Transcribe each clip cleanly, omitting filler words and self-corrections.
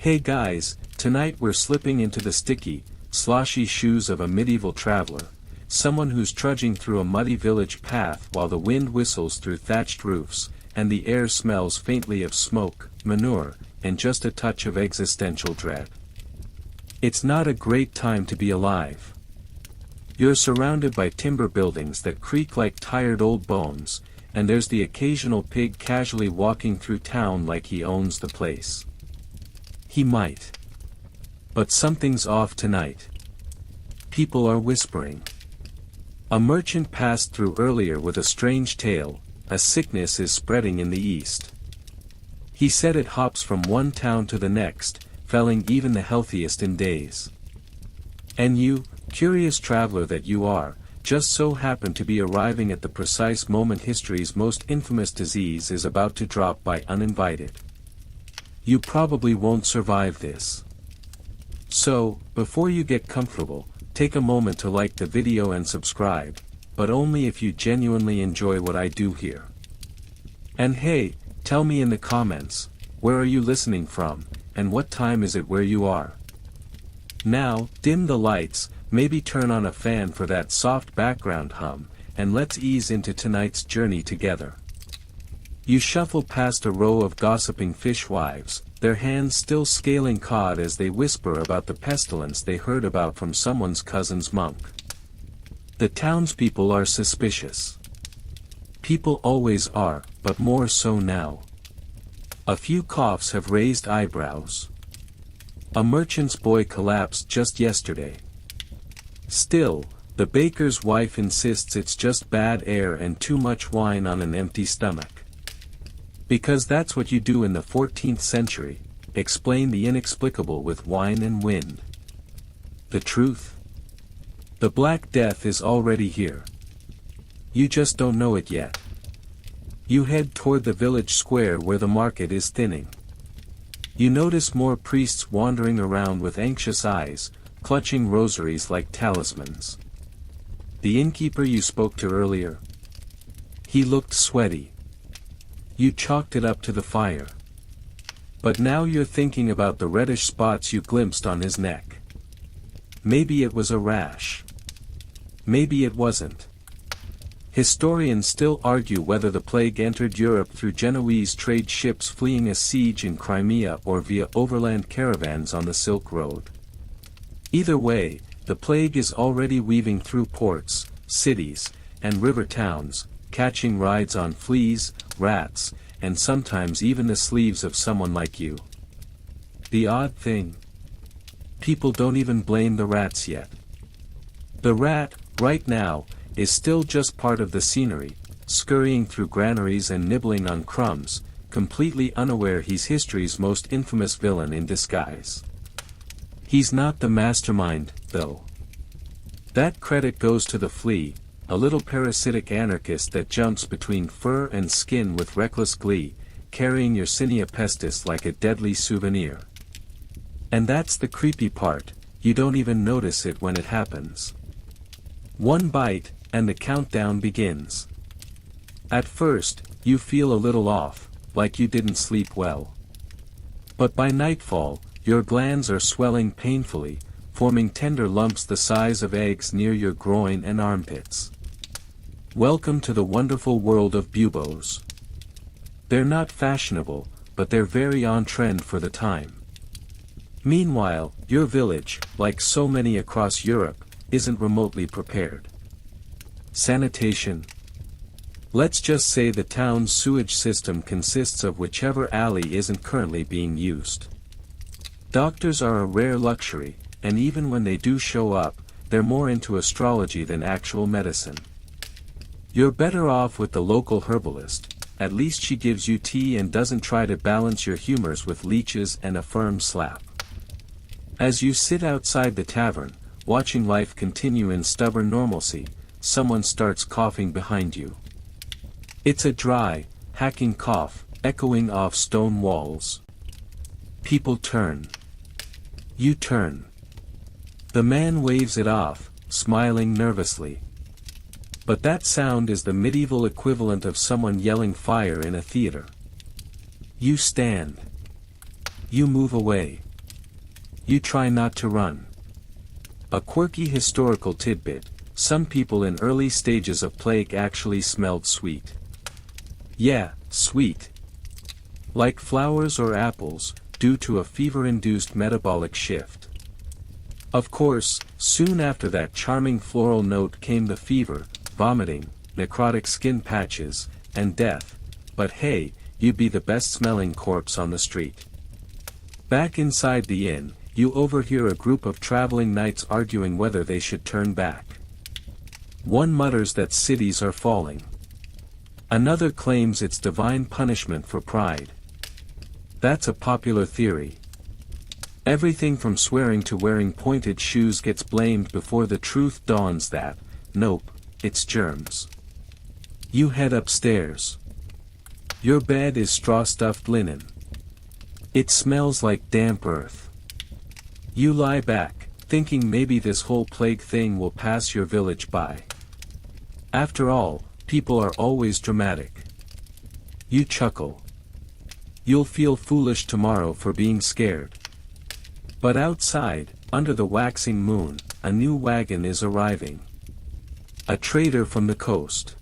Hey guys, tonight we're slipping into the sticky, sloshy shoes of a medieval traveler, someone who's trudging through a muddy village path while the wind whistles through thatched roofs, and the air smells faintly of smoke, manure, and just a touch of existential dread. It's not a great time to be alive. You're surrounded by timber buildings that creak like tired old bones, and there's the occasional pig casually walking through town like he owns the place. He might. But something's off tonight. People are whispering. A merchant passed through earlier with a strange tale. A sickness is spreading in the east. He said it hops from one town to the next, felling even the healthiest in days. And you, curious traveler that you are, just so happen to be arriving at the precise moment history's most infamous disease is about to drop by uninvited. You probably won't survive this. So, before you get comfortable, take a moment to like the video and subscribe, but only if you genuinely enjoy what I do here. And hey, tell me in the comments, where are you listening from, and what time is it where you are? Now, dim the lights, maybe turn on a fan for that soft background hum, and let's ease into tonight's journey together. You shuffle past a row of gossiping fishwives, their hands still scaling cod as they whisper about the pestilence they heard about from someone's cousin's monk. The townspeople are suspicious. People always are, but more so now. A few coughs have raised eyebrows. A merchant's boy collapsed just yesterday. Still, the baker's wife insists it's just bad air and too much wine on an empty stomach. Because that's what you do in the 14th century, explain the inexplicable with wine and wind. The truth? The Black Death is already here. You just don't know it yet. You head toward the village square where the market is thinning. You notice more priests wandering around with anxious eyes, clutching rosaries like talismans. The innkeeper you spoke to earlier? He looked sweaty. You chalked it up to the fire. But now you're thinking about the reddish spots you glimpsed on his neck. Maybe it was a rash. Maybe it wasn't. Historians still argue whether the plague entered Europe through Genoese trade ships fleeing a siege in Crimea or via overland caravans on the Silk Road. Either way, the plague is already weaving through ports, cities, and river towns, catching rides on fleas, rats, and sometimes even the sleeves of someone like you. The odd thing? People don't even blame the rats yet. The rat, right now, is still just part of the scenery, scurrying through granaries and nibbling on crumbs, completely unaware he's history's most infamous villain in disguise. He's not the mastermind, though. That credit goes to the flea, a little parasitic anarchist that jumps between fur and skin with reckless glee, carrying Yersinia pestis like a deadly souvenir. And that's the creepy part, you don't even notice it when it happens. One bite, and the countdown begins. At first, you feel a little off, like you didn't sleep well. But by nightfall, your glands are swelling painfully, forming tender lumps the size of eggs near your groin and armpits. Welcome to the wonderful world of buboes. They're not fashionable, but they're very on trend for the time. Meanwhile, your village, like so many across Europe, isn't remotely prepared. Sanitation. Let's just say the town's sewage system consists of whichever alley isn't currently being used. Doctors are a rare luxury, and even when they do show up, they're more into astrology than actual medicine. You're better off with the local herbalist, at least she gives you tea and doesn't try to balance your humors with leeches and a firm slap. As you sit outside the tavern, watching life continue in stubborn normalcy, someone starts coughing behind you. It's a dry, hacking cough, echoing off stone walls. People turn. You turn. The man waves it off, smiling nervously. But that sound is the medieval equivalent of someone yelling fire in a theater. You stand. You move away. You try not to run. A quirky historical tidbit: some people in early stages of plague actually smelled sweet. Yeah, sweet. Like flowers or apples, due to a fever-induced metabolic shift. Of course, soon after that charming floral note came the fever, vomiting, necrotic skin patches, and death. But hey, you'd be the best-smelling corpse on the street. Back inside the inn, you overhear a group of traveling knights arguing whether they should turn back. One mutters that cities are falling. Another claims it's divine punishment for pride. That's a popular theory. Everything from swearing to wearing pointed shoes gets blamed before the truth dawns that, nope, it's germs. You head upstairs. Your bed is straw-stuffed linen. It smells like damp earth. You lie back, thinking maybe this whole plague thing will pass your village by. After all, people are always dramatic. You chuckle. You'll feel foolish tomorrow for being scared. But outside, under the waxing moon, a new wagon is arriving. A trader from the coast.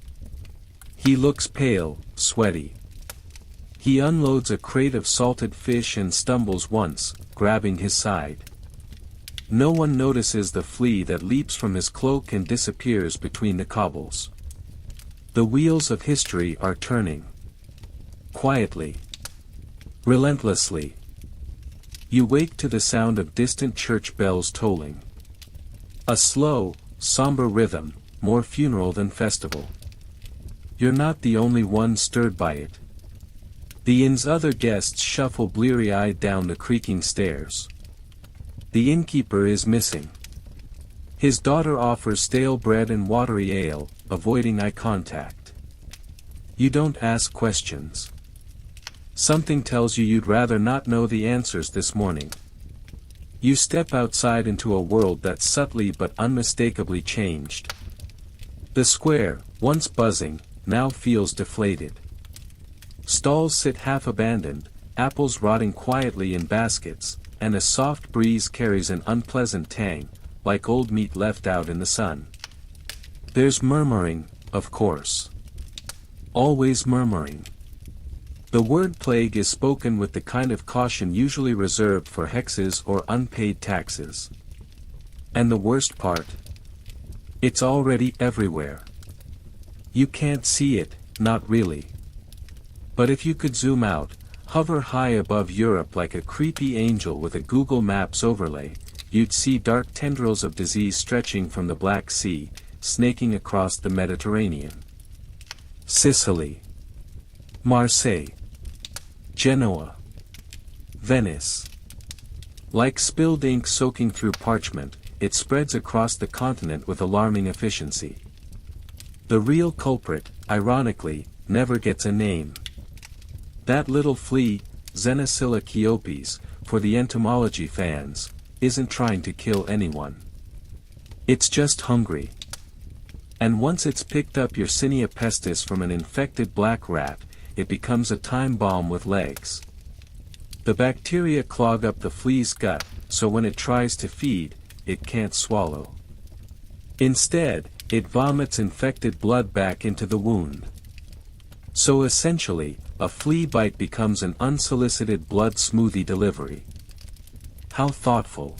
He looks pale, sweaty. He unloads a crate of salted fish and stumbles once, grabbing his side. No one notices the flea that leaps from his cloak and disappears between the cobbles. The wheels of history are turning. Quietly. Relentlessly. You wake to the sound of distant church bells tolling. A slow, somber rhythm, more funeral than festival. You're not the only one stirred by it. The inn's other guests shuffle bleary-eyed down the creaking stairs. The innkeeper is missing. His daughter offers stale bread and watery ale, avoiding eye contact. You don't ask questions. Something tells you you'd rather not know the answers this morning. You step outside into a world that's subtly but unmistakably changed. The square, once buzzing, now feels deflated. Stalls sit half-abandoned, apples rotting quietly in baskets, and a soft breeze carries an unpleasant tang, like old meat left out in the sun. There's murmuring, of course. Always murmuring. The word plague is spoken with the kind of caution usually reserved for hexes or unpaid taxes. And the worst part? It's already everywhere. You can't see it, not really. But if you could zoom out, hover high above Europe like a creepy angel with a Google Maps overlay, you'd see dark tendrils of disease stretching from the Black Sea, snaking across the Mediterranean. Sicily. Marseille. Genoa. Venice. Like spilled ink soaking through parchment, it spreads across the continent with alarming efficiency. The real culprit, ironically, never gets a name. That little flea, Xenocilla chiopes, for the entomology fans, isn't trying to kill anyone. It's just hungry. And once it's picked up Yersinia pestis from an infected black rat, it becomes a time bomb with legs. The bacteria clog up the flea's gut, so when it tries to feed, it can't swallow. Instead, it vomits infected blood back into the wound. So essentially, a flea bite becomes an unsolicited blood smoothie delivery. How thoughtful.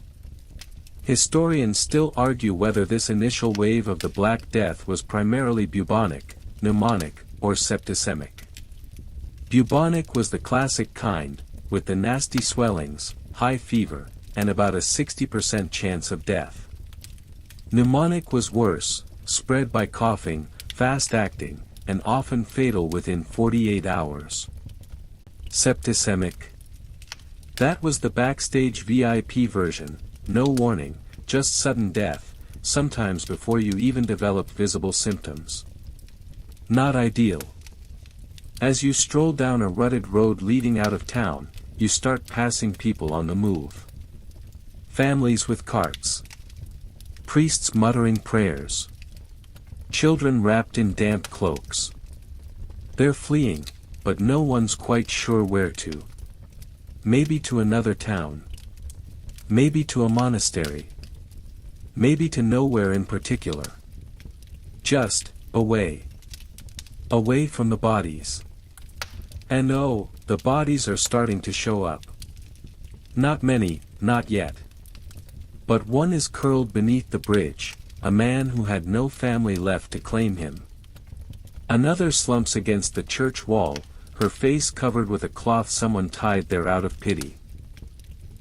Historians still argue whether this initial wave of the Black Death was primarily bubonic, pneumonic, or septicemic. Bubonic was the classic kind, with the nasty swellings, high fever, and about a 60% chance of death. Pneumonic was worse, spread by coughing, fast-acting, and often fatal within 48 hours. Septicemic. That was the backstage VIP version, no warning, just sudden death, sometimes before you even developed visible symptoms. Not ideal. As you stroll down a rutted road leading out of town, you start passing people on the move. Families with carts. Priests muttering prayers. Children wrapped in damp cloaks. They're fleeing, but no one's quite sure where to. Maybe to another town. Maybe to a monastery. Maybe to nowhere in particular. Just, away. Away from the bodies. And oh, the bodies are starting to show up. Not many, not yet. But one is curled beneath the bridge, a man who had no family left to claim him. Another slumps against the church wall, her face covered with a cloth someone tied there out of pity.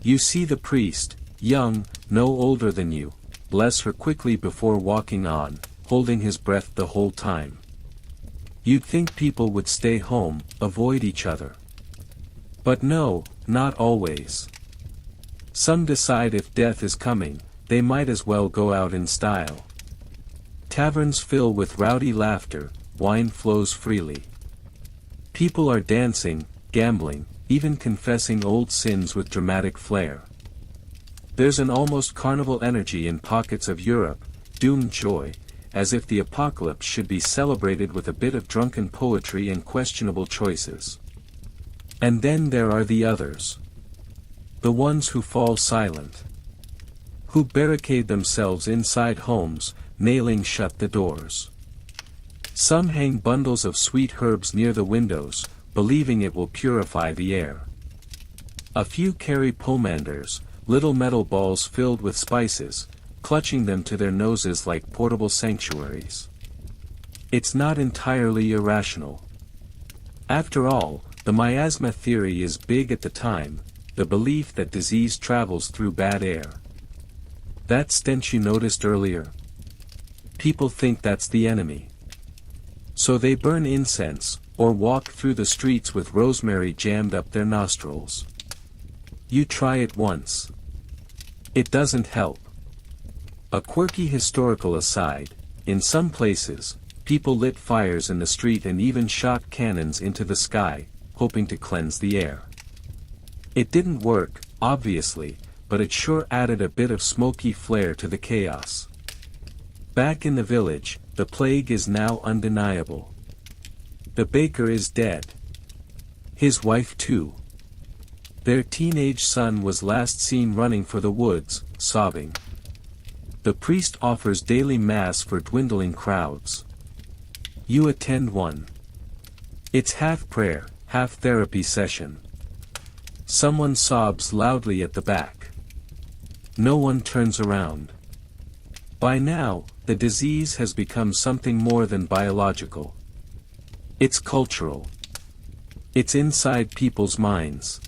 You see the priest, young, no older than you, bless her quickly before walking on, holding his breath the whole time. You'd think people would stay home, avoid each other. But no, not always. Some decide if death is coming, they might as well go out in style. Taverns fill with rowdy laughter, wine flows freely. People are dancing, gambling, even confessing old sins with dramatic flair. There's an almost carnival energy in pockets of Europe, doomed joy, as if the apocalypse should be celebrated with a bit of drunken poetry and questionable choices. And then there are the others. The ones who fall silent. Who barricade themselves inside homes, nailing shut the doors. Some hang bundles of sweet herbs near the windows, believing it will purify the air. A few carry pomanders, little metal balls filled with spices, clutching them to their noses like portable sanctuaries. It's not entirely irrational. After all, the miasma theory is big at the time, the belief that disease travels through bad air. That stench you noticed earlier? People think that's the enemy. So they burn incense, or walk through the streets with rosemary jammed up their nostrils. You try it once. It doesn't help. A quirky historical aside, in some places, people lit fires in the street and even shot cannons into the sky, hoping to cleanse the air. It didn't work, obviously, but it sure added a bit of smoky flair to the chaos. Back in the village, the plague is now undeniable. The baker is dead. His wife too. Their teenage son was last seen running for the woods, sobbing. The priest offers daily mass for dwindling crowds. You attend one. It's half prayer, half therapy session. Someone sobs loudly at the back. No one turns around. By now, the disease has become something more than biological. It's cultural. It's inside people's minds.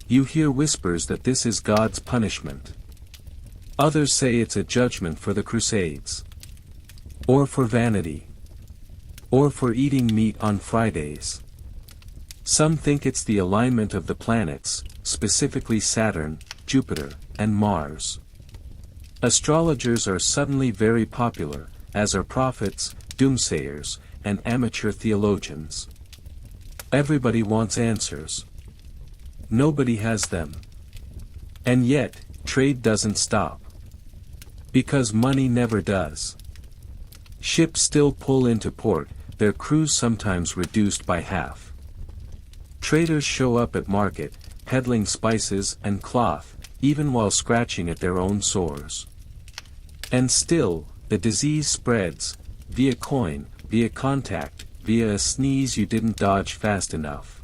You hear whispers that this is God's punishment. Others say it's a judgment for the Crusades. Or for vanity. Or for eating meat on Fridays. Some think it's the alignment of the planets, specifically Saturn, Jupiter, and Mars. Astrologers are suddenly very popular, as are prophets, doomsayers, and amateur theologians. Everybody wants answers. Nobody has them. And yet, trade doesn't stop. Because money never does. Ships still pull into port, their crews sometimes reduced by half. Traders show up at market, peddling spices and cloth, even while scratching at their own sores. And still, the disease spreads, via coin, via contact, via a sneeze you didn't dodge fast enough.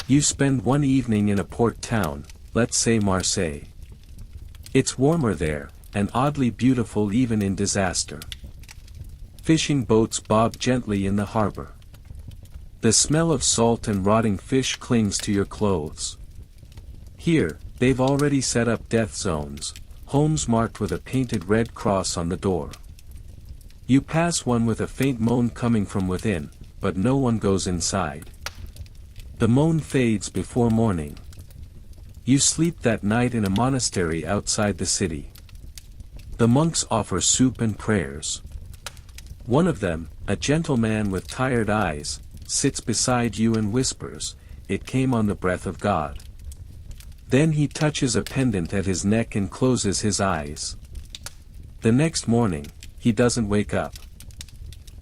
You spend one evening in a port town, let's say Marseille. It's warmer there, and oddly beautiful even in disaster. Fishing boats bob gently in the harbor. The smell of salt and rotting fish clings to your clothes. Here, they've already set up death zones, homes marked with a painted red cross on the door. You pass one with a faint moan coming from within, but no one goes inside. The moan fades before morning. You sleep that night in a monastery outside the city. The monks offer soup and prayers. One of them, a gentle man with tired eyes, sits beside you and whispers, "It came on the breath of God." Then he touches a pendant at his neck and closes his eyes. The next morning, he doesn't wake up.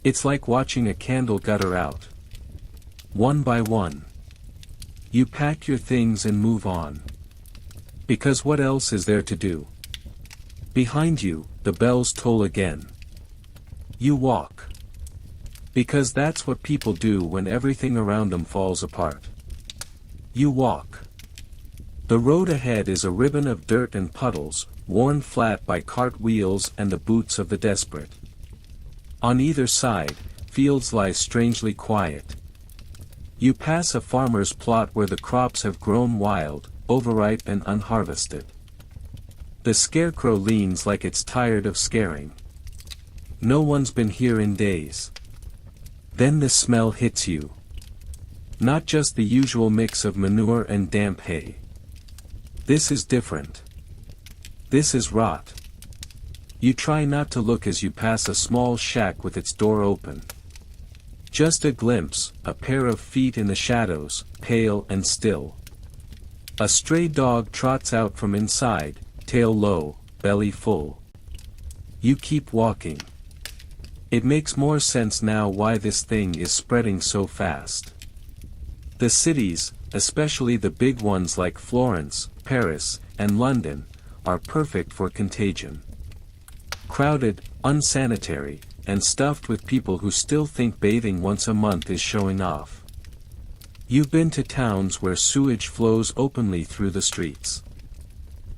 It's like watching a candle gutter out. One by one. You pack your things and move on. Because what else is there to do? Behind you, the bells toll again. You walk. Because that's what people do when everything around them falls apart. You walk. The road ahead is a ribbon of dirt and puddles, worn flat by cart wheels and the boots of the desperate. On either side, fields lie strangely quiet. You pass a farmer's plot where the crops have grown wild, overripe and unharvested. The scarecrow leans like it's tired of scaring. No one's been here in days. Then the smell hits you. Not just the usual mix of manure and damp hay. This is different. This is rot. You try not to look as you pass a small shack with its door open. Just a glimpse, a pair of feet in the shadows, pale and still. A stray dog trots out from inside, tail low, belly full. You keep walking. It makes more sense now why this thing is spreading so fast. The cities, especially the big ones like Florence, Paris, and London, are perfect for contagion. Crowded, unsanitary, and stuffed with people who still think bathing once a month is showing off. You've been to towns where sewage flows openly through the streets.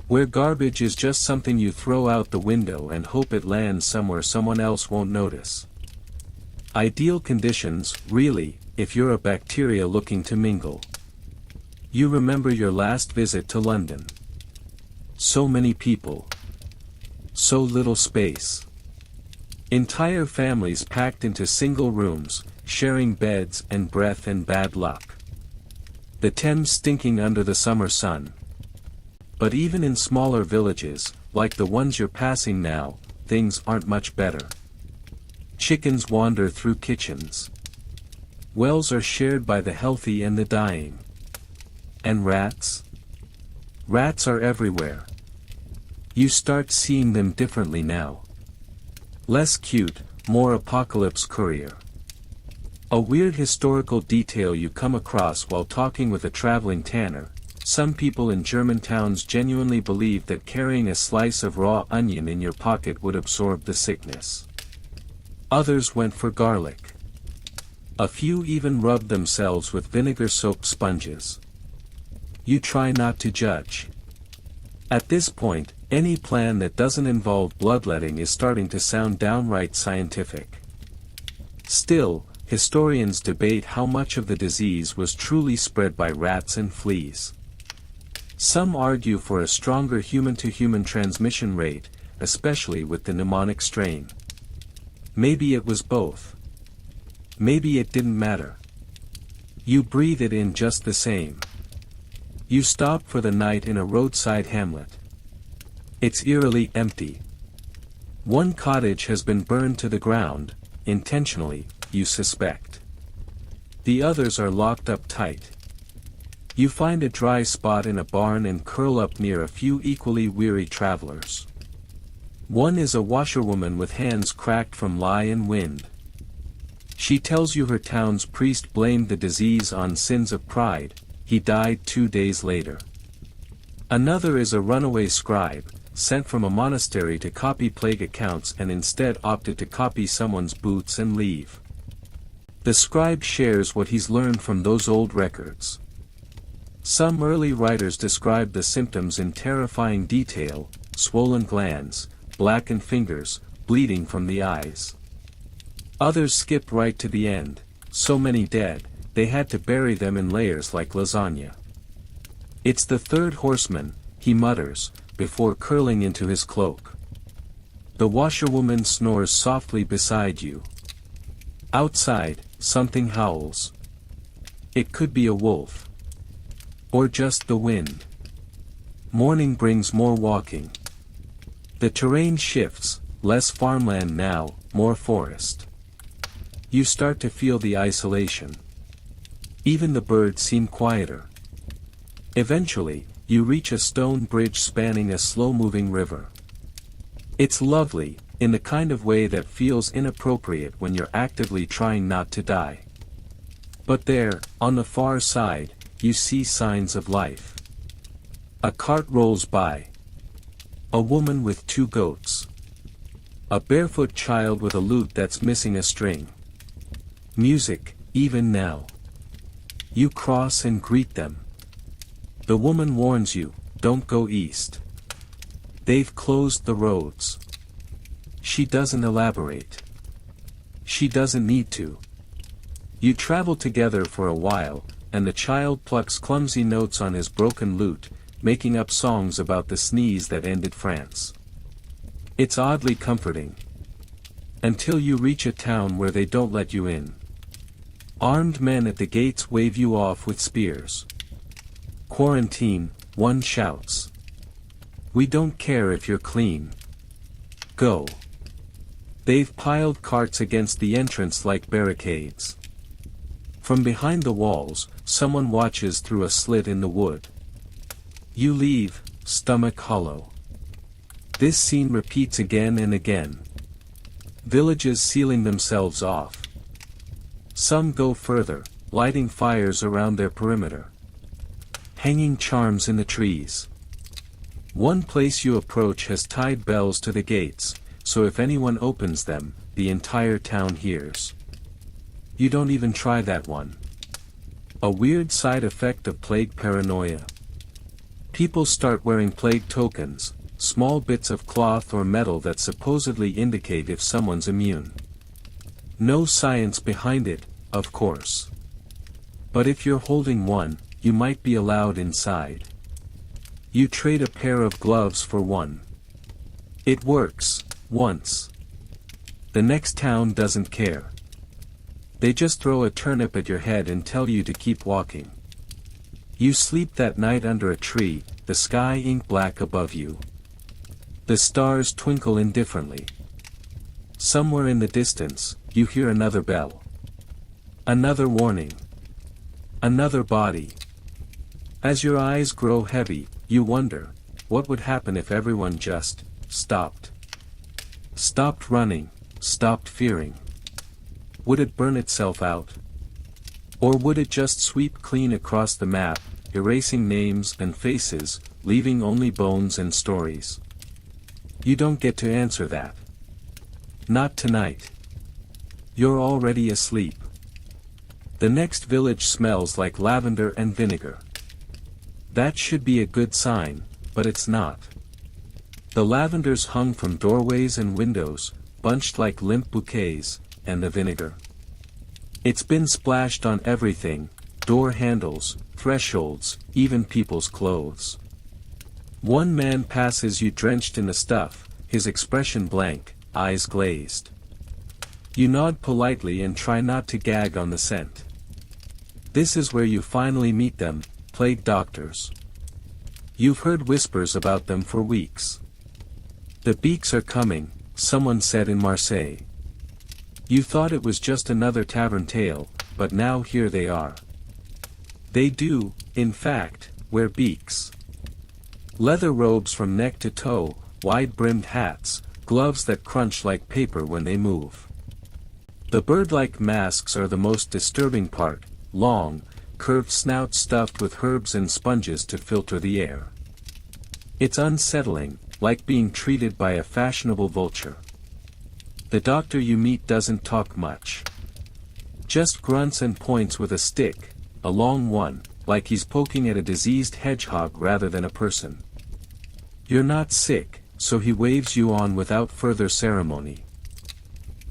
Where garbage is just something you throw out the window and hope it lands somewhere someone else won't notice. Ideal conditions, really, if you're a bacteria looking to mingle. You remember your last visit to London. So many people. So little space. Entire families packed into single rooms, sharing beds and breath and bad luck. The Thames stinking under the summer sun. But even in smaller villages, like the ones you're passing now, things aren't much better. Chickens wander through kitchens. Wells are shared by the healthy and the dying. And rats? Rats are everywhere. You start seeing them differently now. Less cute, more apocalypse courier. A weird historical detail you come across while talking with a traveling tanner. Some people in German towns genuinely believed that carrying a slice of raw onion in your pocket would absorb the sickness. Others went for garlic. A few even rubbed themselves with vinegar-soaked sponges. You try not to judge. At this point, any plan that doesn't involve bloodletting is starting to sound downright scientific. Still, historians debate how much of the disease was truly spread by rats and fleas. Some argue for a stronger human-to-human transmission rate, especially with the pneumonic strain. Maybe it was both. Maybe it didn't matter. You breathe it in just the same. You stop for the night in a roadside hamlet. It's eerily empty. One cottage has been burned to the ground, intentionally, you suspect. The others are locked up tight. You find a dry spot in a barn and curl up near a few equally weary travelers. One is a washerwoman with hands cracked from lie and wind. She tells you her town's priest blamed the disease on sins of pride. He died 2 days later. Another is a runaway scribe, sent from a monastery to copy plague accounts and instead opted to copy someone's boots and leave. The scribe shares what he's learned from those old records. Some early writers describe the symptoms in terrifying detail: swollen glands, blackened fingers, bleeding from the eyes. Others skipped right to the end: so many dead, they had to bury them in layers like lasagna. It's the third horseman, he mutters, before curling into his cloak. The washerwoman snores softly beside you. Outside, something howls. It could be a wolf. Or just the wind. Morning brings more walking. The terrain shifts, less farmland now, more forest. You start to feel the isolation. Even the birds seem quieter. Eventually, you reach a stone bridge spanning a slow-moving river. It's lovely, in the kind of way that feels inappropriate when you're actively trying not to die. But there, on the far side, you see signs of life. A cart rolls by. A woman with 2 goats. A barefoot child with a lute that's missing a string. Music, even now. You cross and greet them. The woman warns you, don't go east. They've closed the roads. She doesn't elaborate. She doesn't need to. You travel together for a while, and the child plucks clumsy notes on his broken lute, making up songs about the sneeze that ended France. It's oddly comforting. Until you reach a town where they don't let you in. Armed men at the gates wave you off with spears. Quarantine, one shouts. We don't care if you're clean. Go. They've piled carts against the entrance like barricades. From behind the walls, someone watches through a slit in the wood. You leave, stomach hollow. This scene repeats again and again. Villages sealing themselves off. Some go further, lighting fires around their perimeter. Hanging charms in the trees. One place you approach has tied bells to the gates, so if anyone opens them, the entire town hears. You don't even try that one. A weird side effect of plague paranoia. People start wearing plague tokens, small bits of cloth or metal that supposedly indicate if someone's immune. No science behind it, of course. But if you're holding one, you might be allowed inside. You trade a pair of gloves for one. It works, once. The next town doesn't care. They just throw a turnip at your head and tell you to keep walking. You sleep that night under a tree, the sky ink black above you. The stars twinkle indifferently. Somewhere in the distance, you hear another bell. Another warning. Another body. As your eyes grow heavy, you wonder, what would happen if everyone just stopped? Stopped running, stopped fearing. Would it burn itself out? Or would it just sweep clean across the map, erasing names and faces, leaving only bones and stories? You don't get to answer that. Not tonight. You're already asleep. The next village smells like lavender and vinegar. That should be a good sign, but it's not. The lavender's hung from doorways and windows, bunched like limp bouquets, and the vinegar. It's been splashed on everything, door handles, thresholds, even people's clothes. One man passes you drenched in the stuff, his expression blank, eyes glazed. You nod politely and try not to gag on the scent. This is where you finally meet them, plague doctors. You've heard whispers about them for weeks. The beaks are coming, someone said in Marseille. You thought it was just another tavern tale, but now here they are. They do, in fact, wear beaks. Leather robes from neck to toe, wide-brimmed hats, gloves that crunch like paper when they move. The bird-like masks are the most disturbing part, long, curved snouts stuffed with herbs and sponges to filter the air. It's unsettling, like being treated by a fashionable vulture. The doctor you meet doesn't talk much. Just grunts and points with a stick, a long one, like he's poking at a diseased hedgehog rather than a person. You're not sick, so he waves you on without further ceremony.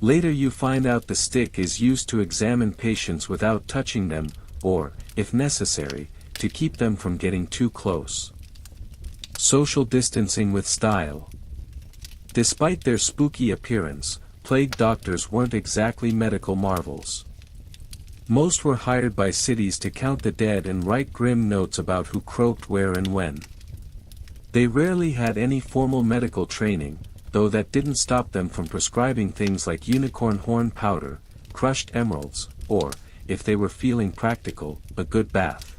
Later you find out the stick is used to examine patients without touching them, or, if necessary, to keep them from getting too close. Social distancing with style. Despite their spooky appearance, plague doctors weren't exactly medical marvels. Most were hired by cities to count the dead and write grim notes about who croaked where and when. They rarely had any formal medical training, though that didn't stop them from prescribing things like unicorn horn powder, crushed emeralds, or, if they were feeling practical, a good bath.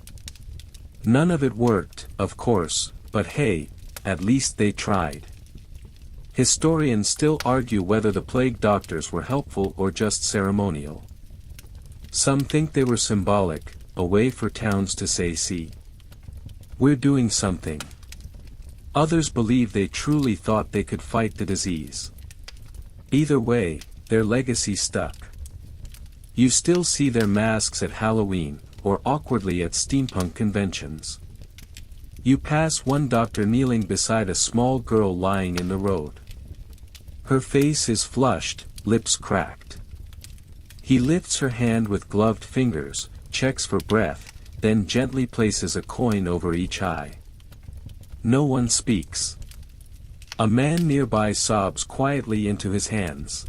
None of it worked, of course, but hey, at least they tried. Historians still argue whether the plague doctors were helpful or just ceremonial. Some think they were symbolic, a way for towns to say, see, we're doing something. Others believe they truly thought they could fight the disease. Either way, their legacy stuck. You still see their masks at Halloween, or awkwardly at steampunk conventions. You pass one doctor kneeling beside a small girl lying in the road. Her face is flushed, lips cracked. He lifts her hand with gloved fingers, checks for breath, then gently places a coin over each eye. No one speaks. A man nearby sobs quietly into his hands.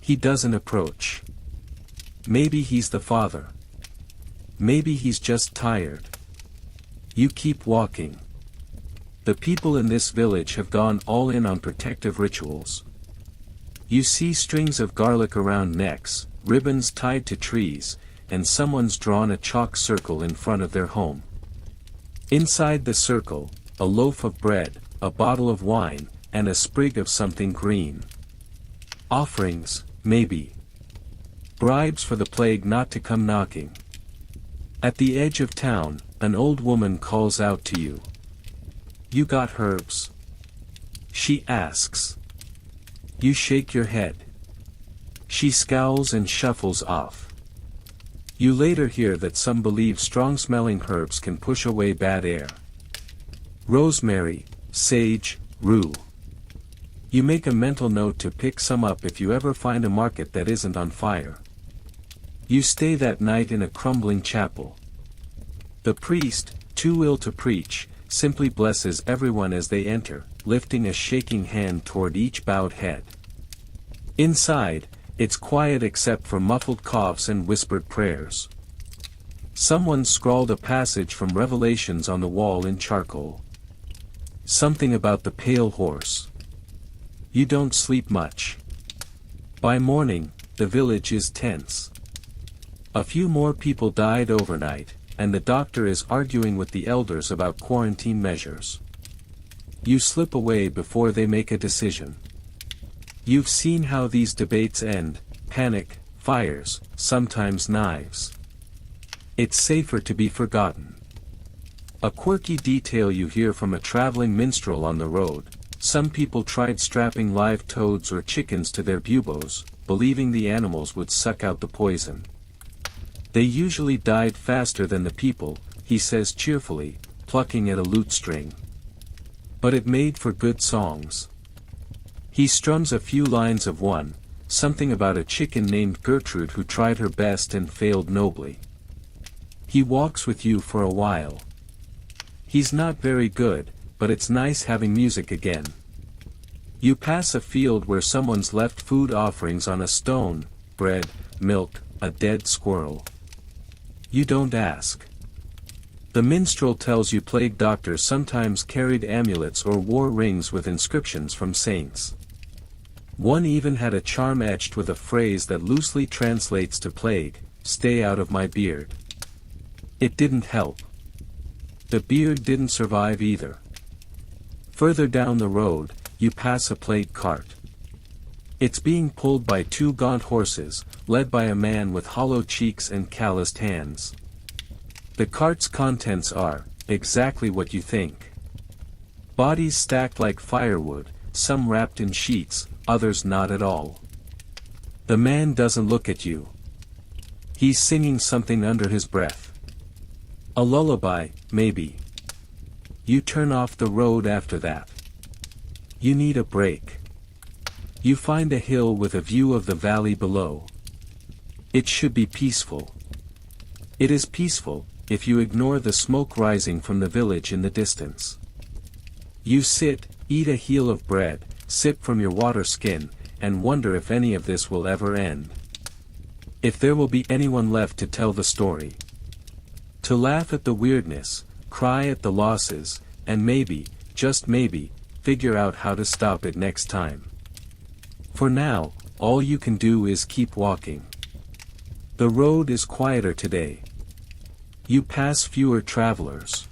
He doesn't approach. Maybe he's the father. Maybe he's just tired. You keep walking. The people in this village have gone all in on protective rituals. You see strings of garlic around necks, ribbons tied to trees, and someone's drawn a chalk circle in front of their home. Inside the circle, a loaf of bread, a bottle of wine, and a sprig of something green. Offerings, maybe. Bribes for the plague not to come knocking. At the edge of town, an old woman calls out to you. "You got herbs?" She asks. You shake your head. She scowls and shuffles off. You later hear that some believe strong-smelling herbs can push away bad air. Rosemary, sage, rue. You make a mental note to pick some up if you ever find a market that isn't on fire. You stay that night in a crumbling chapel. The priest, too ill to preach, simply blesses everyone as they enter, lifting a shaking hand toward each bowed head. Inside, it's quiet except for muffled coughs and whispered prayers. Someone scrawled a passage from Revelations on the wall in charcoal. Something about the pale horse. You don't sleep much. By morning, the village is tense. A few more people died overnight, and the doctor is arguing with the elders about quarantine measures. You slip away before they make a decision. You've seen how these debates end: panic, fires, sometimes knives. It's safer to be forgotten. A quirky detail you hear from a traveling minstrel on the road: some people tried strapping live toads or chickens to their buboes, believing the animals would suck out the poison. They usually died faster than the people, he says cheerfully, plucking at a lute string. But it made for good songs. He strums a few lines of one, something about a chicken named Gertrude who tried her best and failed nobly. He walks with you for a while. He's not very good, but it's nice having music again. You pass a field where someone's left food offerings on a stone: bread, milk, a dead squirrel. You don't ask. The minstrel tells you plague doctors sometimes carried amulets or wore rings with inscriptions from saints. One even had a charm etched with a phrase that loosely translates to plague: "Stay out of my beard." It didn't help. The beard didn't survive either. Further down the road, you pass a plague cart. It's being pulled by two gaunt horses, led by a man with hollow cheeks and calloused hands. The cart's contents are exactly what you think. Bodies stacked like firewood, some wrapped in sheets, others not at all. The man doesn't look at you. He's singing something under his breath. A lullaby, maybe. You turn off the road after that. You need a break. You find a hill with a view of the valley below. It should be peaceful. It is peaceful, if you ignore the smoke rising from the village in the distance. You sit, eat a heel of bread, sip from your water skin, and wonder if any of this will ever end. If there will be anyone left to tell the story. To laugh at the weirdness, cry at the losses, and maybe, just maybe, figure out how to stop it next time. For now, all you can do is keep walking. The road is quieter today. You pass fewer travelers.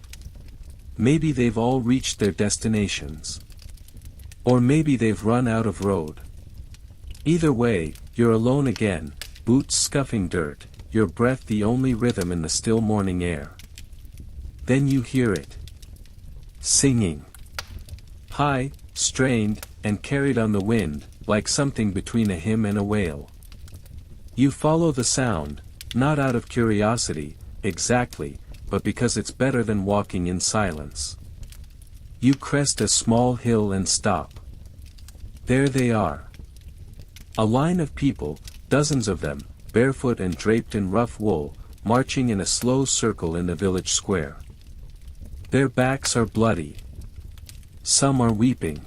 Maybe they've all reached their destinations. Or maybe they've run out of road. Either way, you're alone again, boots scuffing dirt, your breath the only rhythm in the still morning air. Then you hear it. Singing. high, strained, and carried on the wind, like something between a hymn and a wail. You follow the sound, not out of curiosity, exactly, but because it's better than walking in silence. You crest a small hill and stop. There they are. A line of people, dozens of them, barefoot and draped in rough wool, marching in a slow circle in the village square. Their backs are bloody. Some are weeping.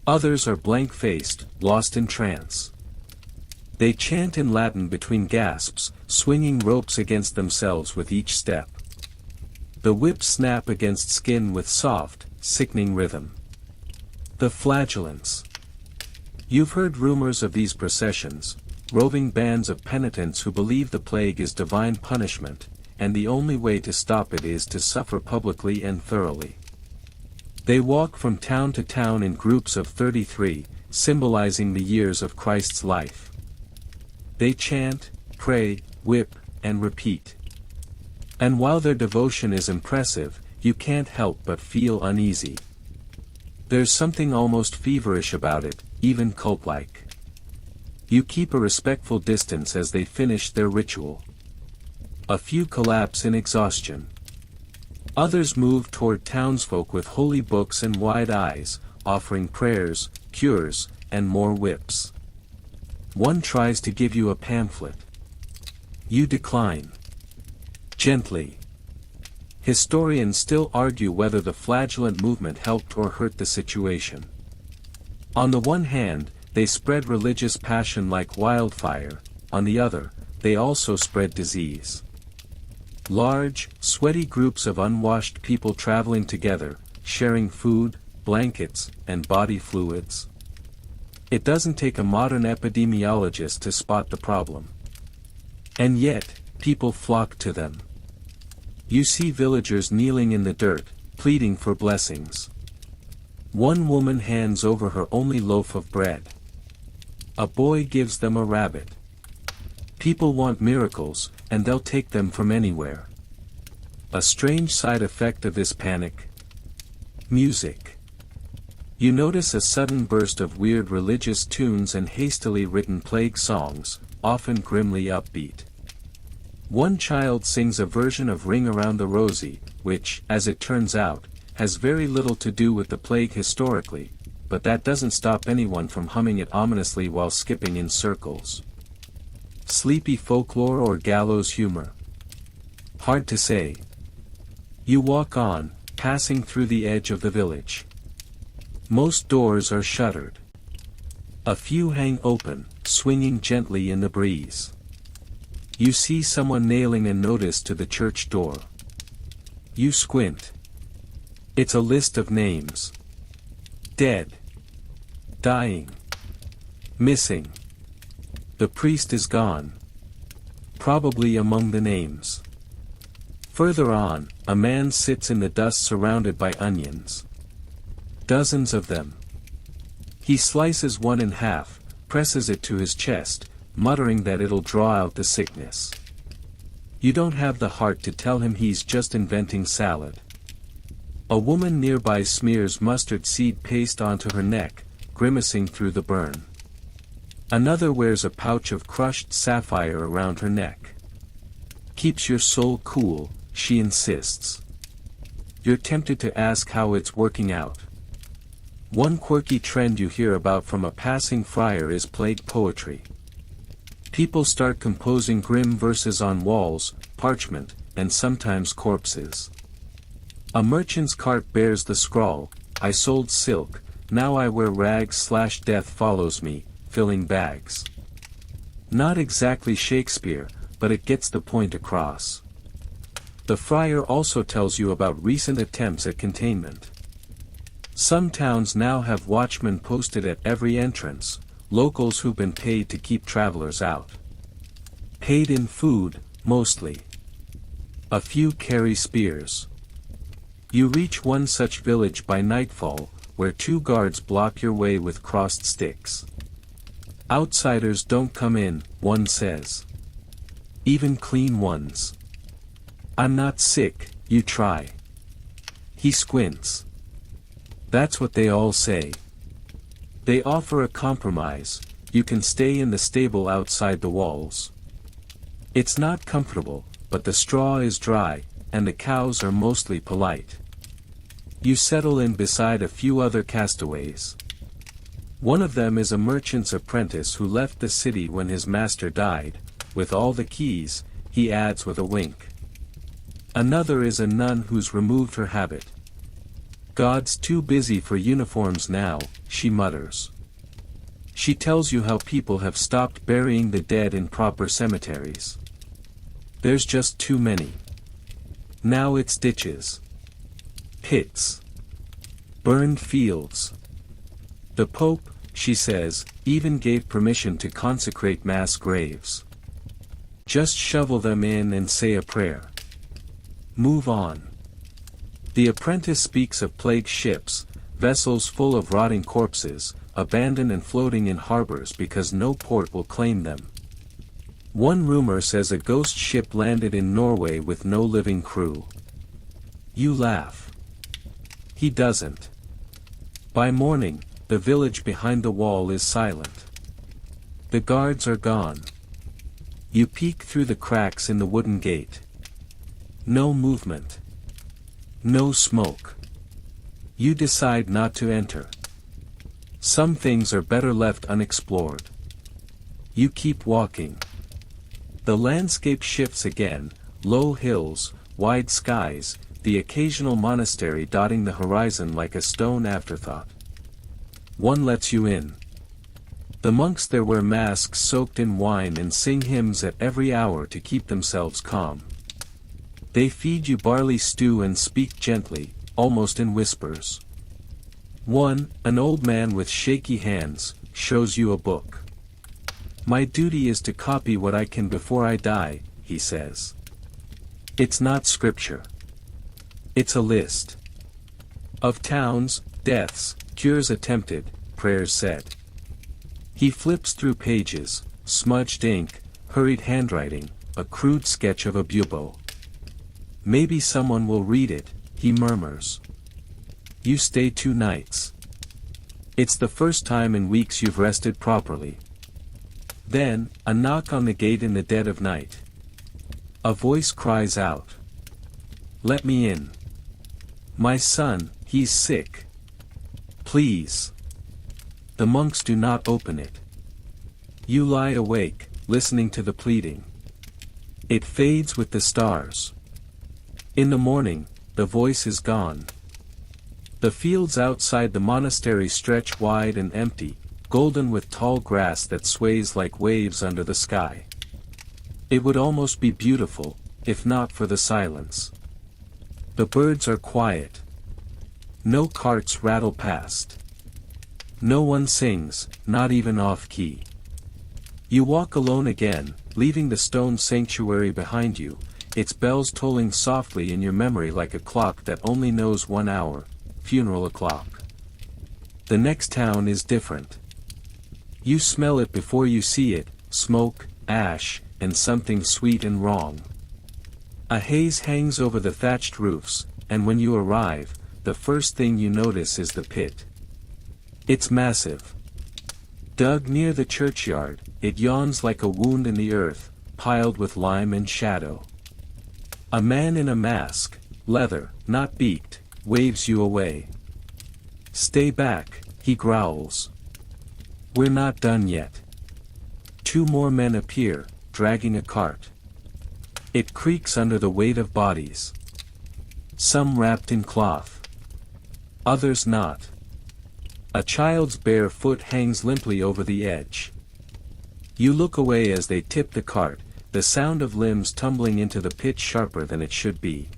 Others are blank-faced, lost in trance. They chant in Latin between gasps, swinging ropes against themselves with each step. The whips snap against skin with soft, sickening rhythm. The flagellants. You've heard rumors of these processions, roving bands of penitents who believe the plague is divine punishment, and the only way to stop it is to suffer publicly and thoroughly. They walk from town to town in groups of 33, symbolizing the years of Christ's life. They chant, pray, whip, and repeat. And while their devotion is impressive, you can't help but feel uneasy. There's something almost feverish about it, even cult-like. You keep a respectful distance as they finish their ritual. A few collapse in exhaustion. Others move toward townsfolk with holy books and wide eyes, offering prayers, cures, and more whips. One tries to give you a pamphlet. You decline. Gently. Historians still argue whether the flagellant movement helped or hurt the situation. On the one hand, they spread religious passion like wildfire, on the other, they also spread disease. Large, sweaty groups of unwashed people traveling together, sharing food, blankets, and body fluids. It doesn't take a modern epidemiologist to spot the problem. And yet, people flock to them. You see villagers kneeling in the dirt, pleading for blessings. One woman hands over her only loaf of bread. A boy gives them a rabbit. People want miracles, and they'll take them from anywhere. A strange side effect of this panic. Music. You notice a sudden burst of weird religious tunes and hastily written plague songs, often grimly upbeat. One child sings a version of Ring Around the Rosie, which, as it turns out, has very little to do with the plague historically, but that doesn't stop anyone from humming it ominously while skipping in circles. Sleepy folklore or gallows humor? Hard to say. You walk on, passing through the edge of the village. Most doors are shuttered. A few hang open, swinging gently in the breeze. You see someone nailing a notice to the church door. You squint. It's a list of names. Dead. Dying. Missing. The priest is gone. Probably among the names. Further on, a man sits in the dust surrounded by onions. Dozens of them. He slices one in half, presses it to his chest, muttering that it'll draw out the sickness. You don't have the heart to tell him he's just inventing salad. A woman nearby smears mustard seed paste onto her neck, grimacing through the burn. Another wears a pouch of crushed sapphire around her neck. Keeps your soul cool, she insists. You're tempted to ask how it's working out. One quirky trend you hear about from a passing friar is plague poetry. People start composing grim verses on walls, parchment, and sometimes corpses. A merchant's cart bears the scrawl, "I sold silk, now I wear rags / death follows me, filling bags." Not exactly Shakespeare, but it gets the point across. The friar also tells you about recent attempts at containment. Some towns now have watchmen posted at every entrance, locals who've been paid to keep travelers out. Paid in food, mostly. A few carry spears. You reach one such village by nightfall, where 2 guards block your way with crossed sticks. Outsiders don't come in, one says. Even clean ones. "I'm not sick," you try. He squints. That's what they all say. They offer a compromise: you can stay in the stable outside the walls. It's not comfortable, but the straw is dry, and the cows are mostly polite. You settle in beside a few other castaways. One of them is a merchant's apprentice who left the city when his master died, with all the keys, he adds with a wink. Another is a nun who's removed her habit. God's too busy for uniforms now, she mutters. She tells you how people have stopped burying the dead in proper cemeteries. There's just too many. Now it's ditches, pits, burned fields. The Pope, she says, even gave permission to consecrate mass graves. Just shovel them in and say a prayer. Move on. The apprentice speaks of plague ships, vessels full of rotting corpses, abandoned and floating in harbors because no port will claim them. One rumor says a ghost ship landed in Norway with no living crew. You laugh. He doesn't. By morning, the village behind the wall is silent. The guards are gone. You peek through the cracks in the wooden gate. No movement. No smoke. You decide not to enter. Some things are better left unexplored. You keep walking. The landscape shifts again: low hills, wide skies, the occasional monastery dotting the horizon like a stone afterthought. One lets you in. The monks there wear masks soaked in wine and sing hymns at every hour to keep themselves calm. They feed you barley stew and speak gently, almost in whispers. One, an old man with shaky hands, shows you a book. My duty is to copy what I can before I die, he says. It's not scripture. It's a list of towns, deaths, cures attempted, prayers said. He flips through pages, smudged ink, hurried handwriting, a crude sketch of a bubo. Maybe someone will read it, he murmurs. You stay 2 nights. It's the first time in weeks you've rested properly. Then, a knock on the gate in the dead of night. A voice cries out. Let me in. My son, he's sick. Please. The monks do not open it. You lie awake, listening to the pleading. It fades with the stars. In the morning, the voice is gone. The fields outside the monastery stretch wide and empty, golden with tall grass that sways like waves under the sky. It would almost be beautiful, if not for the silence. The birds are quiet. No carts rattle past. No one sings, not even off-key. You walk alone again, leaving the stone sanctuary behind you, its bells tolling softly in your memory like a clock that only knows 1 hour, funeral o'clock. The next town is different. You smell it before you see it: smoke, ash, and something sweet and wrong. A haze hangs over the thatched roofs, and when you arrive, the first thing you notice is the pit. It's massive. Dug near the churchyard, it yawns like a wound in the earth, piled with lime and shadow. A man in a mask, leather, not beaked, waves you away. Stay back, he growls. We're not done yet. 2 more men appear, dragging a cart. It creaks under the weight of bodies. Some wrapped in cloth. Others not. A child's bare foot hangs limply over the edge. You look away as they tip the cart, the sound of limbs tumbling into the pit sharper than it should be.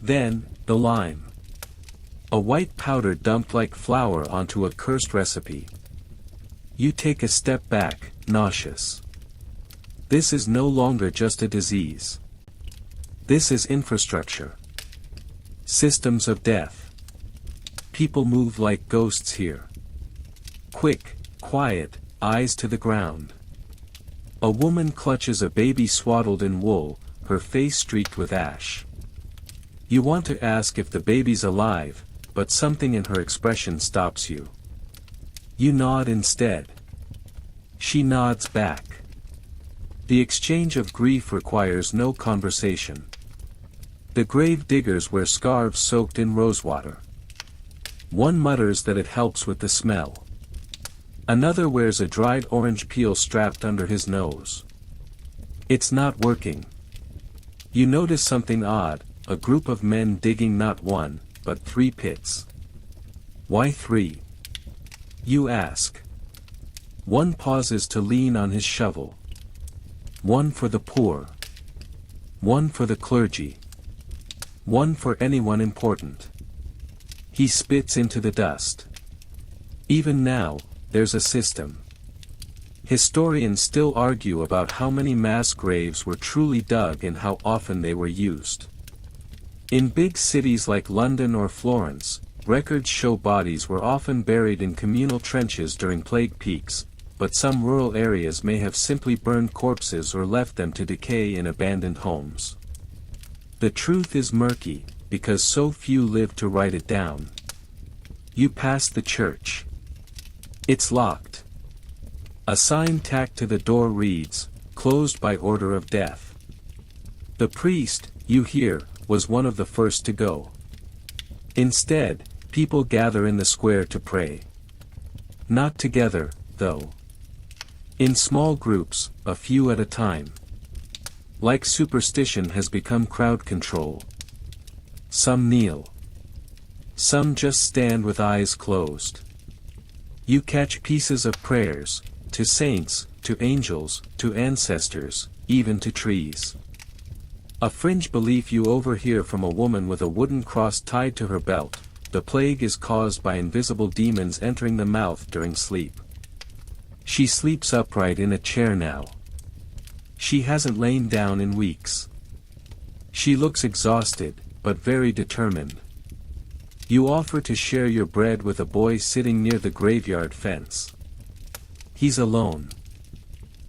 Then, the lime. A white powder dumped like flour onto a cursed recipe. You take a step back, nauseous. This is no longer just a disease. This is infrastructure. Systems of death. People move like ghosts here. Quick, quiet, eyes to the ground. A woman clutches a baby swaddled in wool, her face streaked with ash. You want to ask if the baby's alive, but something in her expression stops you. You nod instead. She nods back. The exchange of grief requires no conversation. The grave diggers wear scarves soaked in rosewater. One mutters that it helps with the smell. Another wears a dried orange peel strapped under his nose. It's not working. You notice something odd, a group of men digging not one, but 3 pits. Why 3? You ask. One pauses to lean on his shovel. One for the poor. One for the clergy. One for anyone important. He spits into the dust. Even now, there's a system. Historians still argue about how many mass graves were truly dug and how often they were used. In big cities like London or Florence, records show bodies were often buried in communal trenches during plague peaks, but some rural areas may have simply burned corpses or left them to decay in abandoned homes. The truth is murky, because so few live to write it down. You pass the church. It's locked. A sign tacked to the door reads, "Closed by order of death." The priest, you hear, was one of the first to go. Instead, people gather in the square to pray. Not together, though. In small groups, a few at a time. Like superstition has become crowd control. Some kneel. Some just stand with eyes closed. You catch pieces of prayers, to saints, to angels, to ancestors, even to trees. A fringe belief you overhear from a woman with a wooden cross tied to her belt: the plague is caused by invisible demons entering the mouth during sleep. She sleeps upright in a chair now. She hasn't lain down in weeks. She looks exhausted, but very determined. You offer to share your bread with a boy sitting near the graveyard fence. He's alone.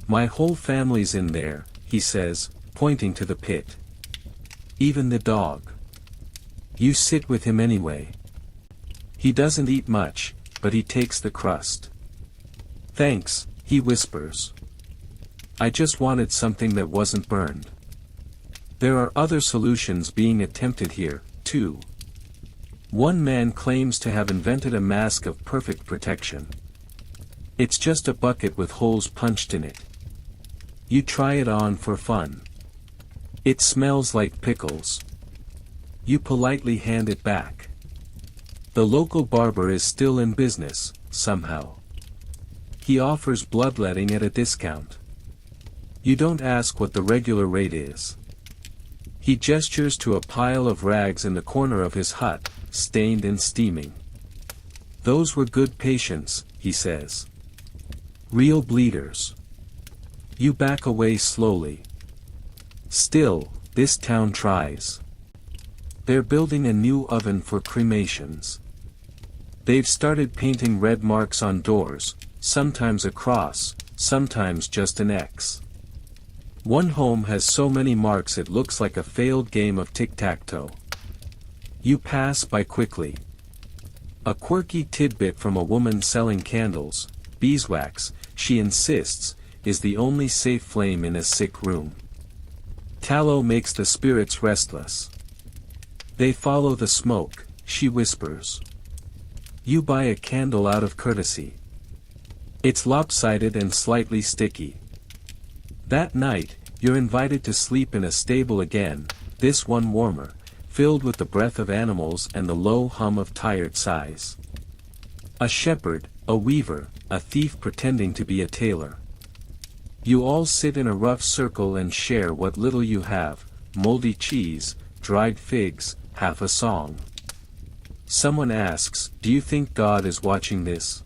"My whole family's in there," he says, pointing to the pit. Even the dog. You sit with him anyway. He doesn't eat much, but he takes the crust. "Thanks," he whispers. "I just wanted something that wasn't burned." There are other solutions being attempted here, too. One man claims to have invented a mask of perfect protection. It's just a bucket with holes punched in it. You try it on for fun. It smells like pickles. You politely hand it back. The local barber is still in business, somehow. He offers bloodletting at a discount. You don't ask what the regular rate is. He gestures to a pile of rags in the corner of his hut, stained and steaming. "Those were good patients," he says. "Real bleeders." You back away slowly. Still, this town tries. They're building a new oven for cremations. They've started painting red marks on doors, sometimes a cross, sometimes just an X. One home has so many marks it looks like a failed game of tic-tac-toe. You pass by quickly. A quirky tidbit from a woman selling candles, beeswax, she insists, is the only safe flame in a sick room. Tallow makes the spirits restless. They follow the smoke, she whispers. You buy a candle out of courtesy. It's lopsided and slightly sticky. That night, you're invited to sleep in a stable again, this one warmer, filled with the breath of animals and the low hum of tired sighs. A shepherd, a weaver, a thief pretending to be a tailor. You all sit in a rough circle and share what little you have: moldy cheese, dried figs, half a song. Someone asks, "Do you think God is watching this?"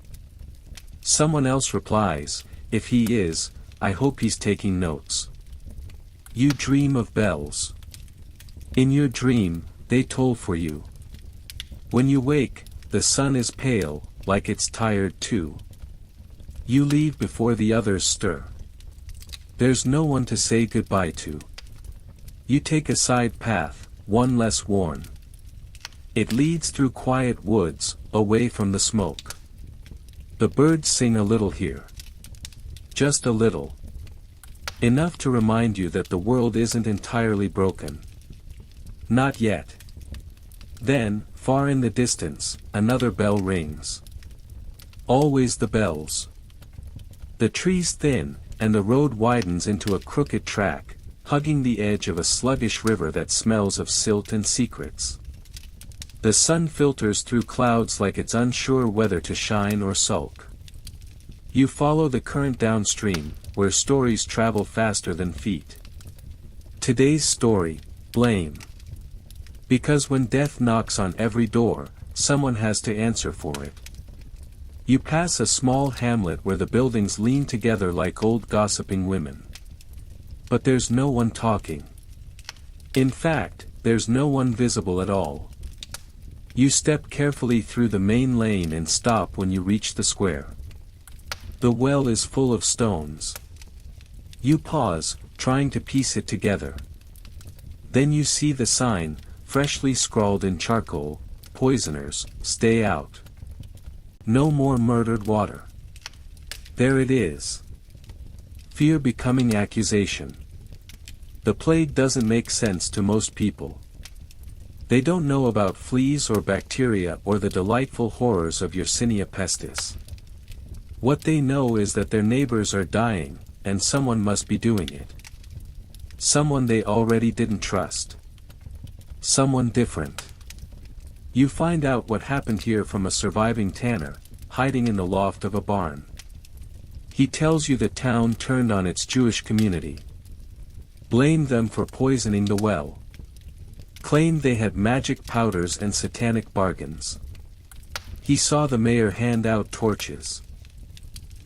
Someone else replies, "If he is, I hope he's taking notes." You dream of bells. In your dream, they toll for you. When you wake, the sun is pale, like it's tired too. You leave before the others stir. There's no one to say goodbye to. You take a side path, one less worn. It leads through quiet woods, away from the smoke. The birds sing a little here. Just a little. Enough to remind you that the world isn't entirely broken. Not yet. Then, far in the distance, another bell rings. Always the bells. The trees thin, and the road widens into a crooked track, hugging the edge of a sluggish river that smells of silt and secrets. The sun filters through clouds like it's unsure whether to shine or sulk. You follow the current downstream, where stories travel faster than feet. Today's story, blame. Because when death knocks on every door, someone has to answer for it. You pass a small hamlet where the buildings lean together like old gossiping women. But there's no one talking. In fact, there's no one visible at all. You step carefully through the main lane and stop when you reach the square. The well is full of stones. You pause, trying to piece it together. Then you see the sign, freshly scrawled in charcoal, "Poisoners, stay out. No more murdered water." There it is. Fear becoming accusation. The plague doesn't make sense to most people. They don't know about fleas or bacteria or the delightful horrors of Yersinia pestis. What they know is that their neighbors are dying, and someone must be doing it. Someone they already didn't trust. Someone different. You find out what happened here from a surviving tanner, hiding in the loft of a barn. He tells you the town turned on its Jewish community. Blamed them for poisoning the well. Claimed they had magic powders and satanic bargains. He saw the mayor hand out torches.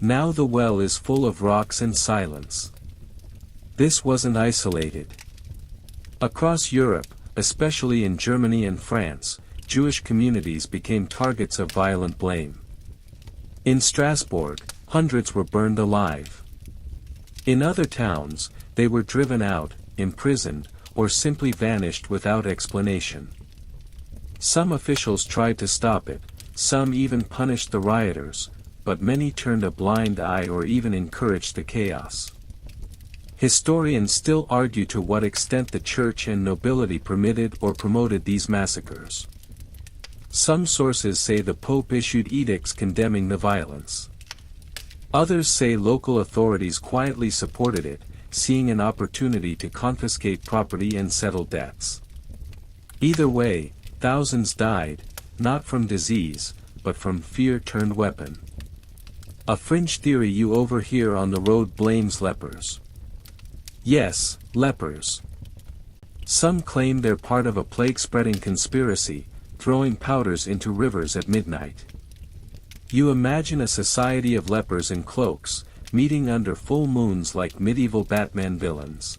Now the well is full of rocks and silence. This wasn't isolated. Across Europe, especially in Germany and France, Jewish communities became targets of violent blame. In Strasbourg, hundreds were burned alive. In other towns, they were driven out, imprisoned, or simply vanished without explanation. Some officials tried to stop it, some even punished the rioters, but many turned a blind eye or even encouraged the chaos. Historians still argue to what extent the church and nobility permitted or promoted these massacres. Some sources say the Pope issued edicts condemning the violence. Others say local authorities quietly supported it, seeing an opportunity to confiscate property and settle debts. Either way, thousands died, not from disease, but from fear turned weapon. A fringe theory you overhear on the road blames lepers. Yes, lepers. Some claim they're part of a plague-spreading conspiracy, throwing powders into rivers at midnight. You imagine a society of lepers in cloaks, meeting under full moons like medieval Batman villains.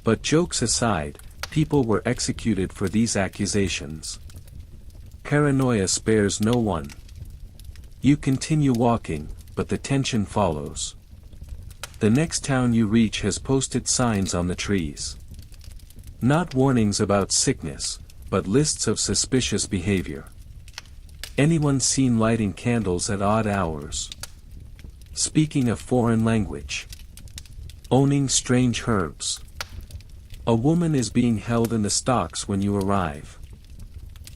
But jokes aside, people were executed for these accusations. Paranoia spares no one. You continue walking, but the tension follows. The next town you reach has posted signs on the trees. Not warnings about sickness, but lists of suspicious behavior. Anyone seen lighting candles at odd hours? Speaking a foreign language? Owning strange herbs? A woman is being held in the stocks when you arrive.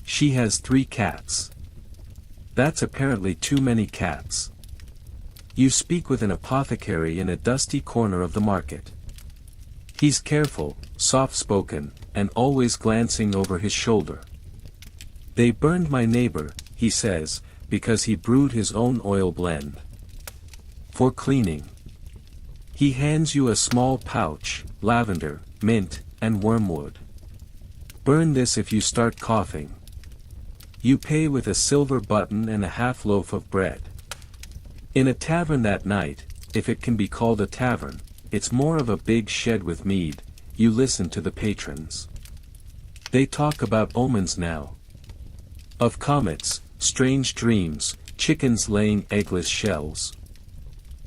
She has 3 cats. That's apparently too many cats. You speak with an apothecary in a dusty corner of the market. He's careful, soft-spoken, and always glancing over his shoulder. "They burned my neighbor," he says, because he brewed his own oil blend. For cleaning. He hands you a small pouch, lavender, mint, and wormwood. "Burn this if you start coughing." You pay with a silver button and a half loaf of bread. In a tavern that night, if it can be called a tavern, it's more of a big shed with mead. You listen to the patrons. They talk about omens now. Of comets, strange dreams, chickens laying eggless shells.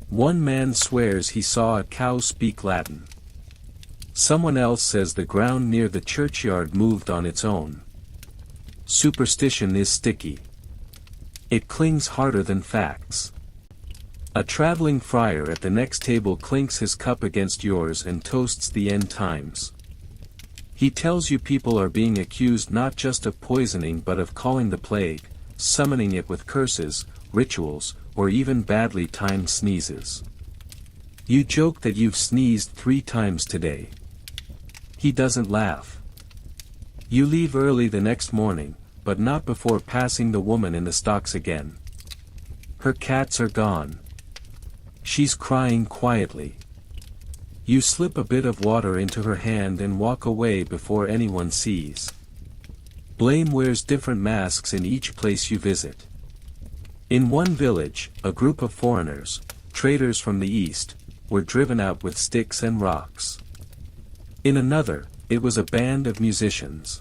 One man swears he saw a cow speak Latin. Someone else says the ground near the churchyard moved on its own. superstition is sticky. It clings harder than facts. A traveling friar at the next table clinks his cup against yours and toasts the end times. He tells you people are being accused not just of poisoning but of calling the plague, summoning it with curses, rituals, or even badly timed sneezes. You joke that you've sneezed 3 times today. He doesn't laugh. You leave early the next morning, but not before passing the woman in the stocks again. Her cats are gone. She's crying quietly. You slip a bit of water into her hand and walk away before anyone sees. Blame wears different masks in each place you visit. In one village, a group of foreigners, traders from the east, were driven out with sticks and rocks. In another, it was a band of musicians.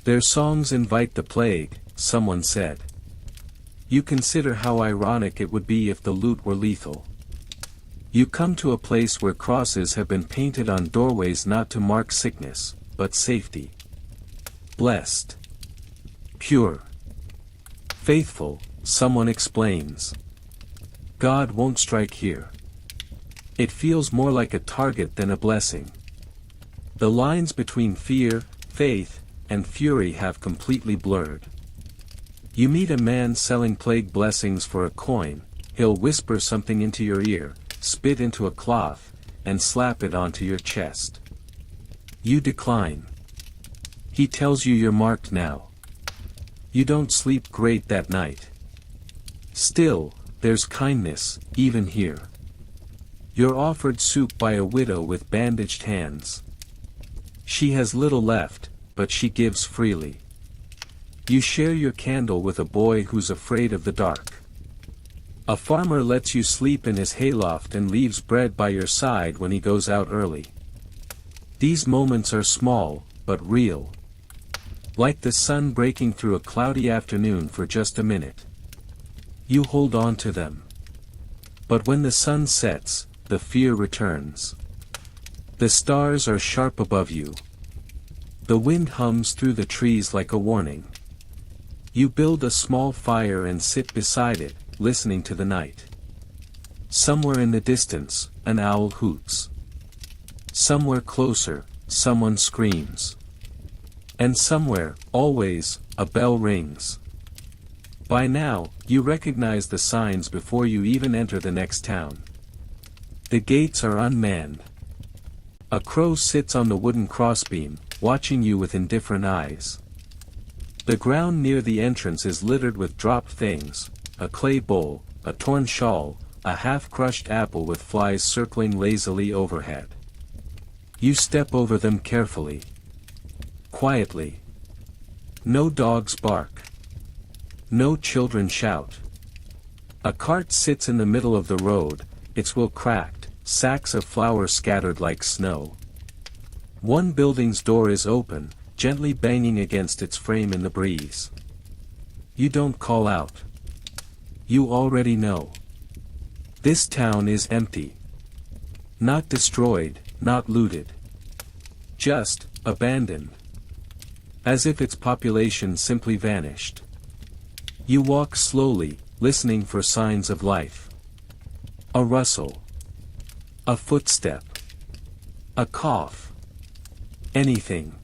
Their songs invite the plague, someone said. You consider how ironic it would be if the loot were lethal. You come to a place where crosses have been painted on doorways not to mark sickness, but safety. Blessed. Pure. Faithful, someone explains. God won't strike here. It feels more like a target than a blessing. The lines between fear, faith, and fury have completely blurred. You meet a man selling plague blessings for a coin. He'll whisper something into your ear, spit into a cloth, and slap it onto your chest. You decline. He tells you you're marked now. You don't sleep great that night. Still, there's kindness, even here. You're offered soup by a widow with bandaged hands. She has little left, but she gives freely. You share your candle with a boy who's afraid of the dark. A farmer lets you sleep in his hayloft and leaves bread by your side when he goes out early. These moments are small, but real. Like the sun breaking through a cloudy afternoon for just a minute. You hold on to them. But when the sun sets, the fear returns. The stars are sharp above you. The wind hums through the trees like a warning. You build a small fire and sit beside it, listening to the night. Somewhere in the distance, an owl hoots. Somewhere closer, someone screams. And somewhere, always, a bell rings. By now, you recognize the signs before you even enter the next town. The gates are unmanned. A crow sits on the wooden crossbeam, watching you with indifferent eyes. The ground near the entrance is littered with dropped things, a clay bowl, a torn shawl, a half-crushed apple with flies circling lazily overhead. You step over them carefully. Quietly. No dogs bark. No children shout. A cart sits in the middle of the road, its wheel cracked, sacks of flour scattered like snow. One building's door is open, gently banging against its frame in the breeze. You don't call out. You already know. This town is empty. Not destroyed, not looted. Just, abandoned. As if its population simply vanished. You walk slowly, listening for signs of life. A rustle. A footstep. A cough. Anything.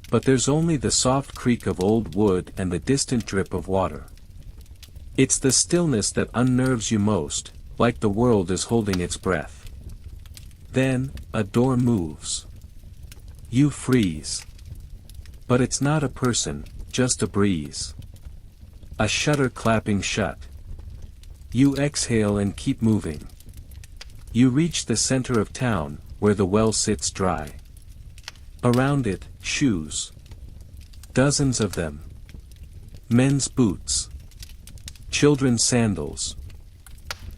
But there's only the soft creak of old wood and the distant drip of water. It's the stillness that unnerves you most, like the world is holding its breath. Then, a door moves. You freeze. But it's not a person, just a breeze. A shutter clapping shut. You exhale and keep moving. You reach the center of town, where the well sits dry. Around it, shoes. Dozens of them. Men's boots. Children's sandals.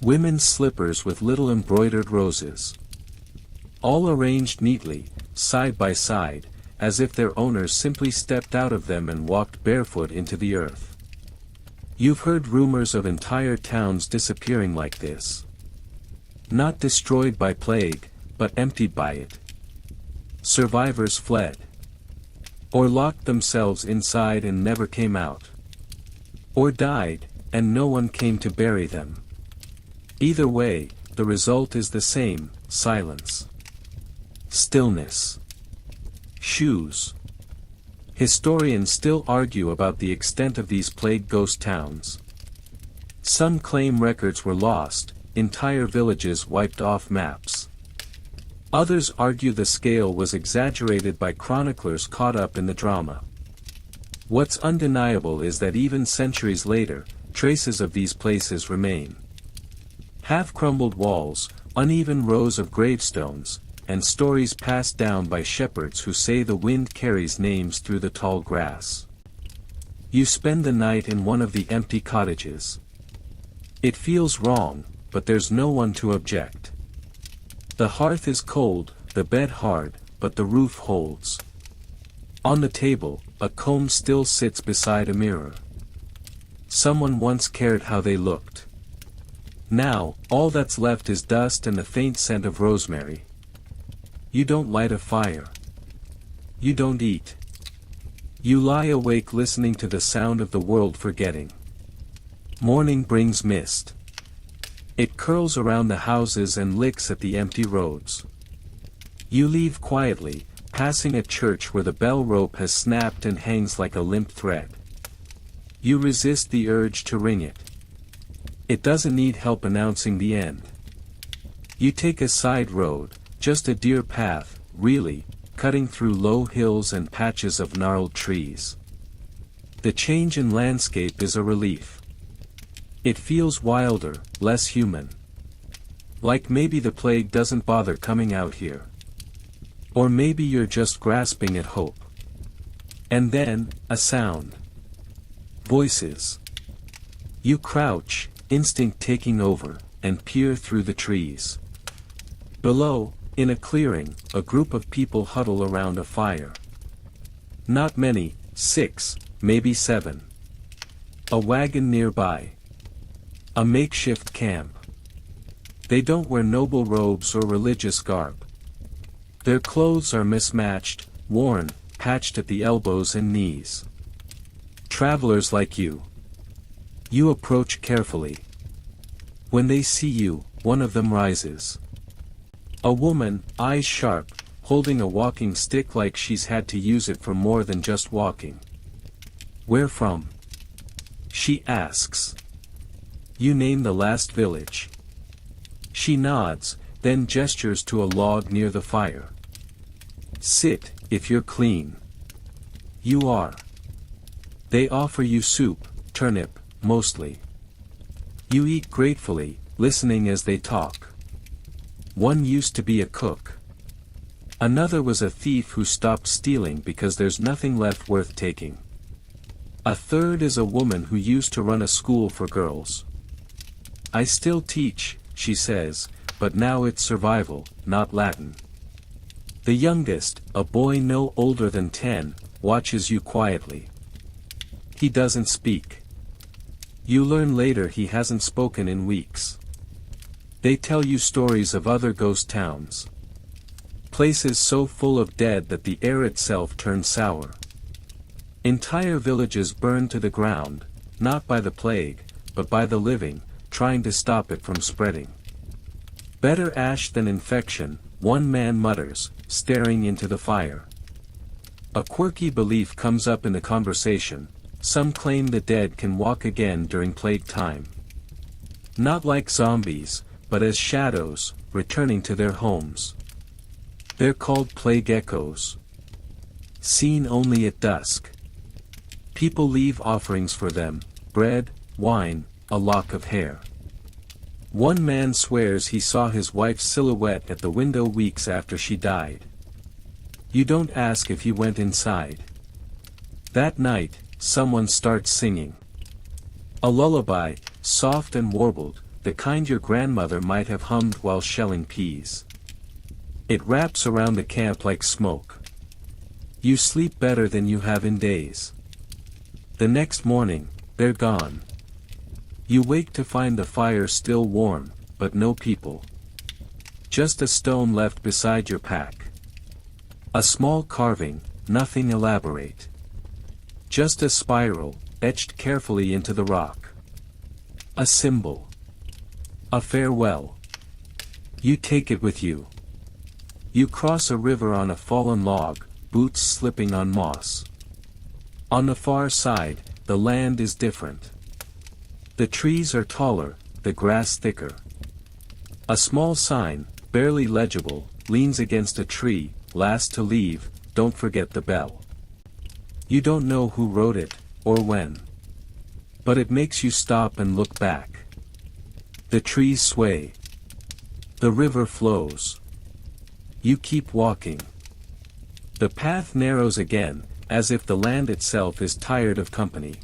Women's slippers with little embroidered roses. All arranged neatly, side by side, as if their owners simply stepped out of them and walked barefoot into the earth. You've heard rumors of entire towns disappearing like this. Not destroyed by plague, but emptied by it. Survivors fled. Or locked themselves inside and never came out. Or died, and no one came to bury them. Either way, the result is the same: silence. Stillness. Shoes. Historians still argue about the extent of these plague ghost towns. Some claim records were lost, entire villages wiped off maps. Others argue the scale was exaggerated by chroniclers caught up in the drama. What's undeniable is that even centuries later, traces of these places remain. Half-crumbled walls, uneven rows of gravestones, and stories passed down by shepherds who say the wind carries names through the tall grass. You spend the night in one of the empty cottages. It feels wrong, but there's no one to object. The hearth is cold, the bed hard, but the roof holds. On the table, a comb still sits beside a mirror. Someone once cared how they looked. Now, all that's left is dust and the faint scent of rosemary. You don't light a fire. You don't eat. You lie awake listening to the sound of the world forgetting. Morning brings mist. It curls around the houses and licks at the empty roads. You leave quietly, passing a church where the bell rope has snapped and hangs like a limp thread. You resist the urge to ring it. It doesn't need help announcing the end. You take a side road, just a deer path, really, cutting through low hills and patches of gnarled trees. The change in landscape is a relief. It feels wilder, less human. Like maybe the plague doesn't bother coming out here. Or maybe you're just grasping at hope. And then, a sound. Voices. You crouch, instinct taking over, and peer through the trees. Below, in a clearing, a group of people huddle around a fire. Not many, 6, maybe 7. A wagon nearby. A makeshift camp. They don't wear noble robes or religious garb. Their clothes are mismatched, worn, patched at the elbows and knees. Travelers like you. You approach carefully. When they see you, one of them rises. A woman, eyes sharp, holding a walking stick like she's had to use it for more than just walking. Where from? She asks. You name the last village. She nods, then gestures to a log near the fire. Sit, if you're clean. You are. They offer you soup, turnip, mostly. You eat gratefully, listening as they talk. One used to be a cook. Another was a thief who stopped stealing because there's nothing left worth taking. A third is a woman who used to run a school for girls. I still teach, she says, but now it's survival, not Latin. The youngest, a boy no older than 10, watches you quietly. He doesn't speak. You learn later he hasn't spoken in weeks. They tell you stories of other ghost towns. Places so full of dead that the air itself turns sour. Entire villages burned to the ground, not by the plague, but by the living, trying to stop it from spreading. Better ash than infection, one man mutters, staring into the fire. A quirky belief comes up in the conversation: some claim the dead can walk again during plague time. Not like zombies, but as shadows, returning to their homes. They're called plague echoes. Seen only at dusk. People leave offerings for them: bread, wine, a lock of hair. One man swears he saw his wife's silhouette at the window weeks after she died. You don't ask if he went inside. That night, someone starts singing. A lullaby, soft and warbled, the kind your grandmother might have hummed while shelling peas. It wraps around the camp like smoke. You sleep better than you have in days. The next morning, they're gone. You wake to find the fire still warm, but no people. Just a stone left beside your pack. A small carving, nothing elaborate. Just a spiral, etched carefully into the rock. A symbol. A farewell. You take it with you. You cross a river on a fallen log, boots slipping on moss. On the far side, the land is different. The trees are taller, the grass thicker. A small sign, barely legible, leans against a tree, last to leave, don't forget the bell. You don't know who wrote it, or when. But it makes you stop and look back. The trees sway. The river flows. You keep walking. The path narrows again, as if the land itself is tired of company.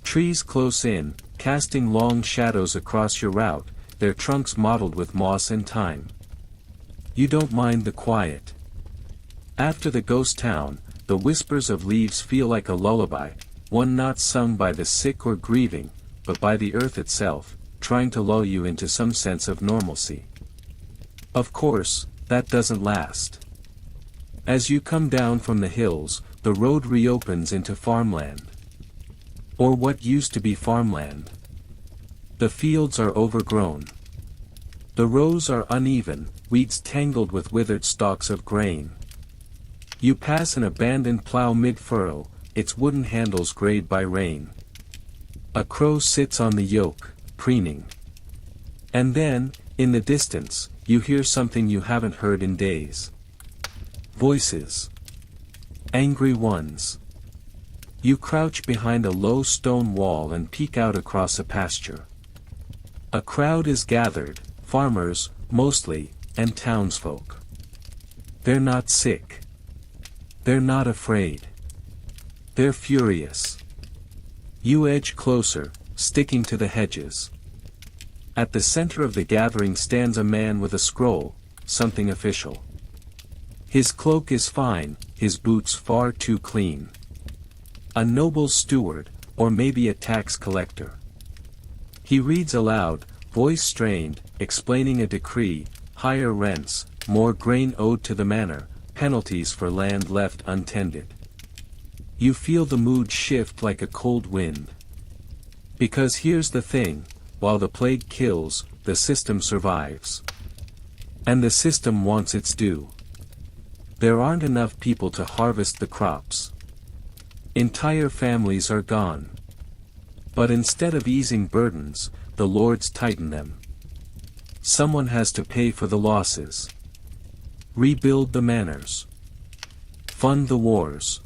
Trees close in, casting long shadows across your route, their trunks mottled with moss and thyme. You don't mind the quiet. After the ghost town, the whispers of leaves feel like a lullaby, one not sung by the sick or grieving, but by the earth itself, trying to lull you into some sense of normalcy. Of course, that doesn't last. As you come down from the hills, the road reopens into farmland. Or what used to be farmland. The fields are overgrown. The rows are uneven, weeds tangled with withered stalks of grain. You pass an abandoned plow mid-furrow, its wooden handles grayed by rain. A crow sits on the yoke, preening. And then, in the distance, you hear something you haven't heard in days. Voices. Angry ones. You crouch behind a low stone wall and peek out across a pasture. A crowd is gathered, farmers, mostly, and townsfolk. They're not sick. They're not afraid. They're furious. You edge closer, sticking to the hedges. At the center of the gathering stands a man with a scroll, something official. His cloak is fine, his boots far too clean. A noble steward, or maybe a tax collector. He reads aloud, voice strained, explaining a decree, higher rents, more grain owed to the manor, penalties for land left untended. You feel the mood shift like a cold wind. Because here's the thing, while the plague kills, the system survives. And the system wants its due. There aren't enough people to harvest the crops. Entire families are gone. But instead of easing burdens, the lords tighten them. Someone has to pay for the losses. Rebuild the manors. Fund the wars.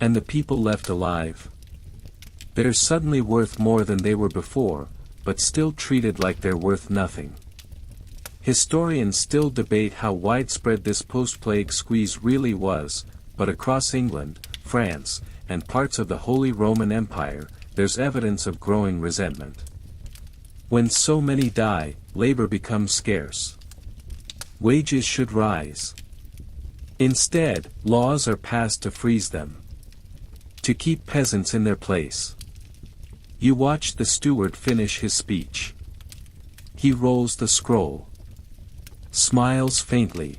And the people left alive? They're suddenly worth more than they were before, but still treated like they're worth nothing. Historians still debate how widespread this post-plague squeeze really was, but across England, France, and parts of the Holy Roman Empire, there's evidence of growing resentment. When so many die, labor becomes scarce. Wages should rise. Instead, laws are passed to freeze them. To keep peasants in their place. You watch the steward finish his speech. He rolls the scroll. Smiles faintly.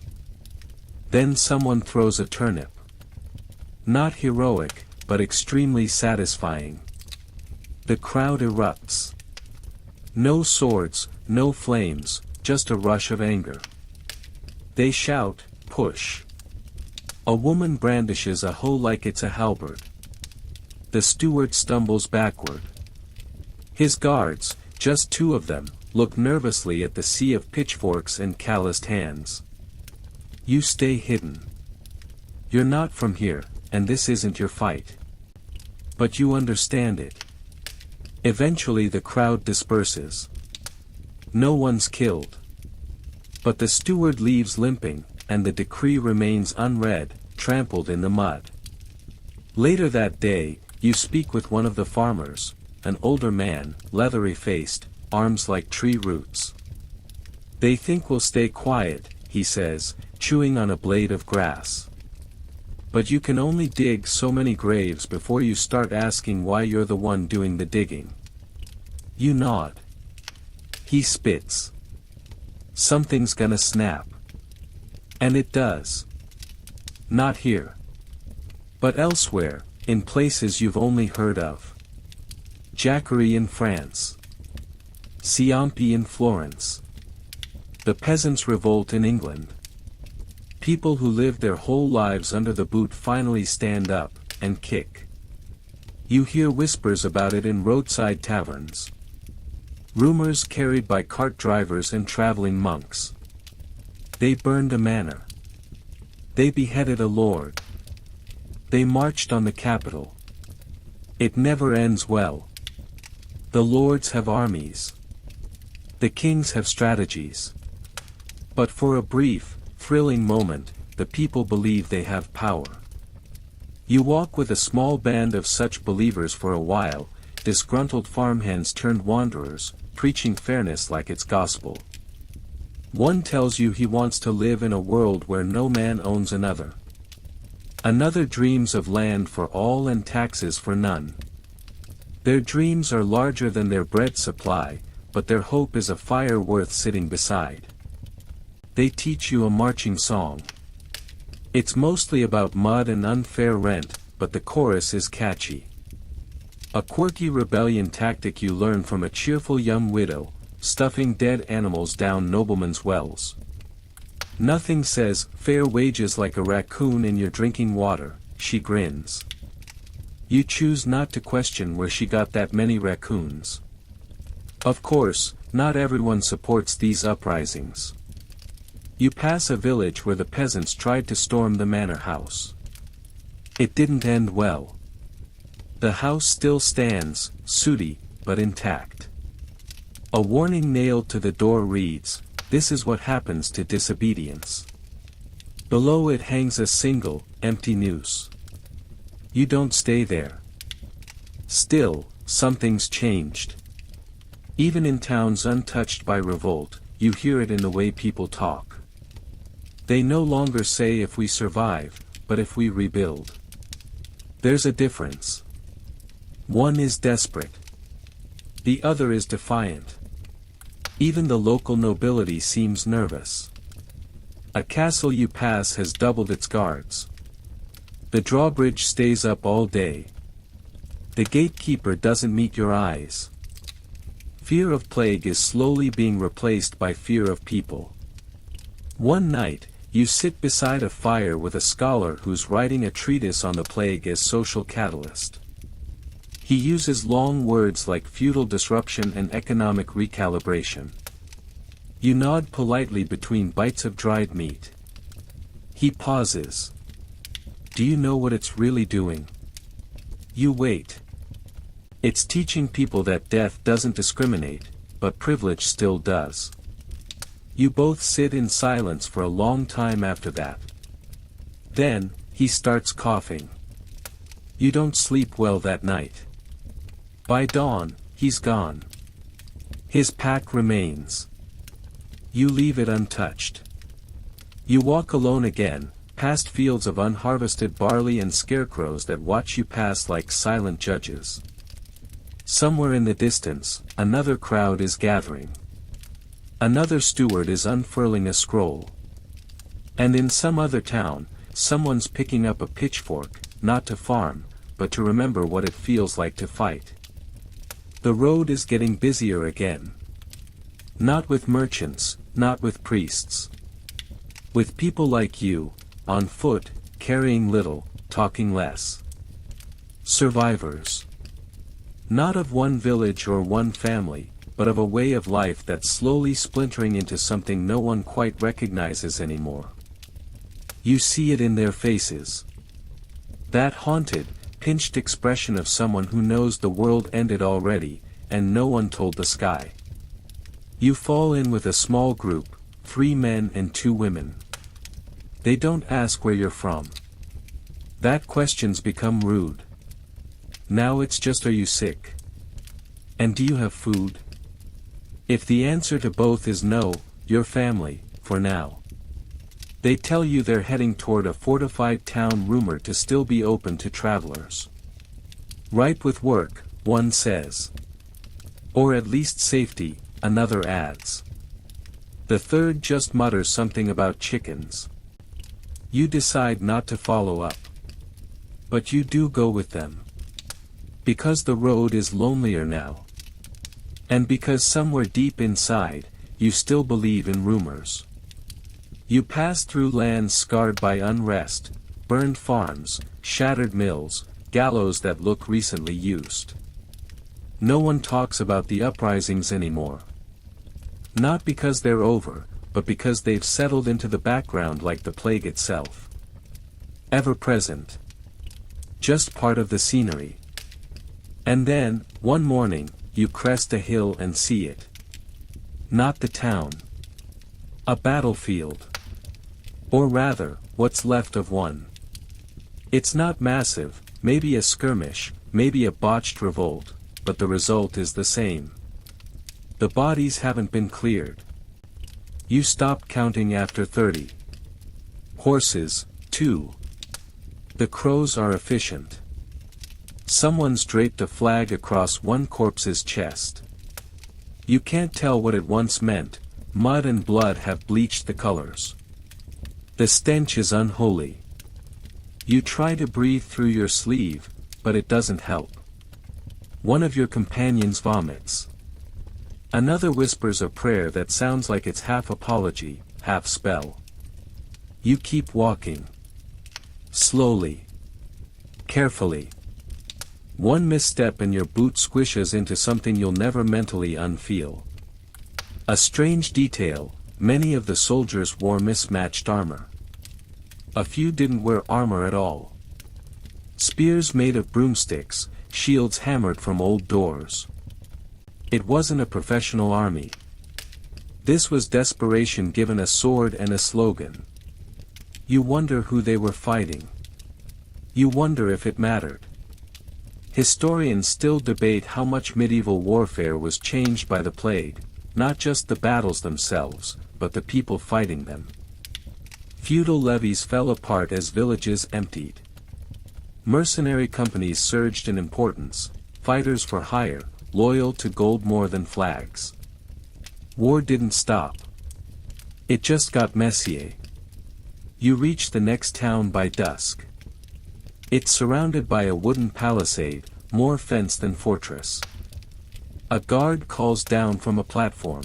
Then someone throws a turnip. Not heroic, but extremely satisfying. The crowd erupts. No swords, no flames, just a rush of anger. They shout, push. A woman brandishes a hoe like it's a halberd. The steward stumbles backward. His guards, just two of them, look nervously at the sea of pitchforks and calloused hands. You stay hidden. You're not from here, and this isn't your fight. But you understand it. Eventually the crowd disperses. No one's killed. But the steward leaves limping, and the decree remains unread, trampled in the mud. Later that day, you speak with one of the farmers, an older man, leathery-faced, arms like tree roots. They think we'll stay quiet, he says, chewing on a blade of grass. But you can only dig so many graves before you start asking why you're the one doing the digging. You nod. He spits. Something's gonna snap. And it does. Not here. But elsewhere, in places you've only heard of. Jacquerie in France. Ciampi in Florence. The Peasants' Revolt in England. People who lived their whole lives under the boot finally stand up, and kick. You hear whispers about it in roadside taverns. Rumors carried by cart drivers and traveling monks. They burned a manor. They beheaded a lord. They marched on the capital. It never ends well. The lords have armies. The kings have strategies. But for a brief, thrilling moment, the people believe they have power. You walk with a small band of such believers for a while, disgruntled farmhands turned wanderers, preaching fairness like it's gospel. One tells you he wants to live in a world where no man owns another. Another dreams of land for all and taxes for none. Their dreams are larger than their bread supply, but their hope is a fire worth sitting beside. They teach you a marching song. It's mostly about mud and unfair rent, but the chorus is catchy. A quirky rebellion tactic you learn from a cheerful young widow, stuffing dead animals down noblemen's wells. Nothing says fair wages like a raccoon in your drinking water, she grins. You choose not to question where she got that many raccoons. Of course, not everyone supports these uprisings. You pass a village where the peasants tried to storm the manor house. It didn't end well. The house still stands, sooty, but intact. A warning nailed to the door reads, "This is what happens to disobedience." Below it hangs a single, empty noose. You don't stay there. Still, something's changed. Even in towns untouched by revolt, you hear it in the way people talk. They no longer say if we survive, but if we rebuild. There's a difference. One is desperate. The other is defiant. Even the local nobility seems nervous. A castle you pass has doubled its guards. The drawbridge stays up all day. The gatekeeper doesn't meet your eyes. Fear of plague is slowly being replaced by fear of people. One night, you sit beside a fire with a scholar who's writing a treatise on the plague as social catalyst. He uses long words like feudal disruption and economic recalibration. You nod politely between bites of dried meat. He pauses. Do you know what it's really doing? You wait. It's teaching people that death doesn't discriminate, but privilege still does. You both sit in silence for a long time after that. Then, he starts coughing. You don't sleep well that night. By dawn, he's gone. His pack remains. You leave it untouched. You walk alone again, past fields of unharvested barley and scarecrows that watch you pass like silent judges. Somewhere in the distance, another crowd is gathering. Another steward is unfurling a scroll. And in some other town, someone's picking up a pitchfork, not to farm, but to remember what it feels like to fight. The road is getting busier again. Not with merchants, not with priests. With people like you, on foot, carrying little, talking less. Survivors. Not of one village or one family, but of a way of life that's slowly splintering into something no one quite recognizes anymore. You see it in their faces. That haunted, pinched expression of someone who knows the world ended already, and no one told the sky. You fall in with a small group, 3 men and 2 women. They don't ask where you're from. That question's become rude. Now it's just, are you sick? And do you have food? If the answer to both is no, you're family, for now. They tell you they're heading toward a fortified town rumored to still be open to travelers. Ripe with work, one says. Or at least safety, another adds. The third just mutters something about chickens. You decide not to follow up. But you do go with them. Because the road is lonelier now. And because somewhere deep inside, you still believe in rumors. You pass through lands scarred by unrest, burned farms, shattered mills, gallows that look recently used. No one talks about the uprisings anymore. Not because they're over, but because they've settled into the background like the plague itself. Ever present. Just part of the scenery. And then, one morning, you crest a hill and see it. Not the town. A battlefield. Or rather, what's left of one. It's not massive, maybe a skirmish, maybe a botched revolt, but the result is the same. The bodies haven't been cleared. You stop counting after 30. Horses, too. The crows are efficient. Someone's draped a flag across one corpse's chest. You can't tell what it once meant, mud and blood have bleached the colors. The stench is unholy. You try to breathe through your sleeve, but it doesn't help. One of your companions vomits. Another whispers a prayer that sounds like it's half apology, half spell. You keep walking. Slowly. Carefully. One misstep and your boot squishes into something you'll never mentally unfeel. A strange detail, many of the soldiers wore mismatched armor. A few didn't wear armor at all. Spears made of broomsticks, shields hammered from old doors. It wasn't a professional army. This was desperation given a sword and a slogan. You wonder who they were fighting. You wonder if it mattered. Historians still debate how much medieval warfare was changed by the plague, not just the battles themselves, but the people fighting them. Feudal levies fell apart as villages emptied. Mercenary companies surged in importance, fighters for hire, loyal to gold more than flags. War didn't stop. It just got messier. You reach the next town by dusk. It's surrounded by a wooden palisade, more fence than fortress. A guard calls down from a platform.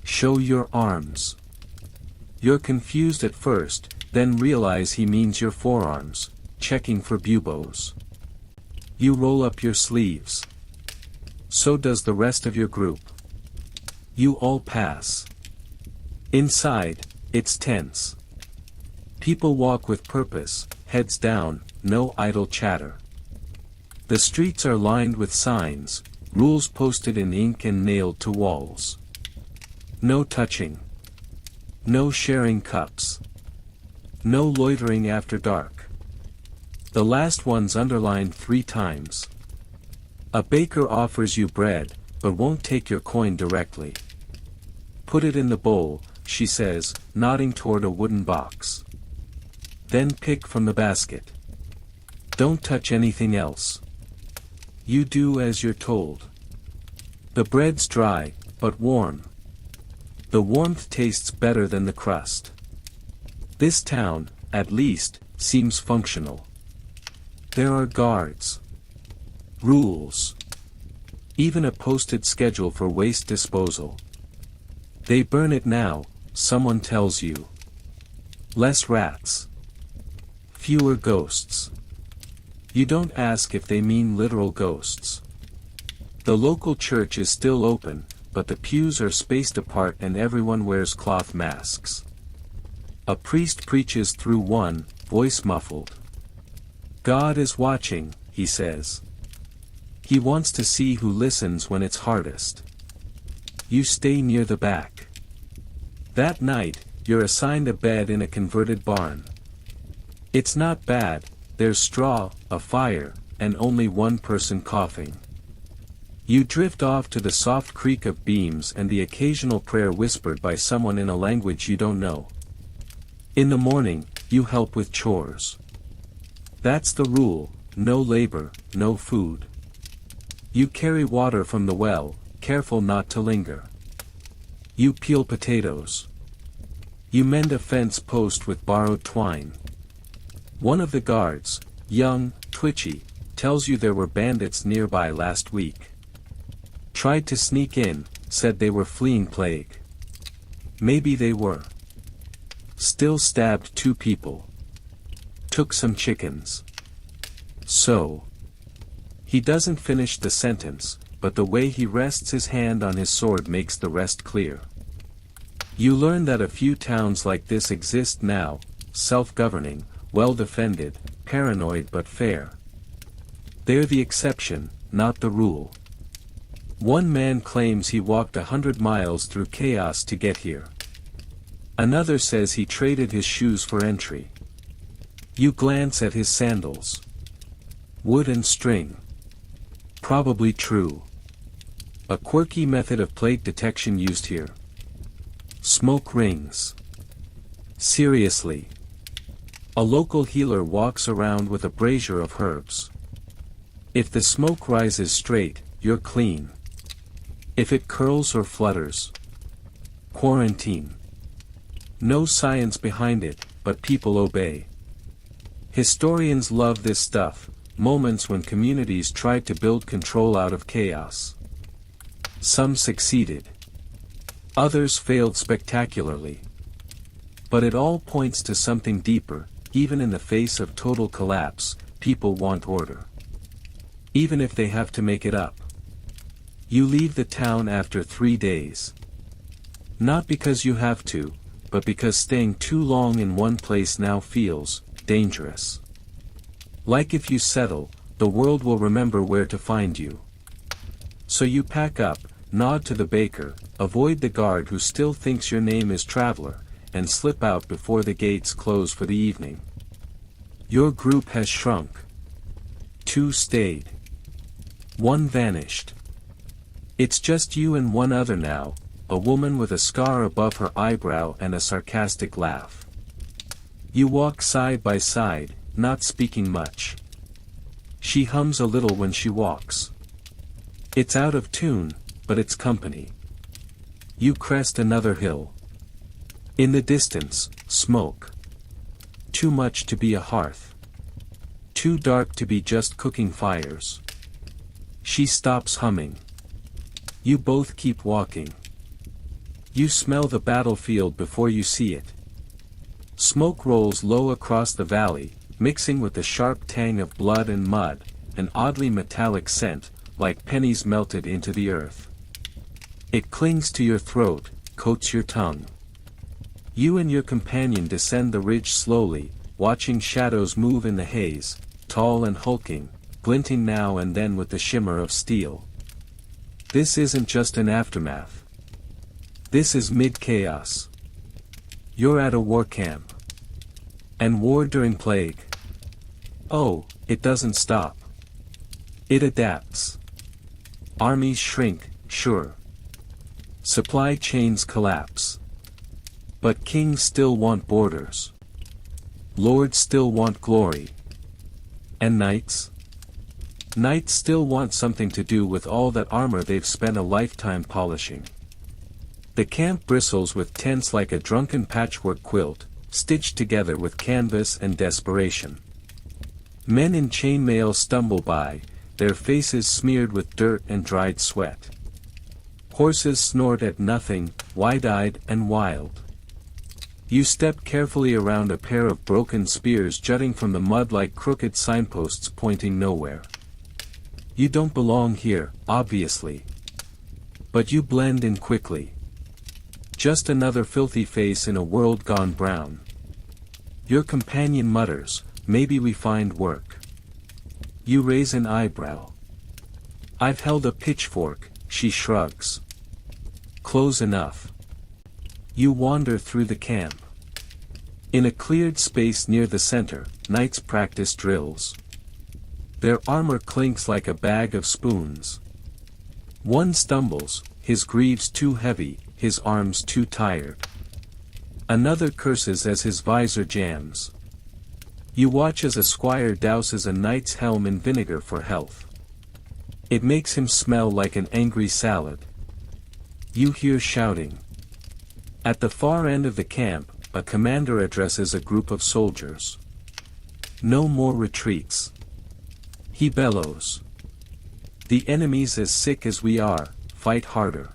Show your arms. You're confused at first, then realize he means your forearms, checking for buboes. You roll up your sleeves. So does the rest of your group. You all pass. Inside, it's tense. People walk with purpose, heads down, no idle chatter. The streets are lined with signs, rules posted in ink and nailed to walls. No touching. No sharing cups. No loitering after dark. The last one's underlined 3 times. A baker offers you bread, but won't take your coin directly. Put it in the bowl, she says, nodding toward a wooden box. Then pick from the basket. Don't touch anything else. You do as you're told. The bread's dry, but warm. The warmth tastes better than the crust. This town, at least, seems functional. There are guards. Rules. Even a posted schedule for waste disposal. They burn it now, someone tells you. Less rats. Fewer ghosts. You don't ask if they mean literal ghosts. The local church is still open, but the pews are spaced apart and everyone wears cloth masks. A priest preaches through one, voice muffled. God is watching, he says. He wants to see who listens when it's hardest. You stay near the back. That night, you're assigned a bed in a converted barn. It's not bad, there's straw, a fire, and only one person coughing. You drift off to the soft creak of beams and the occasional prayer whispered by someone in a language you don't know. In the morning, you help with chores. That's the rule, no labor, no food. You carry water from the well, careful not to linger. You peel potatoes. You mend a fence post with borrowed twine. One of the guards, young, twitchy, tells you there were bandits nearby last week. Tried to sneak in, said they were fleeing plague. Maybe they were. Still stabbed 2 people. Took some chickens. So. He doesn't finish the sentence, but the way he rests his hand on his sword makes the rest clear. You learn that a few towns like this exist now, self-governing, well-defended, paranoid but fair. They're the exception, not the rule. One man claims he walked 100 miles through chaos to get here. Another says he traded his shoes for entry. You glance at his sandals. Wood and string. Probably true. A quirky method of plague detection used here. Smoke rings. Seriously. A local healer walks around with a brazier of herbs. If the smoke rises straight, you're clean. If it curls or flutters, quarantine. No science behind it, but people obey. Historians love this stuff, moments when communities tried to build control out of chaos. Some succeeded. Others failed spectacularly. But it all points to something deeper. Even in the face of total collapse, people want order. Even if they have to make it up. You leave the town after 3 days. Not because you have to, but because staying too long in one place now feels dangerous. Like if you settle, the world will remember where to find you. So you pack up, nod to the baker, avoid the guard who still thinks your name is Traveler, and slip out before the gates close for the evening. Your group has shrunk. 2 stayed. 1 vanished. It's just you and one other now, a woman with a scar above her eyebrow and a sarcastic laugh. You walk side by side, not speaking much. She hums a little when she walks. It's out of tune, but it's company. You crest another hill. In the distance, smoke. Too much to be a hearth. Too dark to be just cooking fires. She stops humming. You both keep walking. You smell the battlefield before you see it. Smoke rolls low across the valley, mixing with the sharp tang of blood and mud, an oddly metallic scent, like pennies melted into the earth. It clings to your throat, coats your tongue. You and your companion descend the ridge slowly, watching shadows move in the haze, tall and hulking, glinting now and then with the shimmer of steel. This isn't just an aftermath. This is mid-chaos. You're at a war camp. And war during plague. Oh, it doesn't stop. It adapts. Armies shrink, sure. Supply chains collapse. But kings still want borders. Lords still want glory. And knights? Knights still want something to do with all that armor they've spent a lifetime polishing. The camp bristles with tents like a drunken patchwork quilt, stitched together with canvas and desperation. Men in chainmail stumble by, their faces smeared with dirt and dried sweat. Horses snort at nothing, wide-eyed and wild. You step carefully around a pair of broken spears jutting from the mud like crooked signposts pointing nowhere. You don't belong here, obviously. But you blend in quickly. Just another filthy face in a world gone brown. Your companion mutters, maybe we find work. You raise an eyebrow. I've held a pitchfork, she shrugs. Close enough. You wander through the camp. In a cleared space near the center, knights practice drills. Their armor clinks like a bag of spoons. One stumbles, his greaves too heavy, his arms too tired. Another curses as his visor jams. You watch as a squire douses a knight's helm in vinegar for health. It makes him smell like an angry salad. You hear shouting. At the far end of the camp, a commander addresses a group of soldiers. No more retreats. He bellows. The enemy's as sick as we are, fight harder.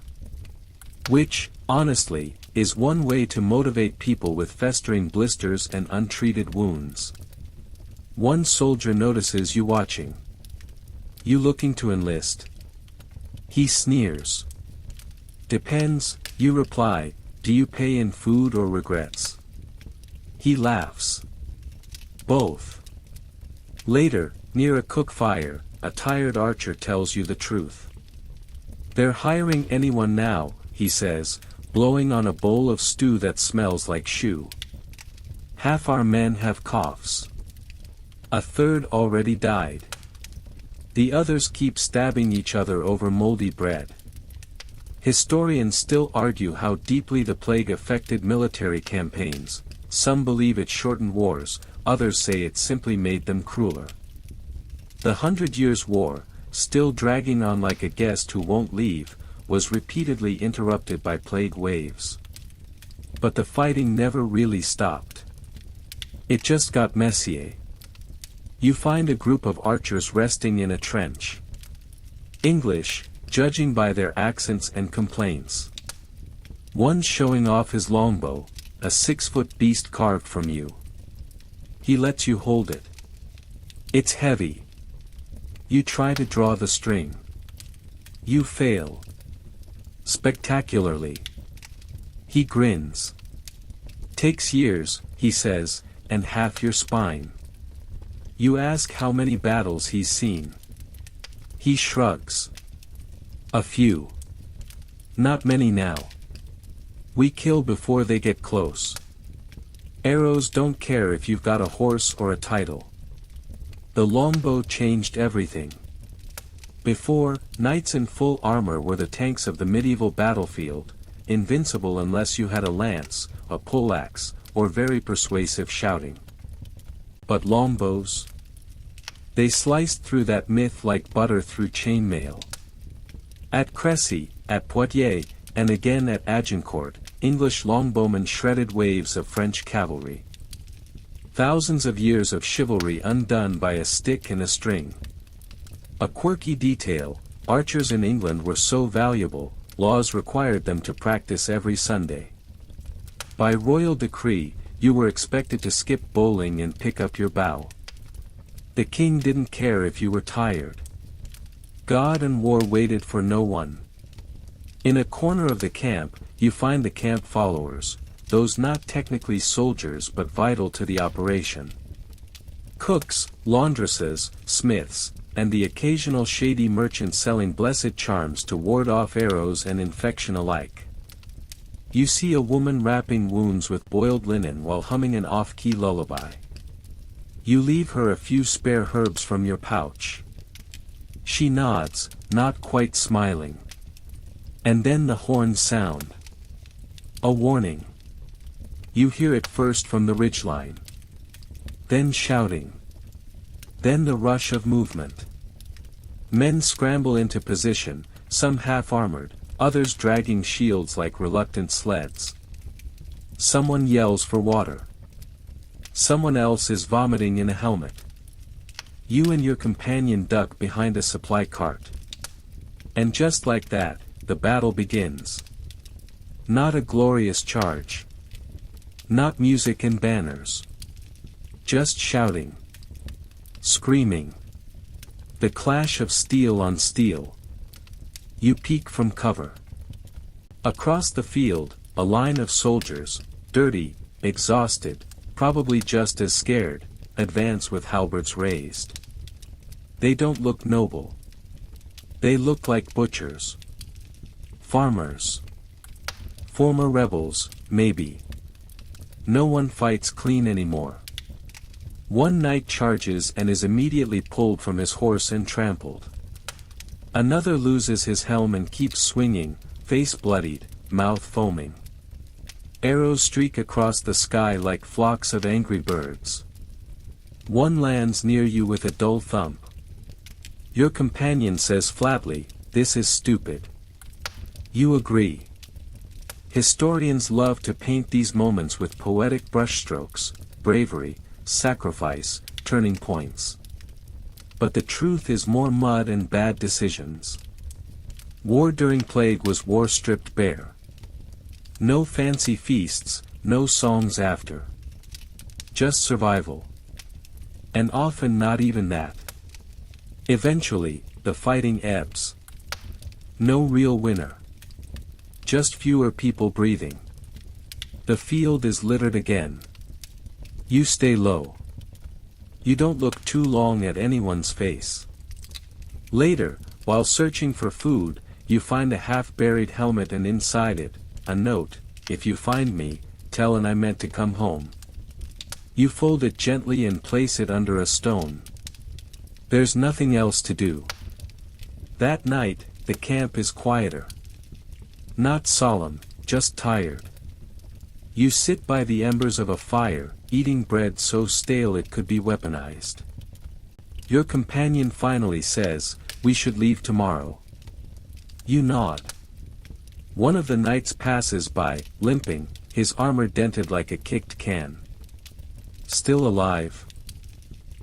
Which, honestly, is one way to motivate people with festering blisters and untreated wounds. One soldier notices you watching. You looking to enlist? He sneers. Depends, you reply, do you pay in food or regrets? He laughs. Both. Later, near a cook fire, a tired archer tells you the truth. They're hiring anyone now, he says, blowing on a bowl of stew that smells like shoe. Half our men have coughs. A third already died. The others keep stabbing each other over moldy bread. Historians still argue how deeply the plague affected military campaigns. Some believe it shortened wars, others say it simply made them crueler. The 100 Years' War, still dragging on like a guest who won't leave, was repeatedly interrupted by plague waves. But the fighting never really stopped. It just got messier. You find a group of archers resting in a trench. English, judging by their accents and complaints. One showing off his longbow, a 6-foot beast carved from you. He lets you hold it. It's heavy. You try to draw the string. You fail. Spectacularly. He grins. Takes years, he says, and half your spine. You ask how many battles he's seen. He shrugs. A few. Not many now. We kill before they get close. Arrows don't care if you've got a horse or a title. The longbow changed everything. Before, knights in full armor were the tanks of the medieval battlefield, invincible unless you had a lance, a poleaxe, or very persuasive shouting. But longbows? They sliced through that myth like butter through chainmail. At Crécy, at Poitiers, and again at Agincourt, English longbowmen shredded waves of French cavalry. Thousands of years of chivalry undone by a stick and a string. A quirky detail, archers in England were so valuable, laws required them to practice every Sunday. By royal decree, you were expected to skip bowling and pick up your bow. The king didn't care if you were tired. God and war waited for no one. In a corner of the camp, you find the camp followers, those not technically soldiers but vital to the operation. Cooks, laundresses, smiths, and the occasional shady merchant selling blessed charms to ward off arrows and infection alike. You see a woman wrapping wounds with boiled linen while humming an off-key lullaby. You leave her a few spare herbs from your pouch. She nods, not quite smiling. And then the horns sound. A warning. You hear it first from the ridgeline. Then shouting. Then the rush of movement. Men scramble into position, some half-armored, others dragging shields like reluctant sleds. Someone yells for water. Someone else is vomiting in a helmet. You and your companion duck behind a supply cart. And just like that, the battle begins. Not a glorious charge. Not music and banners. Just shouting. Screaming. The clash of steel on steel. You peek from cover. Across the field, a line of soldiers, dirty, exhausted, probably just as scared, advance with halberds raised. They don't look noble. They look like butchers. Farmers. Former rebels, maybe. No one fights clean anymore. One knight charges and is immediately pulled from his horse and trampled. Another loses his helm and keeps swinging, face bloodied, mouth foaming. Arrows streak across the sky like flocks of angry birds. One lands near you with a dull thump. Your companion says flatly, "This is stupid." You agree. Historians love to paint these moments with poetic brushstrokes: bravery, sacrifice, turning points. But the truth is more mud and bad decisions. War during plague was war stripped bare. No fancy feasts, no songs after. Just survival. And often not even that. Eventually, the fighting ebbs. No real winner. Just fewer people breathing. The field is littered again. You stay low. You don't look too long at anyone's face. Later, while searching for food, you find a half-buried helmet and inside it, a note, "If you find me, tell and I meant to come home." You fold it gently and place it under a stone. There's nothing else to do. That night, the camp is quieter. Not solemn, just tired. You sit by the embers of a fire, eating bread so stale it could be weaponized. Your companion finally says, "We should leave tomorrow." You nod. One of the knights passes by, limping, his armor dented like a kicked can. "Still alive?"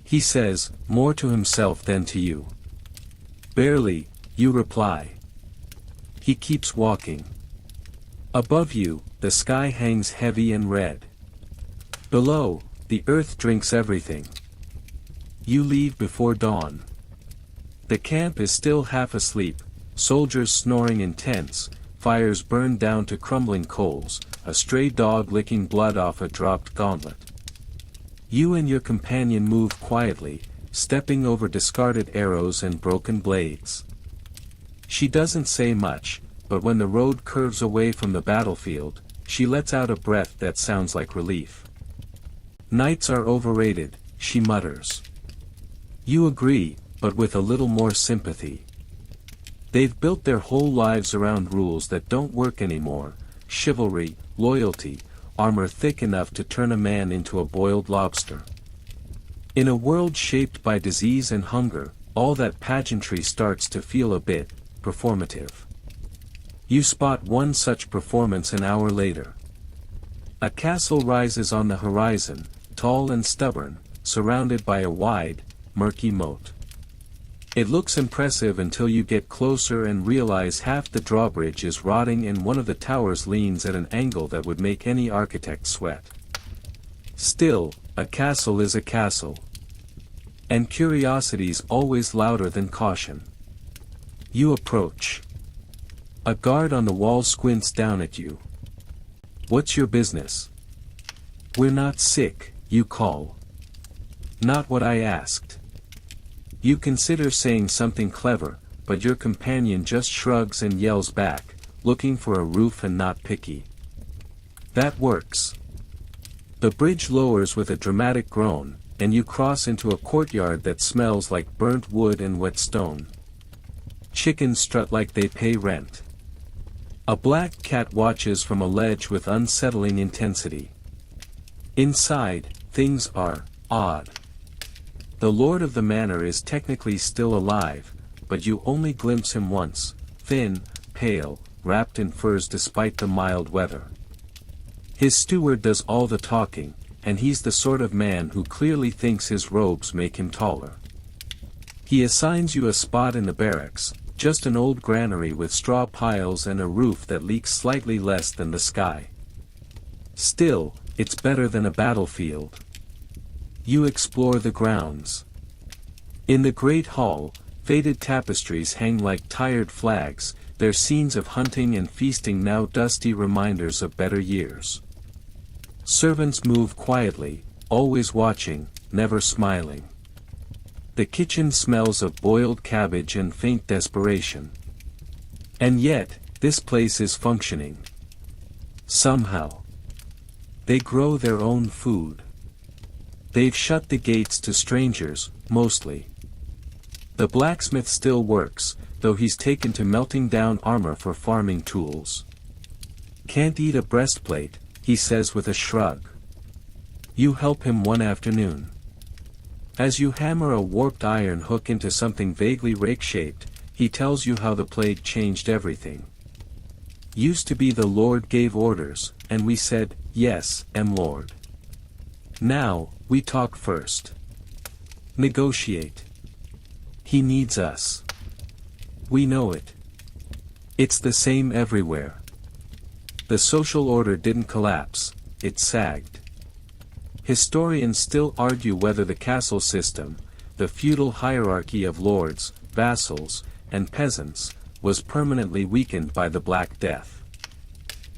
He says, more to himself than to you. "Barely," you reply. He keeps walking. Above you, the sky hangs heavy and red. Below, the earth drinks everything. You leave before dawn. The camp is still half asleep, soldiers snoring in tents, fires burned down to crumbling coals, a stray dog licking blood off a dropped gauntlet. You and your companion move quietly, stepping over discarded arrows and broken blades. She doesn't say much, but when the road curves away from the battlefield, she lets out a breath that sounds like relief. "Knights are overrated," she mutters. You agree, but with a little more sympathy. They've built their whole lives around rules that don't work anymore: chivalry, loyalty, armor thick enough to turn a man into a boiled lobster. In a world shaped by disease and hunger, all that pageantry starts to feel a bit performative. You spot one such performance an hour later. A castle rises on the horizon, tall and stubborn, surrounded by a wide, murky moat. It looks impressive until you get closer and realize half the drawbridge is rotting and one of the towers leans at an angle that would make any architect sweat. Still, a castle is a castle. And curiosity's always louder than caution. You approach. A guard on the wall squints down at you. "What's your business?" "We're not sick," you call. "Not what I asked." You consider saying something clever, but your companion just shrugs and yells back, "Looking for a roof and not picky." That works. The bridge lowers with a dramatic groan, and you cross into a courtyard that smells like burnt wood and wet stone. Chickens strut like they pay rent. A black cat watches from a ledge with unsettling intensity. Inside, things are odd. The lord of the manor is technically still alive, but you only glimpse him once, thin, pale, wrapped in furs despite the mild weather. His steward does all the talking, and he's the sort of man who clearly thinks his robes make him taller. He assigns you a spot in the barracks, just an old granary with straw piles and a roof that leaks slightly less than the sky. Still, it's better than a battlefield. You explore the grounds. In the great hall, faded tapestries hang like tired flags, their scenes of hunting and feasting now dusty reminders of better years. Servants move quietly, always watching, never smiling. The kitchen smells of boiled cabbage and faint desperation. And yet, this place is functioning. Somehow. They grow their own food. They've shut the gates to strangers, mostly. The blacksmith still works, though he's taken to melting down armor for farming tools. "Can't eat a breastplate," he says with a shrug. You help him one afternoon. As you hammer a warped iron hook into something vaguely rake-shaped, he tells you how the plague changed everything. "Used to be the Lord gave orders, and we said, 'Yes, M Lord.' Now, we talk first. Negotiate. He needs us. We know it. It's the same everywhere. The social order didn't collapse, it sagged. Historians still argue whether the castle system, the feudal hierarchy of lords, vassals, and peasants, was permanently weakened by the Black Death.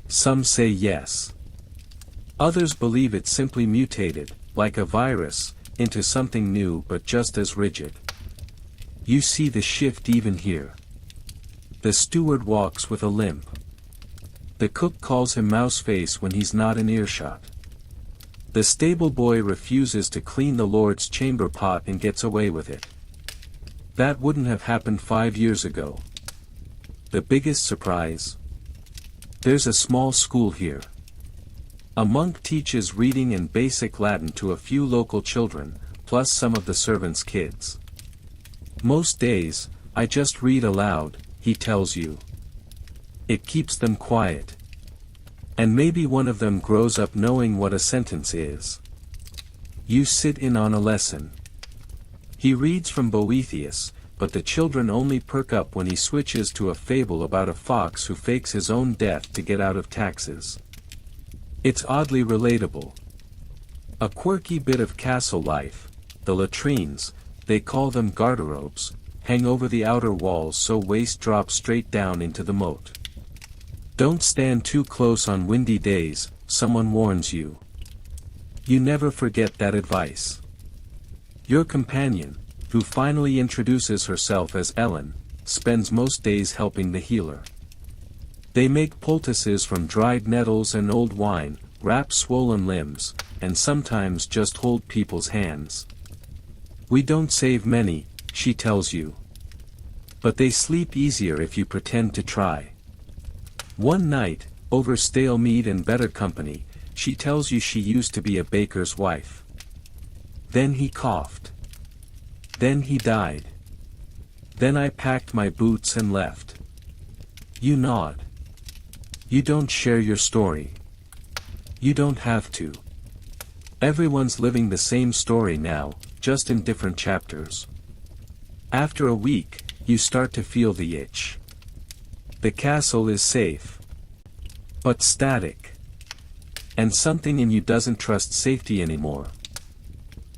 Some say yes. Others believe it simply mutated, like a virus, into something new but just as rigid. You see the shift even here. The steward walks with a limp. The cook calls him Mouseface when he's not in earshot. The stable boy refuses to clean the Lord's chamber pot and gets away with it. That wouldn't have happened 5 years ago. The biggest surprise? There's a small school here. A monk teaches reading and basic Latin to a few local children, plus some of the servants' kids. Most days, I just read aloud, he tells you. It keeps them quiet. And maybe one of them grows up knowing what a sentence is. You sit in on a lesson. He reads from Boethius, but the children only perk up when he switches to a fable about a fox who fakes his own death to get out of taxes. It's oddly relatable. A quirky bit of castle life, the latrines, they call them garderobes, hang over the outer walls so waste drops straight down into the moat. Don't stand too close on windy days, someone warns you. You never forget that advice. Your companion, who finally introduces herself as Ellen, spends most days helping the healer. They make poultices from dried nettles and old wine, wrap swollen limbs, and sometimes just hold people's hands. We don't save many, she tells you. But they sleep easier if you pretend to try. One night, over stale meat and better company, she tells you she used to be a baker's wife. Then he coughed. Then he died. Then I packed my boots and left. You nod. You don't share your story. You don't have to. Everyone's living the same story now, just in different chapters. After a week, you start to feel the itch. The castle is safe. But static. And something in you doesn't trust safety anymore.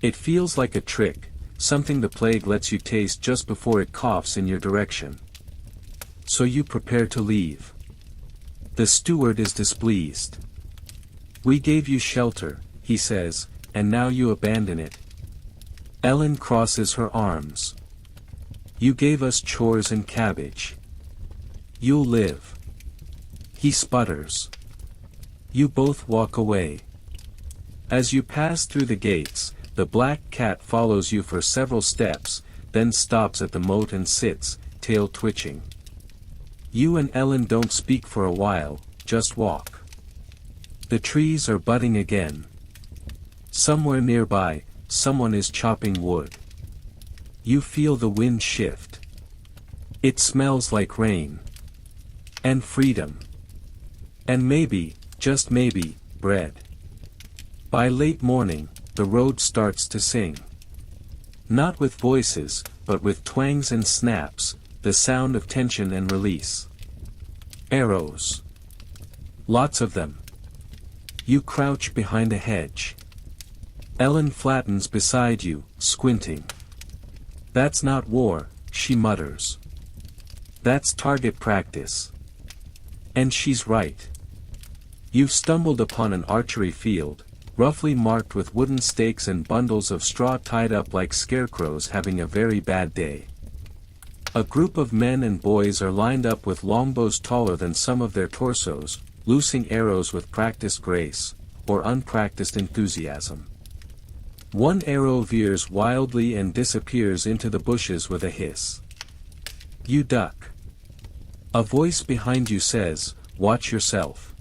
It feels like a trick, something the plague lets you taste just before it coughs in your direction. So you prepare to leave. The steward is displeased. We gave you shelter, he says, and now you abandon it. Ellen crosses her arms. You gave us chores and cabbage. You'll live. He sputters. You both walk away. As you pass through the gates, the black cat follows you for several steps, then stops at the moat and sits, tail twitching. You and Ellen don't speak for a while, just walk. The trees are budding again. Somewhere nearby, someone is chopping wood. You feel the wind shift. It smells like rain. And freedom. And maybe, just maybe, bread. By late morning, the road starts to sing. Not with voices, but with twangs and snaps, the sound of tension and release. Arrows. Lots of them. You crouch behind a hedge. Ellen flattens beside you, squinting. That's not war, she mutters. That's target practice. And she's right. You've stumbled upon an archery field, roughly marked with wooden stakes and bundles of straw tied up like scarecrows having a very bad day. A group of men and boys are lined up with longbows taller than some of their torsos, loosing arrows with practiced grace, or unpracticed enthusiasm. One arrow veers wildly and disappears into the bushes with a hiss. You duck. A voice behind you says, "Watch yourself.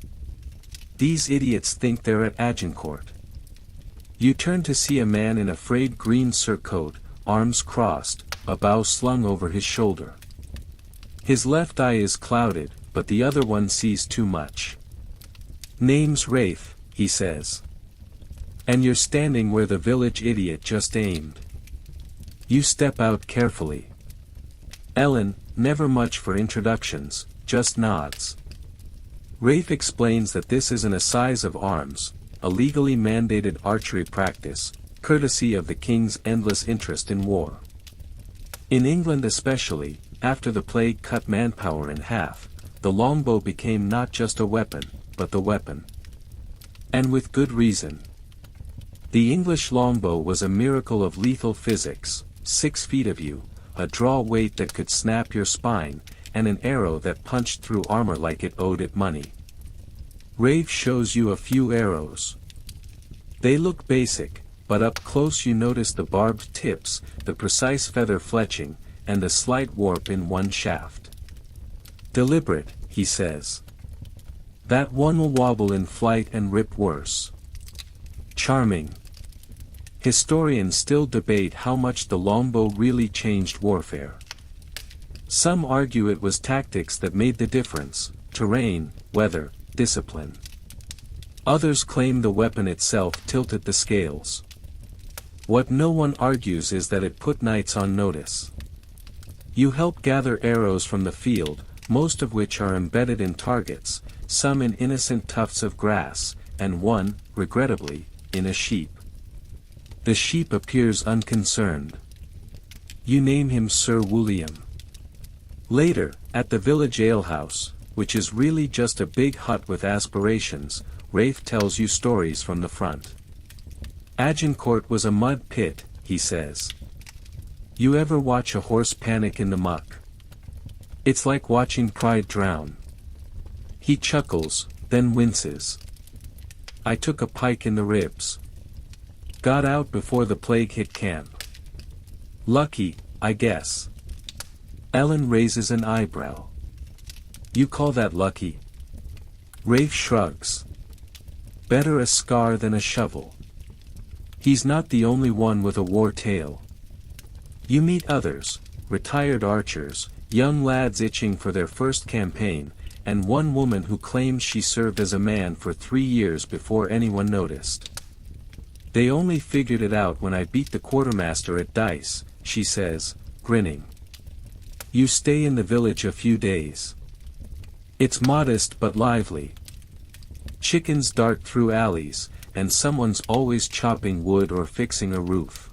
These idiots think they're at Agincourt." You turn to see a man in a frayed green surcoat, arms crossed, a bow slung over his shoulder. His left eye is clouded, but the other one sees too much. "Name's Rafe," he says. "And you're standing where the village idiot just aimed." You step out carefully. Ellen, never much for introductions, just nods. Rafe explains that this isn't a size of arms, a legally mandated archery practice, courtesy of the king's endless interest in war. In England especially, after the plague cut manpower in half, the longbow became not just a weapon, but the weapon. And with good reason. The English longbow was a miracle of lethal physics, 6 feet of you, a draw weight that could snap your spine, and an arrow that punched through armor like it owed it money. Rafe shows you a few arrows. They look basic, but up close you notice the barbed tips, the precise feather fletching, and the slight warp in one shaft. Deliberate, he says. That one will wobble in flight and rip worse. Charming. Historians still debate how much the longbow really changed warfare. Some argue it was tactics that made the difference, terrain, weather, discipline. Others claim the weapon itself tilted the scales. What no one argues is that it put knights on notice. You help gather arrows from the field, most of which are embedded in targets, some in innocent tufts of grass, and one, regrettably, in a sheep. The sheep appears unconcerned. You name him Sir William. Later, at the village alehouse, which is really just a big hut with aspirations, Rafe tells you stories from the front. Agincourt was a mud pit, he says. You ever watch a horse panic in the muck? It's like watching pride drown. He chuckles, then winces. I took a pike in the ribs. Got out before the plague hit camp. Lucky, I guess. Ellen raises an eyebrow. You call that lucky? Rafe shrugs. Better a scar than a shovel. He's not the only one with a war tale. You meet others, retired archers, young lads itching for their first campaign, and one woman who claims she served as a man for 3 years before anyone noticed. They only figured it out when I beat the quartermaster at dice, she says, grinning. You stay in the village a few days. It's modest but lively. Chickens dart through alleys, and someone's always chopping wood or fixing a roof.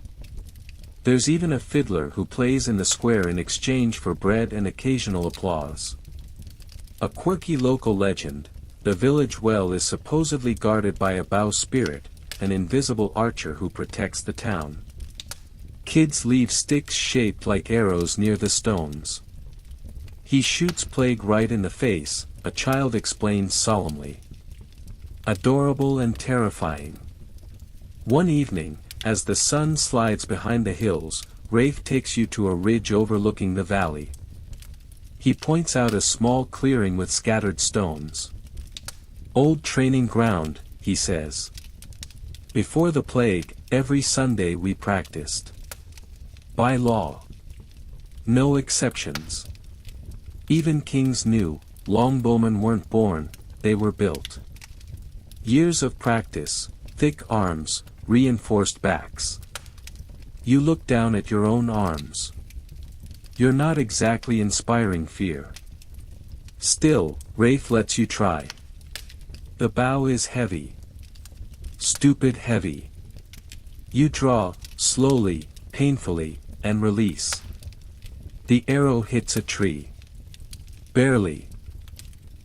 There's even a fiddler who plays in the square in exchange for bread and occasional applause. A quirky local legend, the village well is supposedly guarded by a bow spirit, an invisible archer who protects the town. Kids leave sticks shaped like arrows near the stones. He shoots plague right in the face, a child explains solemnly. Adorable and terrifying. One evening, as the sun slides behind the hills, Rafe takes you to a ridge overlooking the valley. He points out a small clearing with scattered stones. Old training ground, he says. Before the plague, every Sunday we practiced. By law. No exceptions. Even kings knew, longbowmen weren't born, they were built. Years of practice, thick arms, reinforced backs. You look down at your own arms. You're not exactly inspiring fear. Still, Rafe lets you try. The bow is heavy. Stupid heavy. You draw, slowly, painfully, and release. The arrow hits a tree. Barely.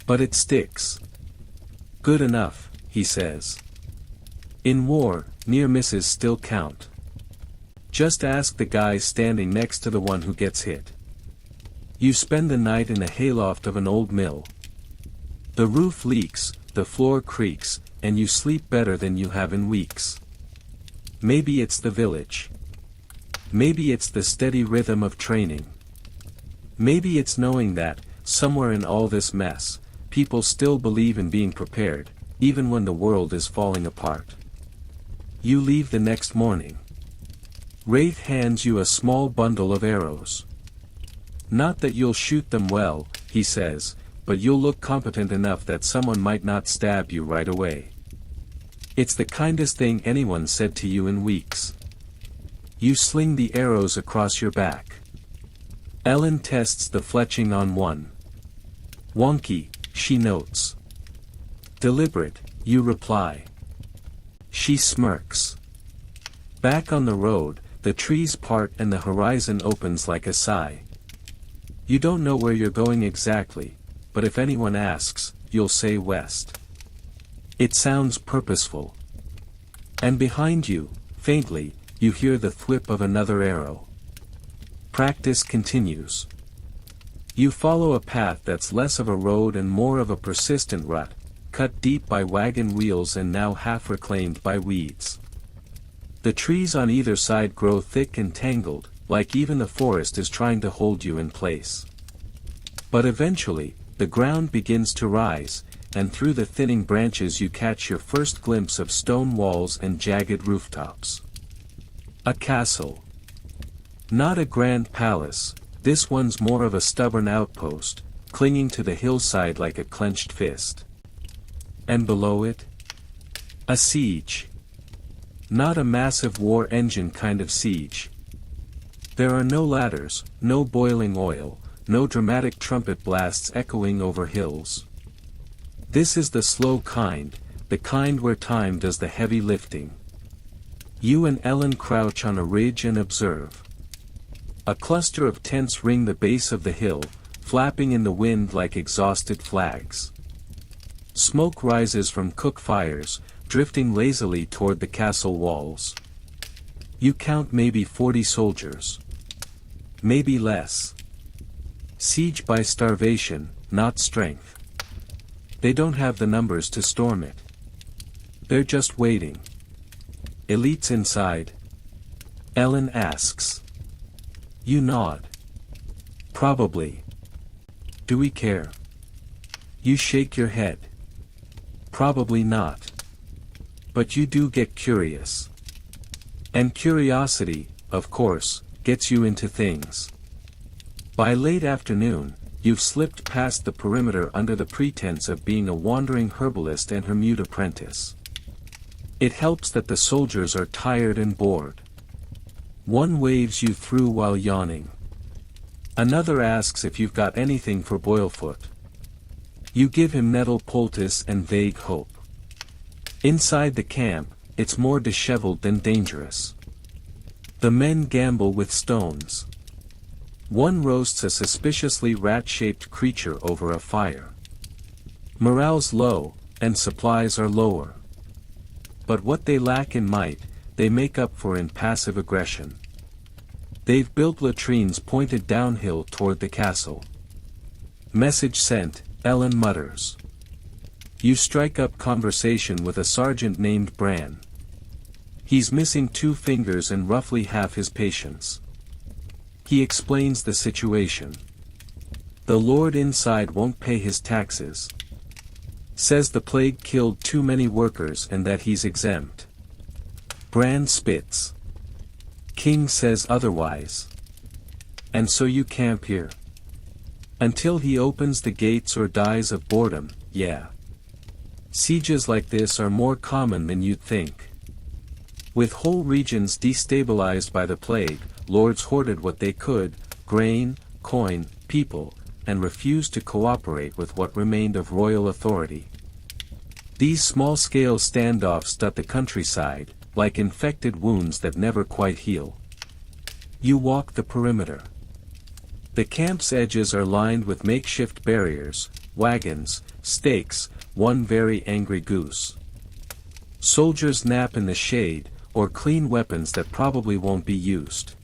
But it sticks. Good enough, he says. In war, near misses still count. Just ask the guy standing next to the one who gets hit. You spend the night in the hayloft of an old mill. The roof leaks, the floor creaks, and you sleep better than you have in weeks. Maybe it's the village. Maybe it's the steady rhythm of training. Maybe it's knowing that, somewhere in all this mess, people still believe in being prepared, even when the world is falling apart. You leave the next morning. Rafe hands you a small bundle of arrows. Not that you'll shoot them well, he says, but you'll look competent enough that someone might not stab you right away. It's the kindest thing anyone said to you in weeks. You sling the arrows across your back. Ellen tests the fletching on one. Wonky, she notes. Deliberate, you reply. She smirks. Back on the road, the trees part and the horizon opens like a sigh. You don't know where you're going exactly, but if anyone asks, you'll say west. It sounds purposeful. And behind you, faintly, you hear the thwip of another arrow. Practice continues. You follow a path that's less of a road and more of a persistent rut, cut deep by wagon wheels and now half reclaimed by weeds. The trees on either side grow thick and tangled, like even the forest is trying to hold you in place. But eventually, the ground begins to rise, and through the thinning branches you catch your first glimpse of stone walls and jagged rooftops. A castle. Not a grand palace, this one's more of a stubborn outpost, clinging to the hillside like a clenched fist. And below it? A siege. Not a massive war engine kind of siege. There are no ladders, no boiling oil, no dramatic trumpet blasts echoing over hills. This is the slow kind, the kind where time does the heavy lifting. You and Ellen crouch on a ridge and observe. A cluster of tents ring the base of the hill, flapping in the wind like exhausted flags. Smoke rises from cook fires, drifting lazily toward the castle walls. You count maybe 40 soldiers. Maybe less. Siege by starvation, not strength. They don't have the numbers to storm it. They're just waiting. Elites inside? Ellen asks. You nod. Probably. Do we care? You shake your head. Probably not. But you do get curious. And curiosity, of course, gets you into things. By late afternoon, you've slipped past the perimeter under the pretense of being a wandering herbalist and her mute apprentice. It helps that the soldiers are tired and bored. One waves you through while yawning. Another asks if you've got anything for Boylefoot. You give him nettle poultice and vague hope. Inside the camp, it's more disheveled than dangerous. The men gamble with stones. One roasts a suspiciously rat-shaped creature over a fire. Morale's low, and supplies are lower. But what they lack in might, they make up for in passive aggression. They've built latrines pointed downhill toward the castle. Message sent, Ellen mutters. You strike up conversation with a sergeant named Bran. He's missing 2 fingers and roughly half his patience. He explains the situation. The lord inside won't pay his taxes. Says the plague killed too many workers and that he's exempt. Bran spits. King says otherwise. And so you camp here. Until he opens the gates or dies of boredom, yeah. Sieges like this are more common than you'd think. With whole regions destabilized by the plague, lords hoarded what they could, grain, coin, people, and refused to cooperate with what remained of royal authority. These small-scale standoffs dot the countryside, like infected wounds that never quite heal. You walk the perimeter. The camp's edges are lined with makeshift barriers, wagons, stakes, one very angry goose. Soldiers nap in the shade, or clean weapons that probably won't be used.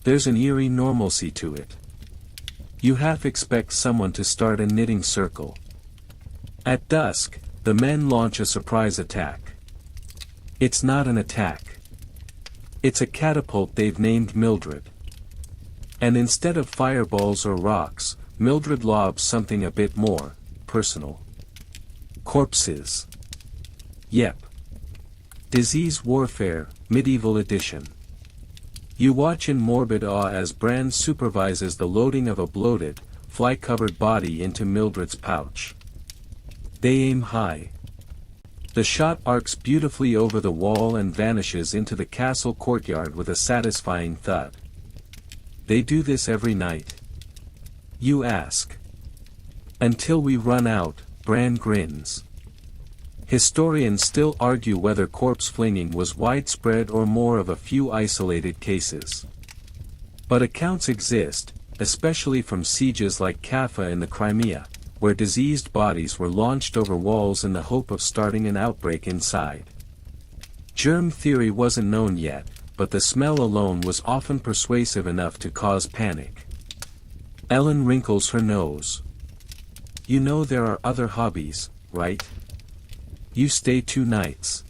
There's an eerie normalcy to it. You half expect someone to start a knitting circle. At dusk, the men launch a surprise attack. It's not an attack. It's a catapult they've named Mildred. And instead of fireballs or rocks, Mildred lobs something a bit more personal. Corpses. Yep. Disease Warfare, Medieval Edition. You watch in morbid awe as Bran supervises the loading of a bloated, fly-covered body into Mildred's pouch. They aim high. The shot arcs beautifully over the wall and vanishes into the castle courtyard with a satisfying thud. They do this every night? You ask. Until we run out, Bran grins. Historians still argue whether corpse flinging was widespread or more of a few isolated cases. But accounts exist, especially from sieges like Kaffa in the Crimea, where diseased bodies were launched over walls in the hope of starting an outbreak inside. Germ theory wasn't known yet, but the smell alone was often persuasive enough to cause panic. Ellen wrinkles her nose. You know there are other hobbies, right? You stay 2 nights.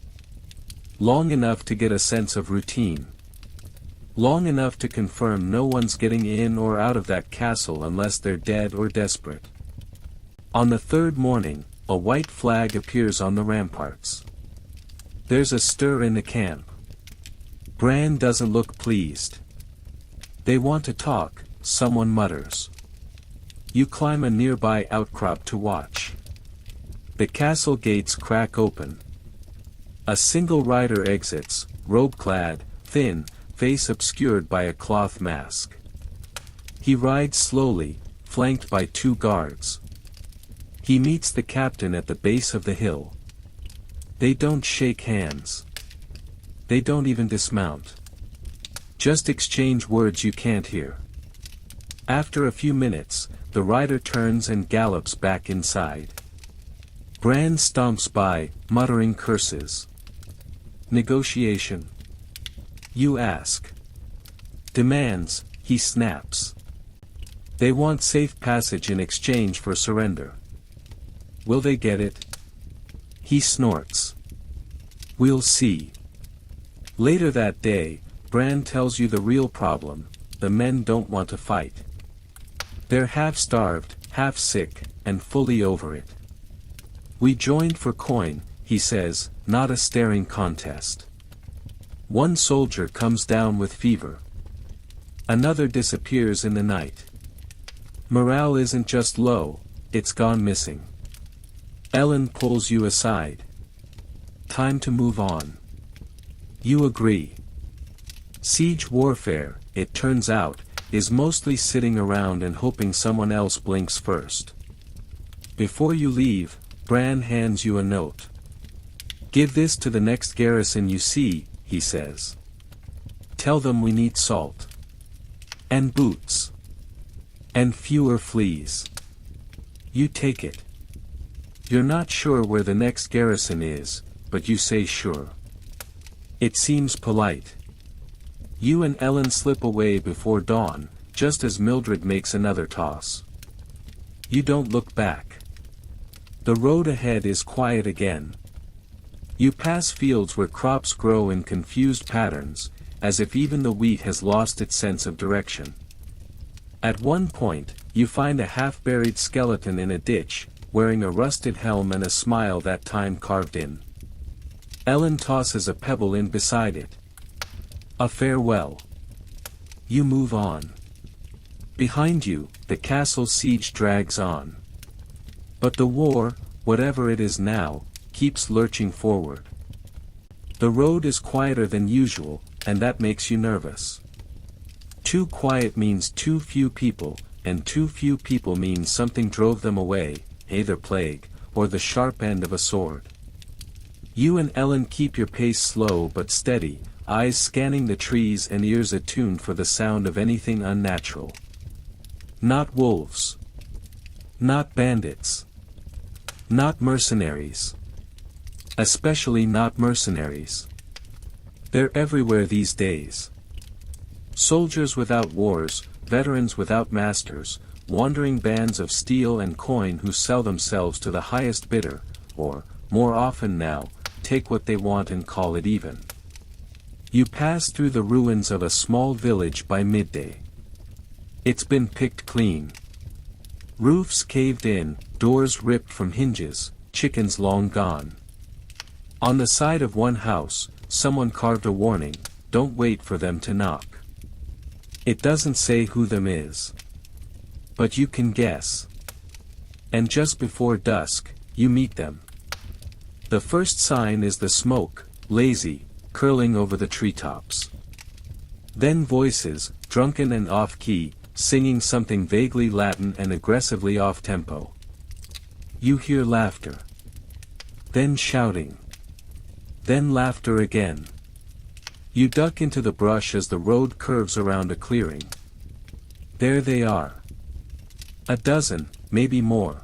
Long enough to get a sense of routine. Long enough to confirm no one's getting in or out of that castle unless they're dead or desperate. On the 3rd morning, a white flag appears on the ramparts. There's a stir in the camp. Bran doesn't look pleased. They want to talk, someone mutters. You climb a nearby outcrop to watch. The castle gates crack open. A single rider exits, robe-clad, thin, face obscured by a cloth mask. He rides slowly, flanked by 2 guards. He meets the captain at the base of the hill. They don't shake hands. They don't even dismount. Just exchange words you can't hear. After a few minutes, the rider turns and gallops back inside. Bran stomps by, muttering curses. Negotiation? You ask. Demands, he snaps. They want safe passage in exchange for surrender. Will they get it? He snorts. We'll see. Later that day, Bran tells you the real problem: the men don't want to fight. They're half-starved, half-sick, and fully over it. We joined for coin, he says, not a staring contest. One soldier comes down with fever. Another disappears in the night. Morale isn't just low, it's gone missing. Ellen pulls you aside. Time to move on. You agree. Siege warfare, it turns out, is mostly sitting around and hoping someone else blinks first. Before you leave, Bran hands you a note. Give this to the next garrison you see, he says. Tell them we need salt. And boots. And fewer fleas. You take it. You're not sure where the next garrison is, but you say sure. It seems polite. You and Ellen slip away before dawn, just as Mildred makes another toss. You don't look back. The road ahead is quiet again. You pass fields where crops grow in confused patterns, as if even the wheat has lost its sense of direction. At one point, you find a half-buried skeleton in a ditch, wearing a rusted helm and a smile that time carved in. Ellen tosses a pebble in beside it. A farewell. You move on. Behind you, the castle siege drags on. But the war, whatever it is now, keeps lurching forward. The road is quieter than usual, and that makes you nervous. Too quiet means too few people, and too few people means something drove them away, either plague, or the sharp end of a sword. You and Ellen keep your pace slow but steady, eyes scanning the trees and ears attuned for the sound of anything unnatural. Not wolves. Not bandits. Not mercenaries. Especially not mercenaries. They're everywhere these days. Soldiers without wars, veterans without masters, wandering bands of steel and coin who sell themselves to the highest bidder, or, more often now, take what they want and call it even. You pass through the ruins of a small village by midday. It's been picked clean. Roofs caved in, doors ripped from hinges, chickens long gone. On the side of one house, someone carved a warning: don't wait for them to knock. It doesn't say who them is. But you can guess. And just before dusk, you meet them. The first sign is the smoke, lazy, curling over the treetops. Then voices, drunken and off-key, singing something vaguely Latin and aggressively off-tempo. You hear laughter. Then shouting. Then laughter again. You duck into the brush as the road curves around a clearing. There they are. A dozen, maybe more.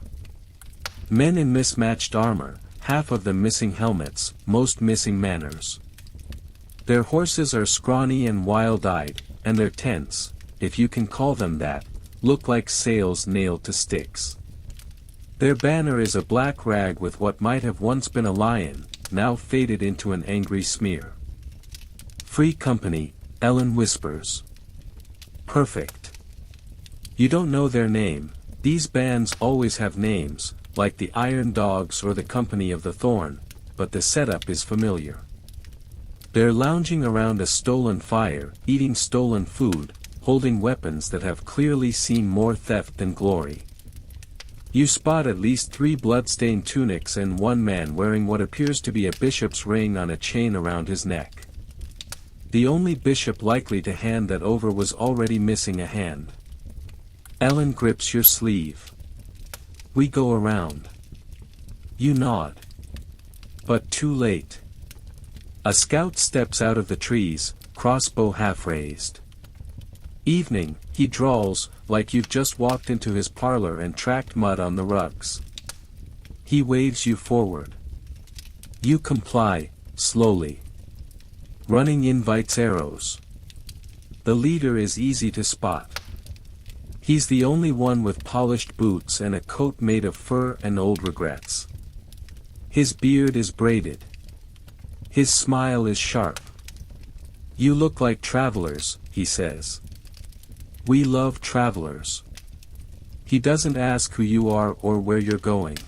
Men in mismatched armor, half of them missing helmets, most missing manners. Their horses are scrawny and wild-eyed, and their tents, if you can call them that, look like sails nailed to sticks. Their banner is a black rag with what might have once been a lion, now faded into an angry smear. Free company, Ellen whispers. Perfect. You don't know their name. These bands always have names, like the Iron Dogs or the Company of the Thorn, but the setup is familiar. They're lounging around a stolen fire, eating stolen food, holding weapons that have clearly seen more theft than glory. You spot at least 3 blood-stained tunics and one man wearing what appears to be a bishop's ring on a chain around his neck. The only bishop likely to hand that over was already missing a hand. Ellen grips your sleeve. We go around. You nod. But too late. A scout steps out of the trees, crossbow half raised. Evening, he drawls, like you've just walked into his parlor and tracked mud on the rugs. He waves you forward. You comply, slowly. Running invites arrows. The leader is easy to spot. He's the only one with polished boots and a coat made of fur and old regrets. His beard is braided. His smile is sharp. You look like travelers, he says. We love travelers. He doesn't ask who you are or where you're going.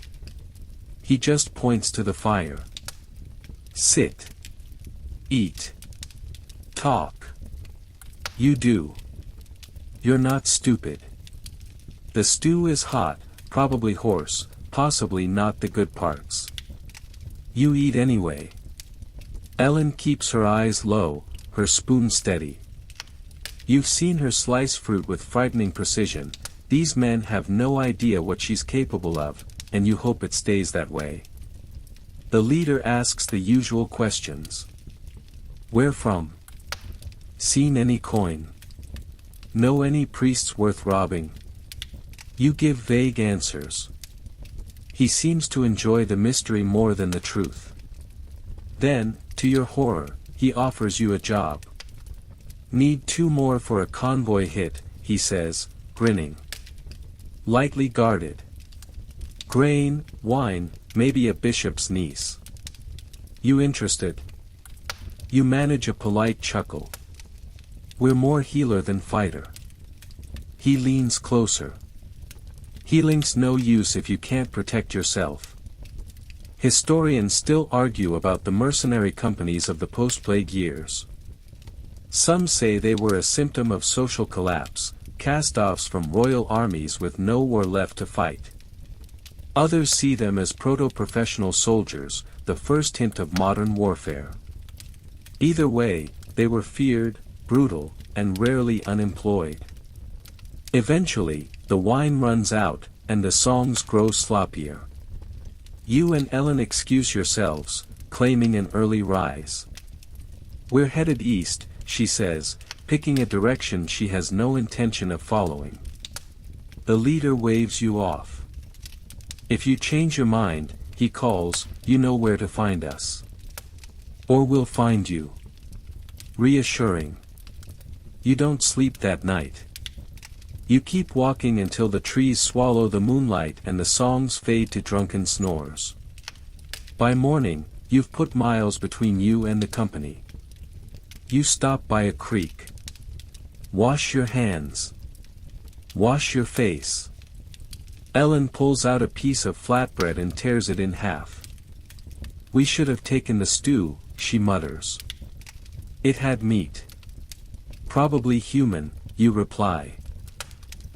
He just points to the fire. Sit. Eat. Talk. You do. You're not stupid. The stew is hot, probably horse, possibly not the good parts. You eat anyway. Ellen keeps her eyes low, her spoon steady. You've seen her slice fruit with frightening precision. These men have no idea what she's capable of, and you hope it stays that way. The leader asks the usual questions. Where from? Seen any coin? Know any priests worth robbing? You give vague answers. He seems to enjoy the mystery more than the truth. Then, to your horror, he offers you a job. Need 2 more for a convoy hit, he says, grinning. Lightly guarded. Grain, wine, maybe a bishop's niece. You interested? You manage a polite chuckle. We're more healer than fighter. He leans closer. Healing's no use if you can't protect yourself. Historians still argue about the mercenary companies of the post-plague years. Some say they were a symptom of social collapse, cast-offs from royal armies with no war left to fight. Others see them as proto-professional soldiers, the first hint of modern warfare. Either way, they were feared, brutal, and rarely unemployed. Eventually, the wine runs out, and the songs grow sloppier. You and Ellen excuse yourselves, claiming an early rise. We're headed east, she says, picking a direction she has no intention of following. The leader waves you off. If you change your mind, he calls, you know where to find us. Or we'll find you. Reassuring. You don't sleep that night. You keep walking until the trees swallow the moonlight and the songs fade to drunken snores. By morning, you've put miles between you and the company. You stop by a creek. Wash your hands. Wash your face. Ellen pulls out a piece of flatbread and tears it in half. We should have taken the stew, she mutters. It had meat. Probably human, you reply.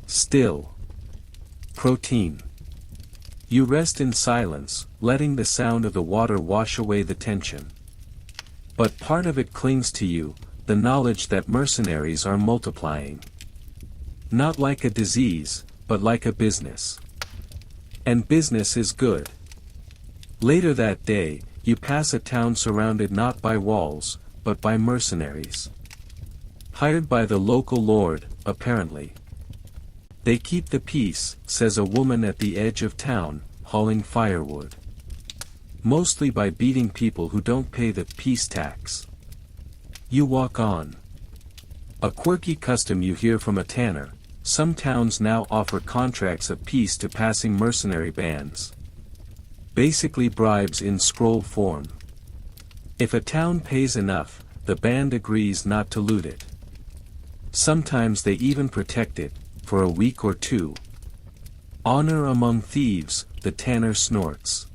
Still. Protein. You rest in silence, letting the sound of the water wash away the tension. But part of it clings to you, the knowledge that mercenaries are multiplying. Not like a disease, but like a business. And business is good. Later that day, you pass a town surrounded not by walls, but by mercenaries. Hired by the local lord, apparently. They keep the peace, says a woman at the edge of town, hauling firewood. Mostly by beating people who don't pay the peace tax. You walk on. A quirky custom you hear from a tanner, some towns now offer contracts of peace to passing mercenary bands. Basically bribes in scroll form. If a town pays enough, the band agrees not to loot it. Sometimes they even protect it, for a week or two. Honor among thieves, the tanner snorts.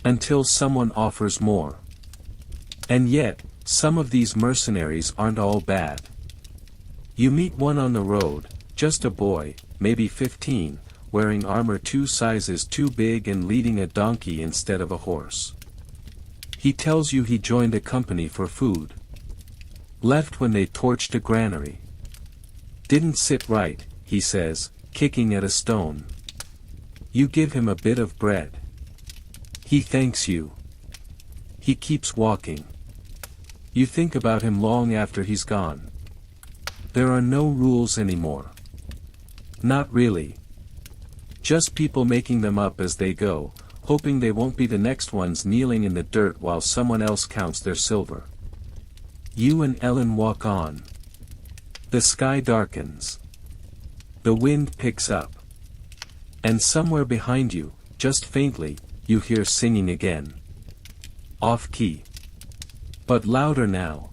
Until someone offers more. And yet, some of these mercenaries aren't all bad. You meet one on the road, just a boy, maybe 15, wearing armor 2 sizes too big and leading a donkey instead of a horse. He tells you he joined a company for food. Left when they torched a granary. Didn't sit right, he says, kicking at a stone. You give him a bit of bread. He thanks you. He keeps walking. You think about him long after he's gone. There are no rules anymore. Not really. Just people making them up as they go, hoping they won't be the next ones kneeling in the dirt while someone else counts their silver. You and Ellen walk on. The sky darkens. The wind picks up. And somewhere behind you, just faintly, you hear singing again. Off key. But louder now.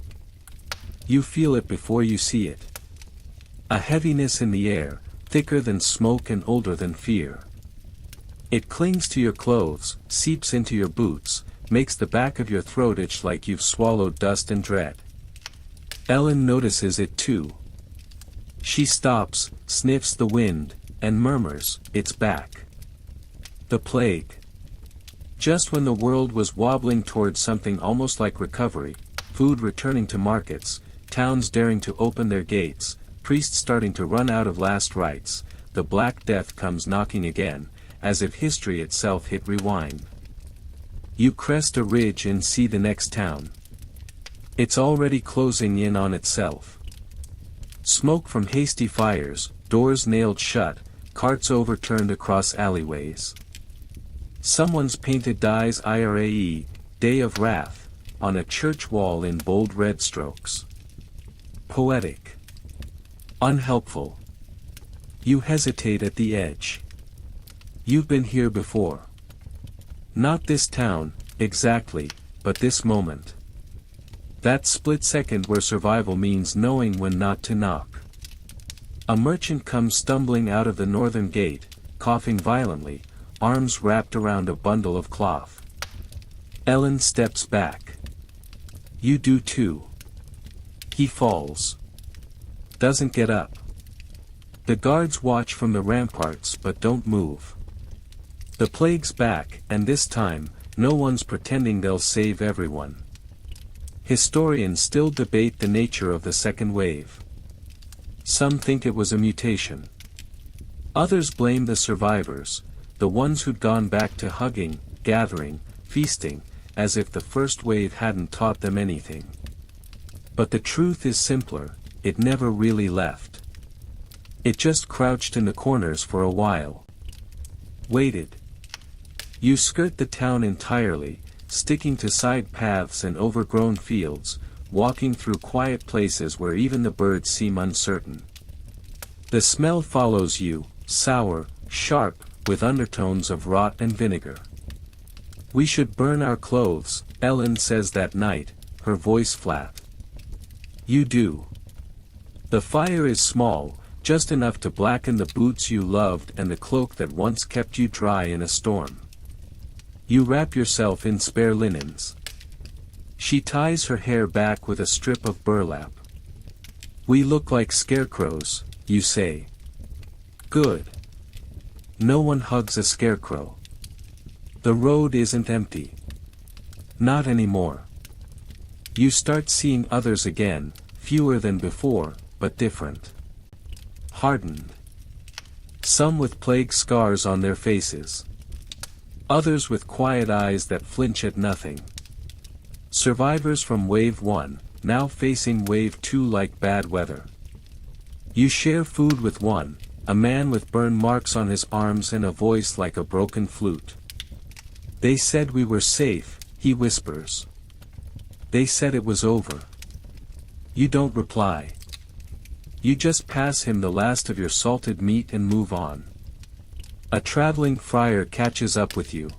You feel it before you see it. A heaviness in the air, thicker than smoke and older than fear. It clings to your clothes, seeps into your boots, makes the back of your throat itch like you've swallowed dust and dread. Ellen notices it too. She stops, sniffs the wind, and murmurs, "It's back." The plague. Just when the world was wobbling towards something almost like recovery, food returning to markets, towns daring to open their gates, priests starting to run out of last rites, the Black Death comes knocking again, as if history itself hit rewind. You crest a ridge and see the next town. It's already closing in on itself. Smoke from hasty fires, doors nailed shut, carts overturned across alleyways. Someone's painted dies IRAE, Day of Wrath, on a church wall in bold red strokes. Poetic. Unhelpful. You hesitate at the edge. You've been here before. Not this town, exactly, but this moment. That split second where survival means knowing when not to knock. A merchant comes stumbling out of the northern gate, coughing violently, arms wrapped around a bundle of cloth. Ellen steps back. You do too. He falls. Doesn't get up. The guards watch from the ramparts but don't move. The plague's back, and this time, no one's pretending they'll save everyone. Historians still debate the nature of the second wave. Some think it was a mutation. Others blame the survivors, the ones who'd gone back to hugging, gathering, feasting, as if the first wave hadn't taught them anything. But the truth is simpler, it never really left. It just crouched in the corners for a while. Waited. You skirt the town entirely, sticking to side paths and overgrown fields, walking through quiet places where even the birds seem uncertain. The smell follows you, sour, sharp, with undertones of rot and vinegar. We should burn our clothes, Ellen says that night, her voice flat. You do. The fire is small, just enough to blacken the boots you loved and the cloak that once kept you dry in a storm. You wrap yourself in spare linens. She ties her hair back with a strip of burlap. We look like scarecrows, you say. Good. No one hugs a scarecrow. The road isn't empty. Not anymore. You start seeing others again, fewer than before, but different. Hardened. Some with plague scars on their faces. Others with quiet eyes that flinch at nothing. Survivors from Wave 1, now facing Wave 2 like bad weather. You share food with one, a man with burn marks on his arms and a voice like a broken flute. They said we were safe, he whispers. They said it was over. You don't reply. You just pass him the last of your salted meat and move on. A traveling friar catches up with you.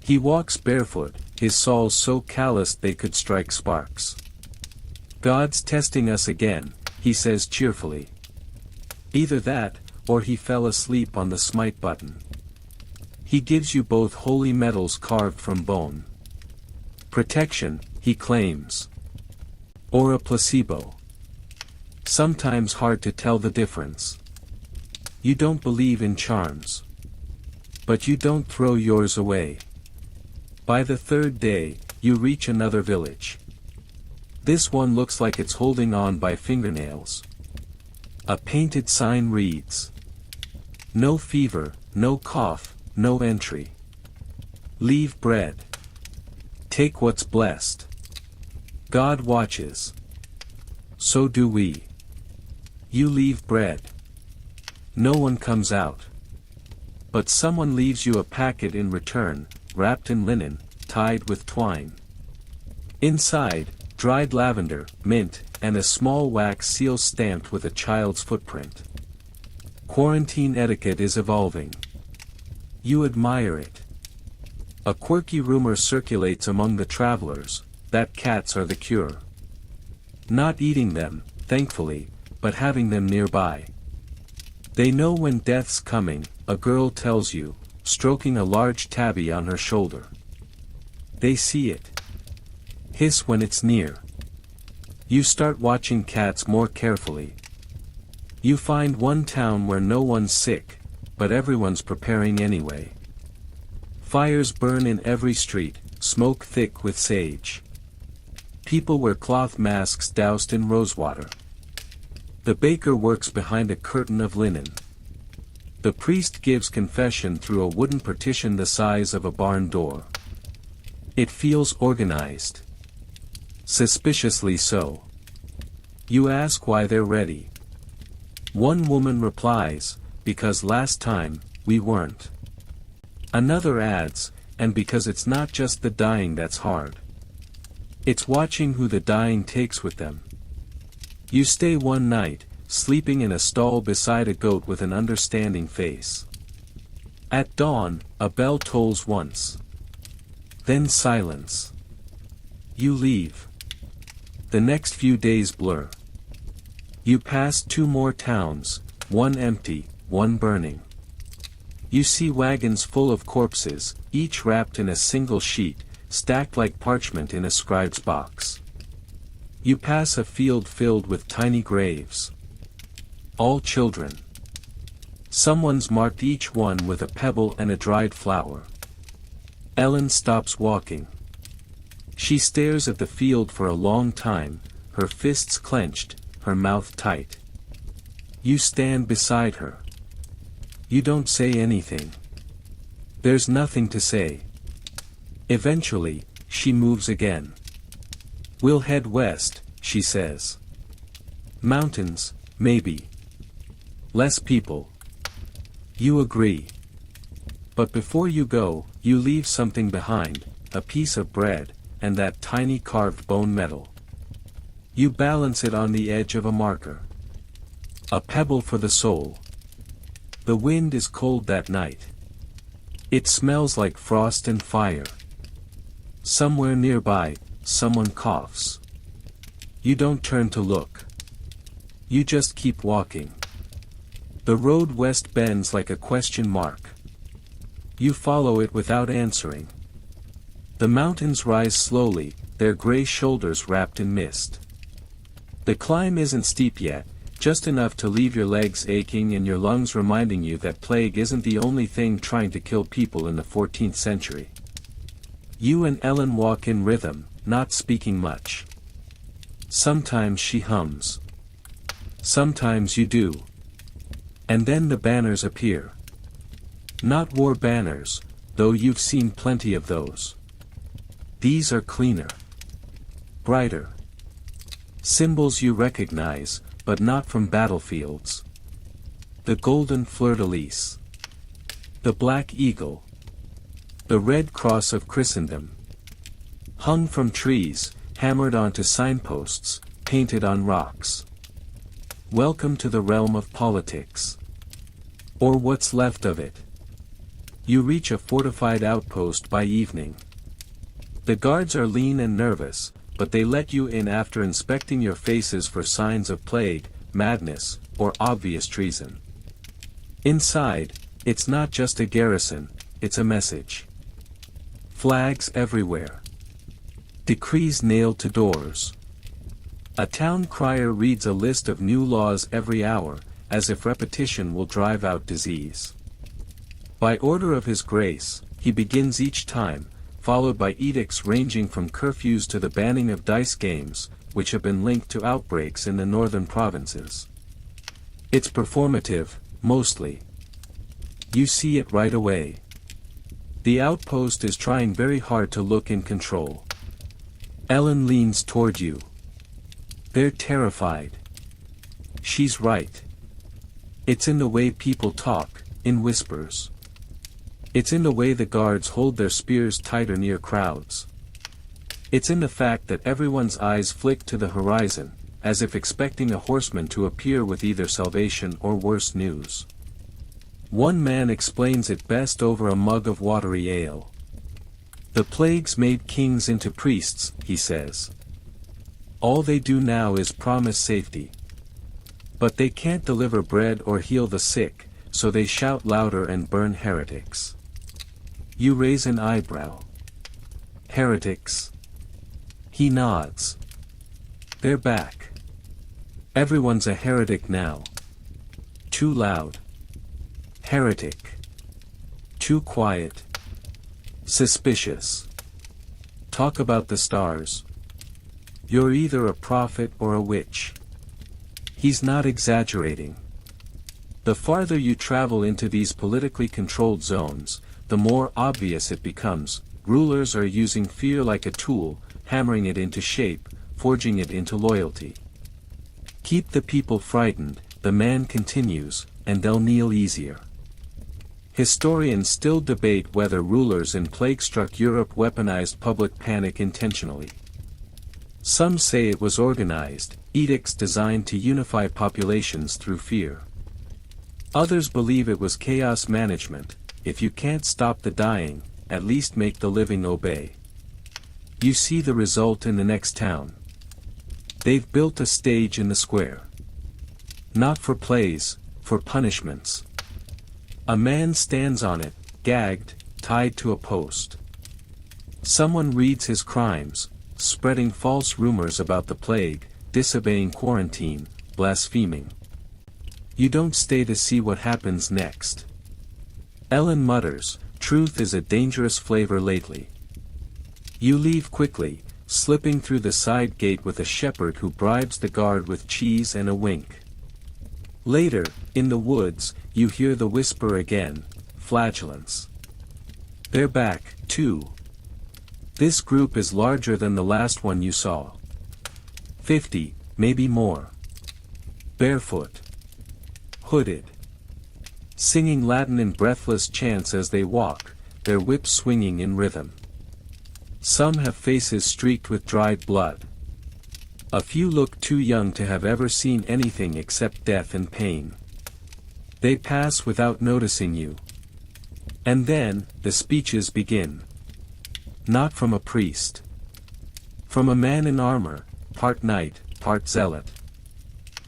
He walks barefoot, his soles so calloused they could strike sparks. God's testing us again, he says cheerfully. Either that, or he fell asleep on the smite button. He gives you both holy metals carved from bone. Protection, he claims. Or a placebo. Sometimes hard to tell the difference. You don't believe in charms. But you don't throw yours away. By the third day, you reach another village. This one looks like it's holding on by fingernails. A painted sign reads: "No fever, no cough, no entry. Leave bread. Take what's blessed. God watches. So do we." You leave bread. No one comes out. But someone leaves you a packet in return, wrapped in linen, tied with twine. Inside, dried lavender, mint, and a small wax seal stamped with a child's footprint. Quarantine etiquette is evolving. You admire it. A quirky rumor circulates among the travelers, that cats are the cure. Not eating them, thankfully, but having them nearby. They know when death's coming, a girl tells you, stroking a large tabby on her shoulder. They see it. Hiss when it's near. You start watching cats more carefully. You find one town where no one's sick, but everyone's preparing anyway. Fires burn in every street, smoke thick with sage. People wear cloth masks doused in rosewater. The baker works behind a curtain of linen. The priest gives confession through a wooden partition the size of a barn door. It feels organized. Suspiciously so. You ask why they're ready. One woman replies, "Because last time, we weren't." Another adds, "And because it's not just the dying that's hard. It's watching who the dying takes with them." You stay one night, sleeping in a stall beside a goat with an understanding face. At dawn, a bell tolls once. Then silence. You leave. The next few days blur. You pass 2 more towns, one empty, one burning. You see wagons full of corpses, each wrapped in a single sheet, stacked like parchment in a scribe's box. You pass a field filled with tiny graves. All children. Someone's marked each one with a pebble and a dried flower. Ellen stops walking. She stares at the field for a long time, her fists clenched, her mouth tight. You stand beside her. You don't say anything. There's nothing to say. Eventually, she moves again. "We'll head west," she says. "Mountains, maybe. Less people." You agree. But before you go, you leave something behind, a piece of bread, and that tiny carved bone metal. You balance it on the edge of a marker. A pebble for the soul. The wind is cold that night. It smells like frost and fire. Somewhere nearby, someone coughs. You don't turn to look. You just keep walking. The road west bends like a question mark. You follow it without answering. The mountains rise slowly, their gray shoulders wrapped in mist. The climb isn't steep yet, Just enough to leave your legs aching and your lungs reminding you that plague isn't the only thing trying to kill people in the 14th century. You and Ellen walk in rhythm, not speaking much. Sometimes she hums. Sometimes you do. And then the banners appear. Not war banners, though you've seen plenty of those. These are cleaner. Brighter. Symbols you recognize, but not from battlefields. The golden fleur-de-lis. The black eagle. The red cross of Christendom. Hung from trees, hammered onto signposts, painted on rocks. Welcome to the realm of politics. Or what's left of it. You reach a fortified outpost by evening. The guards are lean and nervous, but they let you in after inspecting your faces for signs of plague, madness, or obvious treason. Inside, it's not just a garrison, it's a message. Flags everywhere. Decrees nailed to doors. A town crier reads a list of new laws every hour, as if repetition will drive out disease. By order of His Grace, he begins each time, followed by edicts ranging from curfews to the banning of dice games, which have been linked to outbreaks in the northern provinces. It's performative, mostly. You see it right away. The outpost is trying very hard to look in control. Ellen leans toward you. They're terrified. She's right. It's in the way people talk, in whispers. It's in the way the guards hold their spears tighter near crowds. It's in the fact that everyone's eyes flick to the horizon, as if expecting a horseman to appear with either salvation or worse news. One man explains it best over a mug of watery ale. The plagues made kings into priests, he says. All they do now is promise safety. But they can't deliver bread or heal the sick, so they shout louder and burn heretics. You raise an eyebrow. Heretics? He nods. They're back. Everyone's a heretic now. Too loud. Heretic. Too quiet. Suspicious. Talk about the stars. You're either a prophet or a witch. He's not exaggerating. The farther you travel into these politically controlled zones, the more obvious it becomes. Rulers are using fear like a tool, hammering it into shape, forging it into loyalty. Keep the people frightened, the man continues, and they'll kneel easier. Historians still debate whether rulers in plague-struck Europe weaponized public panic intentionally. Some say it was organized, edicts designed to unify populations through fear. Others believe it was chaos management. If you can't stop the dying, at least make the living obey. You see the result in the next town. They've built a stage in the square. Not for plays, for punishments. A man stands on it, gagged, tied to a post. Someone reads his crimes, spreading false rumors about the plague, disobeying quarantine, blaspheming. You don't stay to see what happens next. Ellen mutters, truth is a dangerous flavor lately. You leave quickly, slipping through the side gate with a shepherd who bribes the guard with cheese and a wink. Later, in the woods, you hear the whisper again, flagellants. They're back, too. This group is larger than the last one you saw. 50, maybe more. Barefoot. Hooded. Singing Latin in breathless chants as they walk, their whips swinging in rhythm. Some have faces streaked with dried blood. A few look too young to have ever seen anything except death and pain. They pass without noticing you. And then, the speeches begin. Not from a priest. From a man in armor, part knight, part zealot.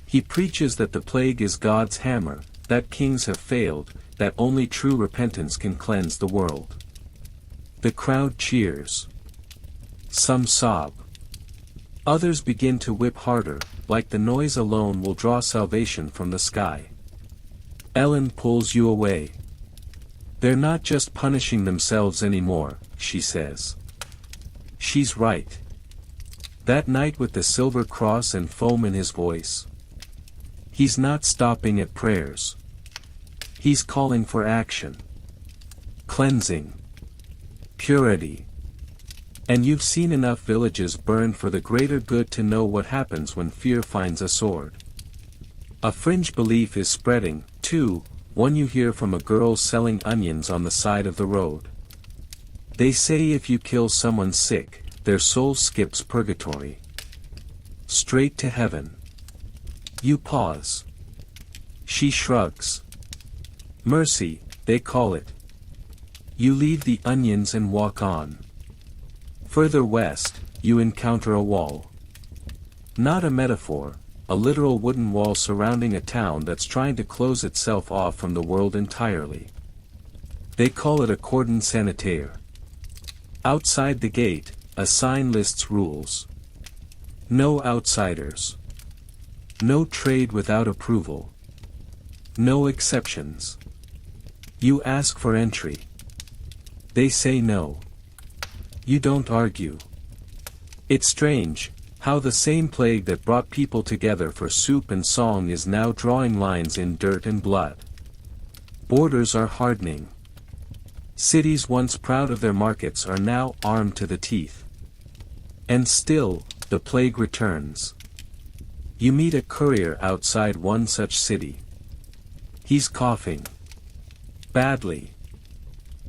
He preaches that the plague is God's hammer, that kings have failed, that only true repentance can cleanse the world. The crowd cheers. Some sob. Others begin to whip harder, like the noise alone will draw salvation from the sky. Ellen pulls you away. They're not just punishing themselves anymore, she says. She's right. That night with the silver cross and foam in his voice. He's not stopping at prayers. He's calling for action. Cleansing. Purity. And you've seen enough villages burn for the greater good to know what happens when fear finds a sword. A fringe belief is spreading, too, one you hear from a girl selling onions on the side of the road. They say if you kill someone sick, their soul skips purgatory. Straight to heaven. You pause. She shrugs. Mercy, they call it. You leave the onions and walk on. Further west, you encounter a wall. Not a metaphor, a literal wooden wall surrounding a town that's trying to close itself off from the world entirely. They call it a cordon sanitaire. Outside the gate, a sign lists rules. No outsiders. No trade without approval. No exceptions. You ask for entry. They say no. You don't argue. It's strange, how the same plague that brought people together for soup and song is now drawing lines in dirt and blood. Borders are hardening. Cities once proud of their markets are now armed to the teeth. And still, the plague returns. You meet a courier outside one such city. He's coughing. Badly.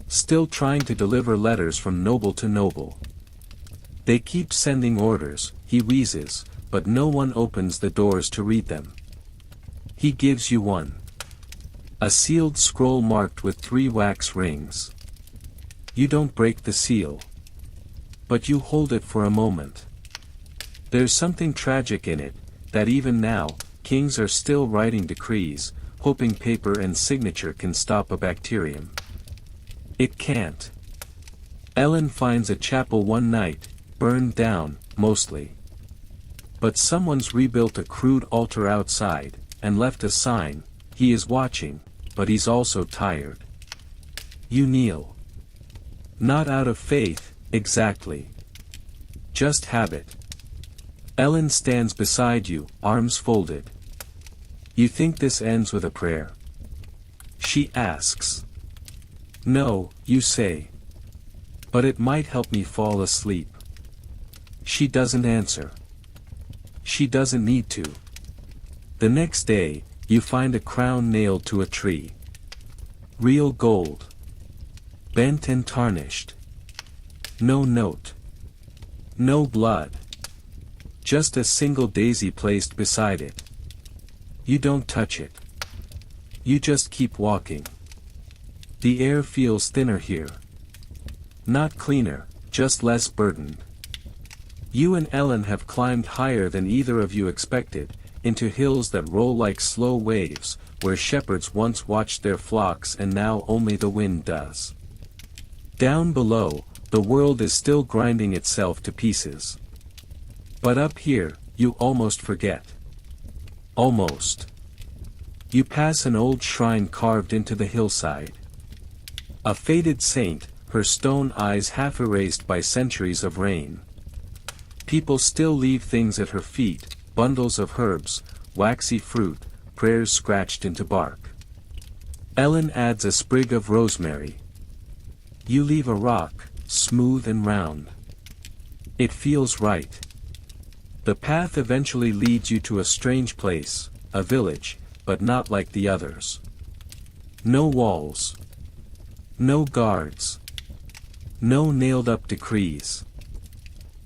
Still trying to deliver letters from noble to noble. They keep sending orders, he wheezes, but no one opens the doors to read them. He gives you one. A sealed scroll marked with 3 wax rings. You don't break the seal. But you hold it for a moment. There's something tragic in it, that even now, kings are still writing decrees, hoping paper and signature can stop a bacterium. It can't. Ellen finds a chapel one night, burned down, mostly. But someone's rebuilt a crude altar outside, and left a sign, he is watching, but he's also tired. You kneel. Not out of faith, exactly. Just habit. Ellen stands beside you, arms folded. You think this ends with a prayer? She asks. No, you say. But it might help me fall asleep. She doesn't answer. She doesn't need to. The next day, you find a crown nailed to a tree. Real gold. Bent and tarnished. No note. No blood. Just a single daisy placed beside it. You don't touch it. You just keep walking. The air feels thinner here. Not cleaner, just less burdened. You and Ellen have climbed higher than either of you expected, into hills that roll like slow waves, where shepherds once watched their flocks and now only the wind does. Down below, the world is still grinding itself to pieces. But up here, you almost forget. Almost. You pass an old shrine carved into the hillside. A faded saint, her stone eyes half erased by centuries of rain. People still leave things at her feet, bundles of herbs, waxy fruit, prayers scratched into bark. Ellen adds a sprig of rosemary. You leave a rock, smooth and round. It feels right. The path eventually leads you to a strange place, a village, but not like the others. No walls. No guards. No nailed-up decrees.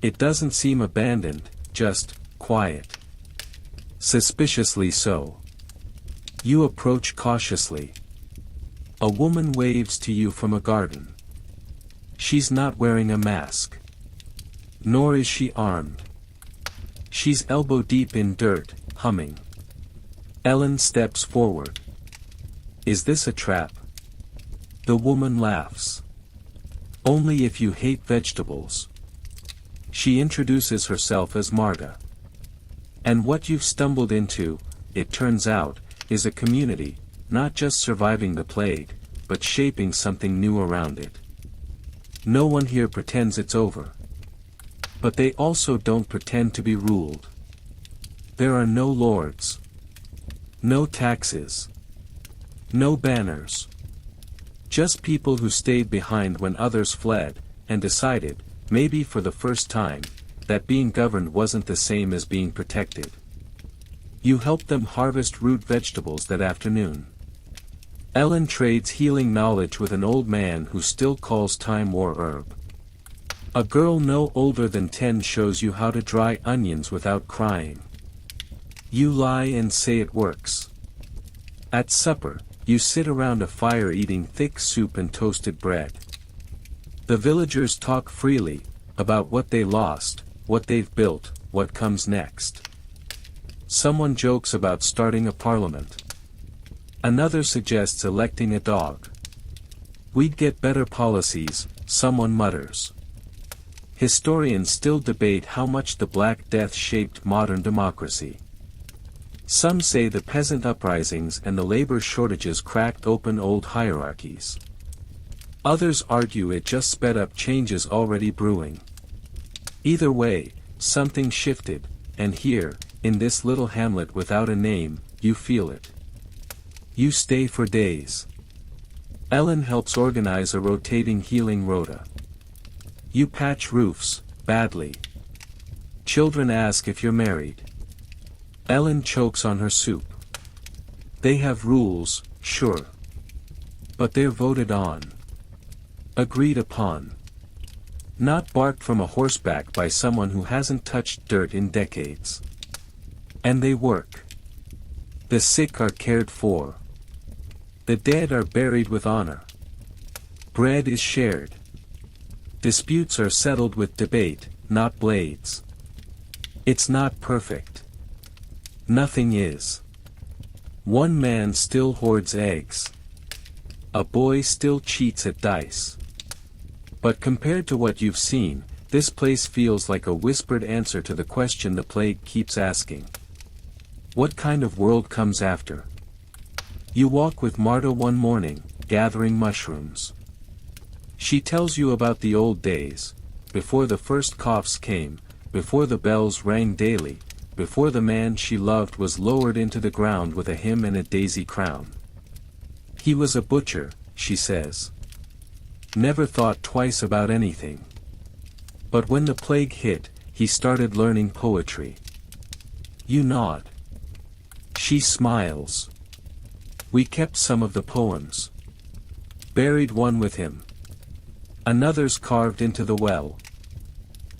It doesn't seem abandoned, just quiet. Suspiciously so. You approach cautiously. A woman waves to you from a garden. She's not wearing a mask. Nor is she armed. She's elbow-deep in dirt, humming. Ellen steps forward. Is this a trap? The woman laughs. Only if you hate vegetables. She introduces herself as Marta. And what you've stumbled into, it turns out, is a community, not just surviving the plague, but shaping something new around it. No one here pretends it's over. But they also don't pretend to be ruled. There are no lords. No taxes. No banners. Just people who stayed behind when others fled, and decided, maybe for the first time, that being governed wasn't the same as being protected. You helped them harvest root vegetables that afternoon. Ellen trades healing knowledge with an old man who still calls time war herb. A girl no older than 10 shows you how to dry onions without crying. You lie and say it works. At supper, you sit around a fire eating thick soup and toasted bread. The villagers talk freely, about what they lost, what they've built, what comes next. Someone jokes about starting a parliament. Another suggests electing a dog. We'd get better policies, someone mutters. Historians still debate how much the Black Death shaped modern democracy. Some say the peasant uprisings and the labor shortages cracked open old hierarchies. Others argue it just sped up changes already brewing. Either way, something shifted, and here, in this little hamlet without a name, you feel it. You stay for days. Ellen helps organize a rotating healing rota. You patch roofs, badly. Children ask if you're married. Ellen chokes on her soup. They have rules, sure. But they're voted on. Agreed upon. Not barked from a horseback by someone who hasn't touched dirt in decades. And they work. The sick are cared for. The dead are buried with honor. Bread is shared. Disputes are settled with debate, not blades. It's not perfect. Nothing is. One man still hoards eggs. A boy still cheats at dice. But compared to what you've seen, this place feels like a whispered answer to the question the plague keeps asking. What kind of world comes after? You walk with Marta one morning, gathering mushrooms. She tells you about the old days, before the first coughs came, before the bells rang daily, before the man she loved was lowered into the ground with a hymn and a daisy crown. He was a butcher, she says. Never thought twice about anything. But when the plague hit, he started learning poetry. You nod. She smiles. We kept some of the poems. Buried one with him. Another's carved into the well.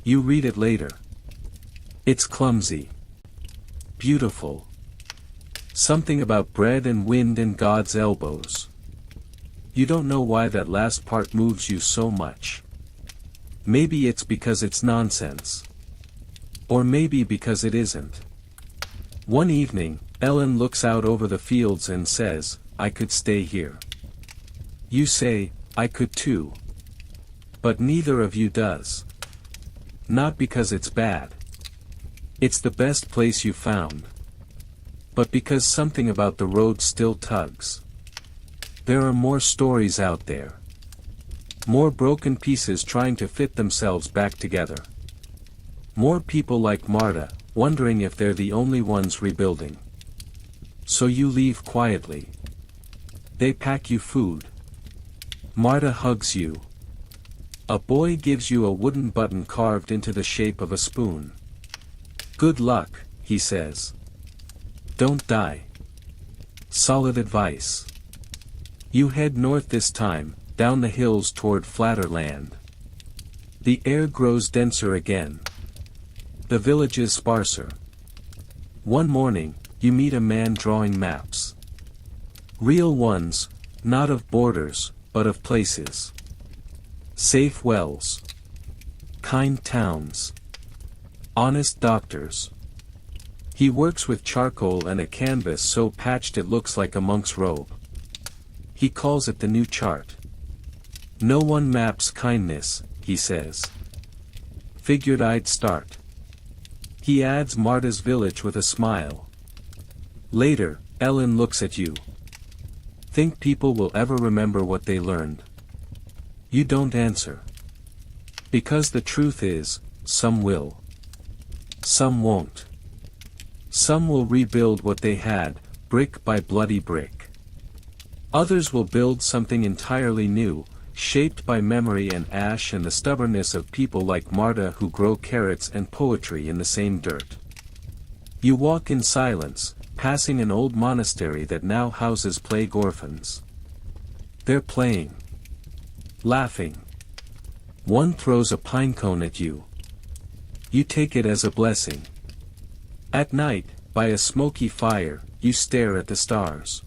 You read it later. It's clumsy. Beautiful. Something about bread and wind and God's elbows. You don't know why that last part moves you so much. Maybe it's because it's nonsense. Or maybe because it isn't. One evening, Ellen looks out over the fields and says, I could stay here. You say, I could too. But neither of you does. Not because it's bad. It's the best place you found. But because something about the road still tugs. There are more stories out there. More broken pieces trying to fit themselves back together. More people like Marta, wondering if they're the only ones rebuilding. So you leave quietly. They pack you food. Marta hugs you. A boy gives you a wooden button carved into the shape of a spoon. Good luck, he says. Don't die. Solid advice. You head north this time, down the hills toward flatter land. The air grows denser again. The village is sparser. One morning, you meet a man drawing maps. Real ones, not of borders, but of places. Safe wells. Kind towns. Honest doctors. He works with charcoal and a canvas so patched it looks like a monk's robe. He calls it the new chart. No one maps kindness, he says. Figured I'd start. He adds Marta's village with a smile. Later, Ellen looks at you. Think people will ever remember what they learned? You don't answer. Because the truth is, some will. Some won't. Some will rebuild what they had, brick by bloody brick. Others will build something entirely new, shaped by memory and ash and the stubbornness of people like Marta who grow carrots and poetry in the same dirt. You walk in silence, passing an old monastery that now houses plague orphans. They're playing. Laughing. One throws a pine cone at you. You take it as a blessing. At night, by a smoky fire, you stare at the stars.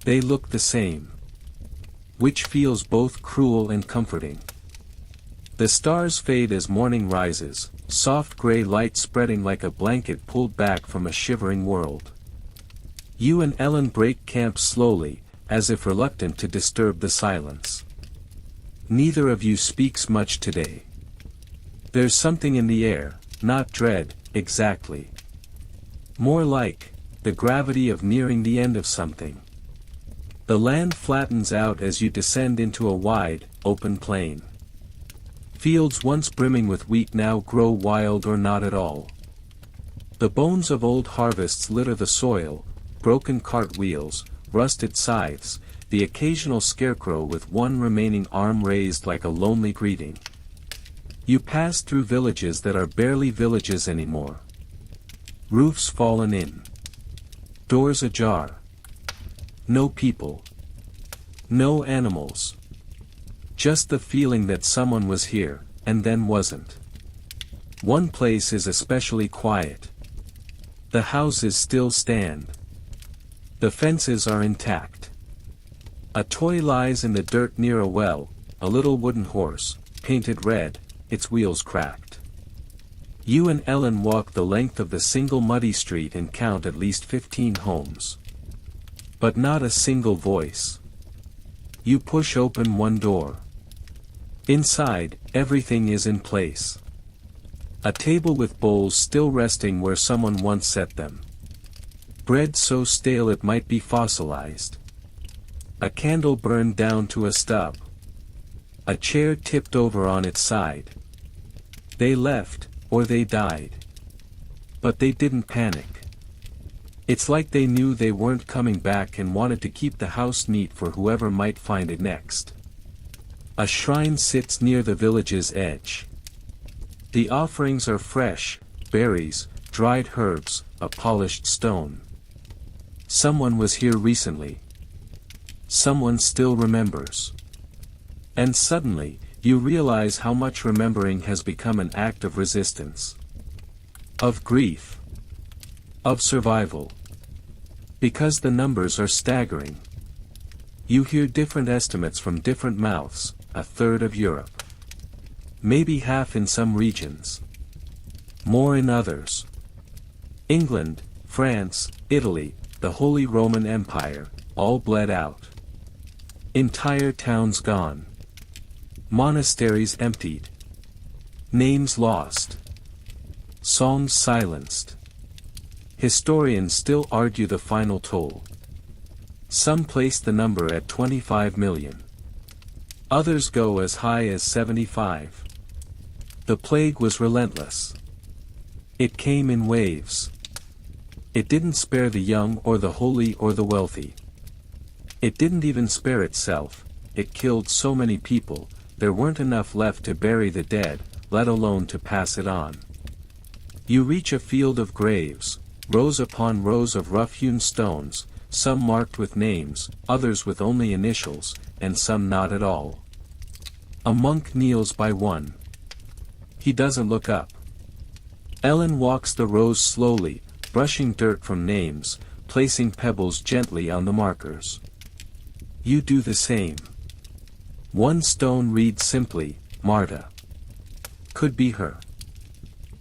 They look the same. Which feels both cruel and comforting. The stars fade as morning rises, soft gray light spreading like a blanket pulled back from a shivering world. You and Ellen break camp slowly, as if reluctant to disturb the silence. Neither of you speaks much today. There's something in the air, not dread, exactly. More like, the gravity of nearing the end of something. The land flattens out as you descend into a wide, open plain. Fields once brimming with wheat now grow wild or not at all. The bones of old harvests litter the soil, broken cart wheels, rusted scythes, the occasional scarecrow with one remaining arm raised like a lonely greeting. You pass through villages that are barely villages anymore. Roofs fallen in. Doors ajar. No people. No animals. Just the feeling that someone was here, and then wasn't. One place is especially quiet. The houses still stand. The fences are intact. A toy lies in the dirt near a well, a little wooden horse, painted red, its wheels cracked. You and Ellen walk the length of the single muddy street and count at least 15 homes. But not a single voice. You push open one door. Inside, everything is in place. A table with bowls still resting where someone once set them. Bread so stale it might be fossilized. A candle burned down to a stub. A chair tipped over on its side. They left, or they died. But they didn't panic. It's like they knew they weren't coming back and wanted to keep the house neat for whoever might find it next. A shrine sits near the village's edge. The offerings are fresh, berries, dried herbs, a polished stone. Someone was here recently. Someone still remembers. And suddenly, you realize how much remembering has become an act of resistance. Of grief. Of survival. Because the numbers are staggering. You hear different estimates from different mouths, a third of Europe. Maybe half in some regions. More in others. England, France, Italy, the Holy Roman Empire, all bled out. Entire towns gone. Monasteries emptied. Names lost. Songs silenced. Historians still argue the final toll. Some place the number at 25 million. Others go as high as 75. The plague was relentless. It came in waves. It didn't spare the young or the holy or the wealthy. It didn't even spare itself. It killed so many people, there weren't enough left to bury the dead, let alone to pass it on. You reach a field of graves, rows upon rows of rough-hewn stones, some marked with names, others with only initials, and some not at all. A monk kneels by one. He doesn't look up. Ellen walks the rows slowly, brushing dirt from names, placing pebbles gently on the markers. You do the same. One stone reads simply, Marta. Could be her.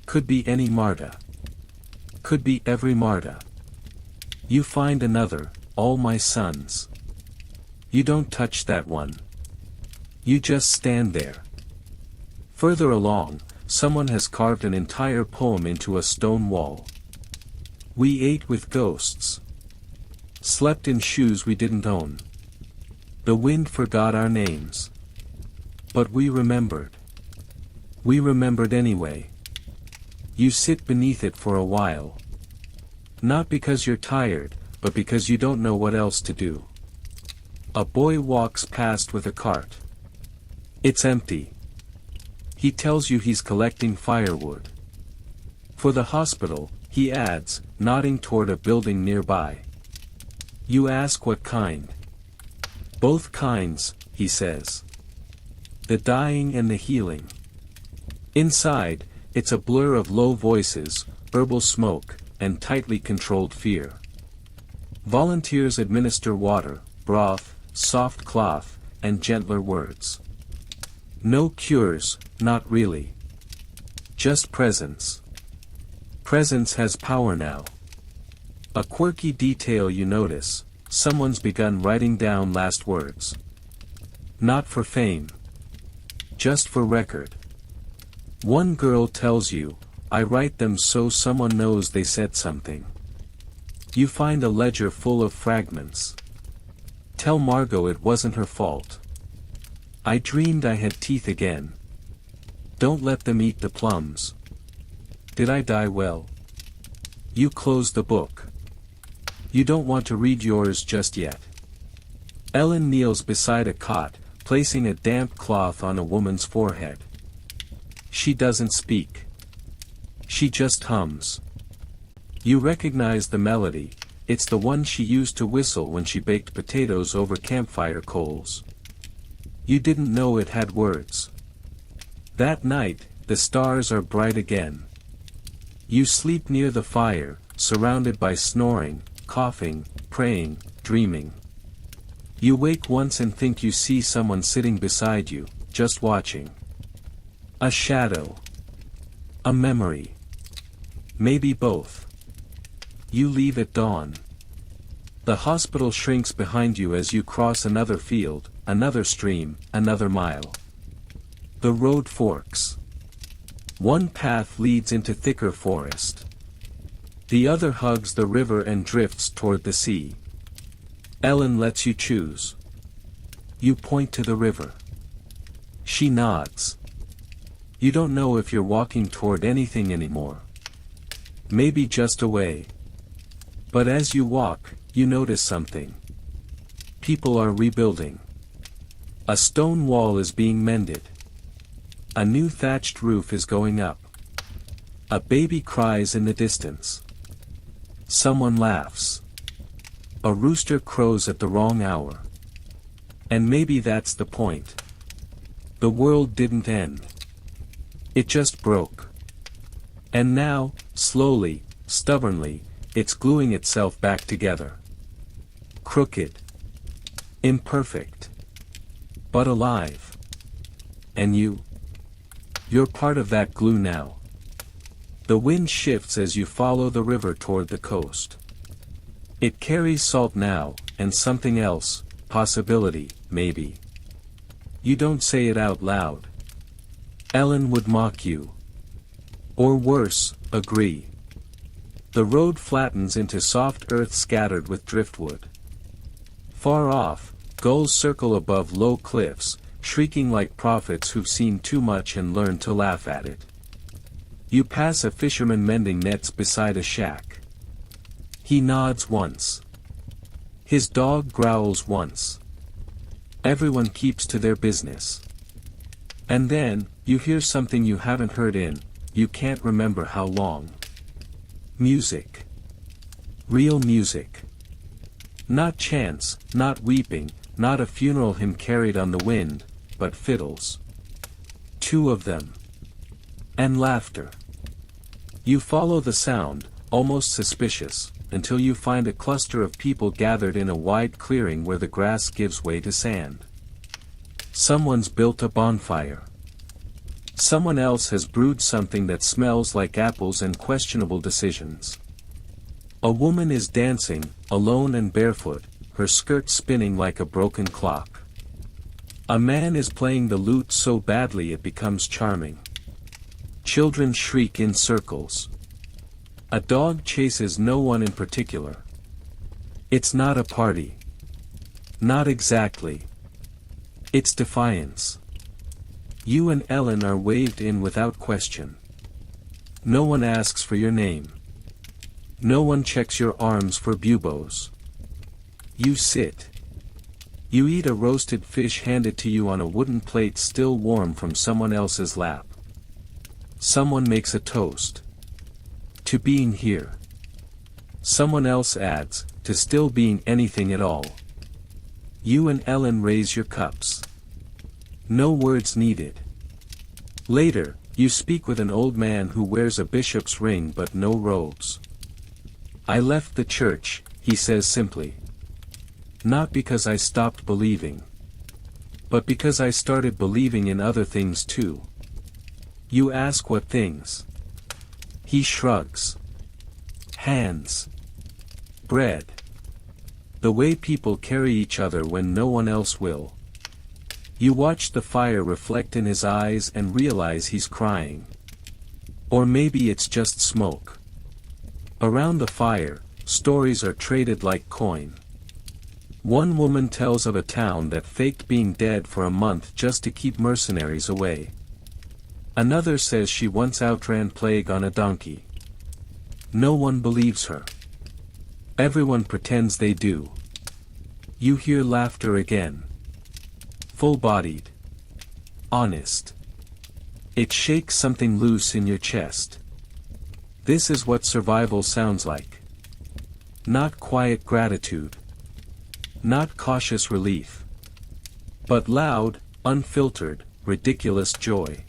Could be any Marta. Could be every Marta. You find another, all my sons. You don't touch that one. You just stand there. Further along, someone has carved an entire poem into a stone wall. We ate with ghosts. Slept in shoes we didn't own. The wind forgot our names. But we remembered. We remembered anyway. You sit beneath it for a while. Not because you're tired, but because you don't know what else to do. A boy walks past with a cart. It's empty. He tells you he's collecting firewood. For the hospital, he adds, nodding toward a building nearby. You ask what kind. Both kinds, he says. The dying and the healing. Inside, it's a blur of low voices, herbal smoke, and tightly controlled fear. Volunteers administer water, broth, soft cloth, and gentler words. No cures, not really. Just presence. Presence has power now. A quirky detail you notice, someone's begun writing down last words. Not for fame. Just for record. One girl tells you, I write them so someone knows they said something. You find a ledger full of fragments. Tell Margot it wasn't her fault. I dreamed I had teeth again. Don't let them eat the plums. Did I die well? You close the book. You don't want to read yours just yet. Ellen kneels beside a cot, placing a damp cloth on a woman's forehead. She doesn't speak. She just hums. You recognize the melody, it's the one she used to whistle when she baked potatoes over campfire coals. You didn't know it had words. That night, the stars are bright again. You sleep near the fire, surrounded by snoring, coughing, praying, dreaming. You wake once and think you see someone sitting beside you, just watching. A shadow. A memory. Maybe both. You leave at dawn. The hospital shrinks behind you as you cross another field, another stream, another mile. The road forks. One path leads into thicker forest. The other hugs the river and drifts toward the sea. Ellen lets you choose. You point to the river. She nods. You don't know if you're walking toward anything anymore. Maybe just away. But as you walk, you notice something. People are rebuilding. A stone wall is being mended. A new thatched roof is going up. A baby cries in the distance. Someone laughs. A rooster crows at the wrong hour. And maybe that's the point. The world didn't end. It just broke. And now, slowly, stubbornly, it's gluing itself back together. Crooked. Imperfect. But alive. And you? You're part of that glue now. The wind shifts as you follow the river toward the coast. It carries salt now, and something else, possibility, maybe. You don't say it out loud. Ellen would mock you. Or worse, agree. The road flattens into soft earth scattered with driftwood. Far off, gulls circle above low cliffs, shrieking like prophets who've seen too much and learned to laugh at it. You pass a fisherman mending nets beside a shack. He nods once. His dog growls once. Everyone keeps to their business. And then, you hear something you haven't heard in, you can't remember how long. Music. Real music. Not chants, not weeping, not a funeral hymn carried on the wind, but fiddles. 2 of them. And laughter. You follow the sound, almost suspicious, until you find a cluster of people gathered in a wide clearing where the grass gives way to sand. Someone's built a bonfire. Someone else has brewed something that smells like apples and questionable decisions. A woman is dancing, alone and barefoot, her skirt spinning like a broken clock. A man is playing the lute so badly it becomes charming. Children shriek in circles. A dog chases no one in particular. It's not a party. Not exactly. It's defiance. You and Ellen are waved in without question. No one asks for your name. No one checks your arms for buboes. You sit. You eat a roasted fish handed to you on a wooden plate still warm from someone else's lap. Someone makes a toast. To being here. Someone else adds, to still being anything at all. You and Ellen raise your cups. No words needed. Later, you speak with an old man who wears a bishop's ring but no robes. I left the church, he says simply. Not because I stopped believing. But because I started believing in other things too. You ask what things? He shrugs. Hands. Bread. The way people carry each other when no one else will. You watch the fire reflect in his eyes and realize he's crying. Or maybe it's just smoke. Around the fire, stories are traded like coin. One woman tells of a town that faked being dead for a month just to keep mercenaries away. Another says she once outran plague on a donkey. No one believes her. Everyone pretends they do. You hear laughter again. Full-bodied. Honest. It shakes something loose in your chest. This is what survival sounds like. Not quiet gratitude. Not cautious relief. But loud, unfiltered, ridiculous joy.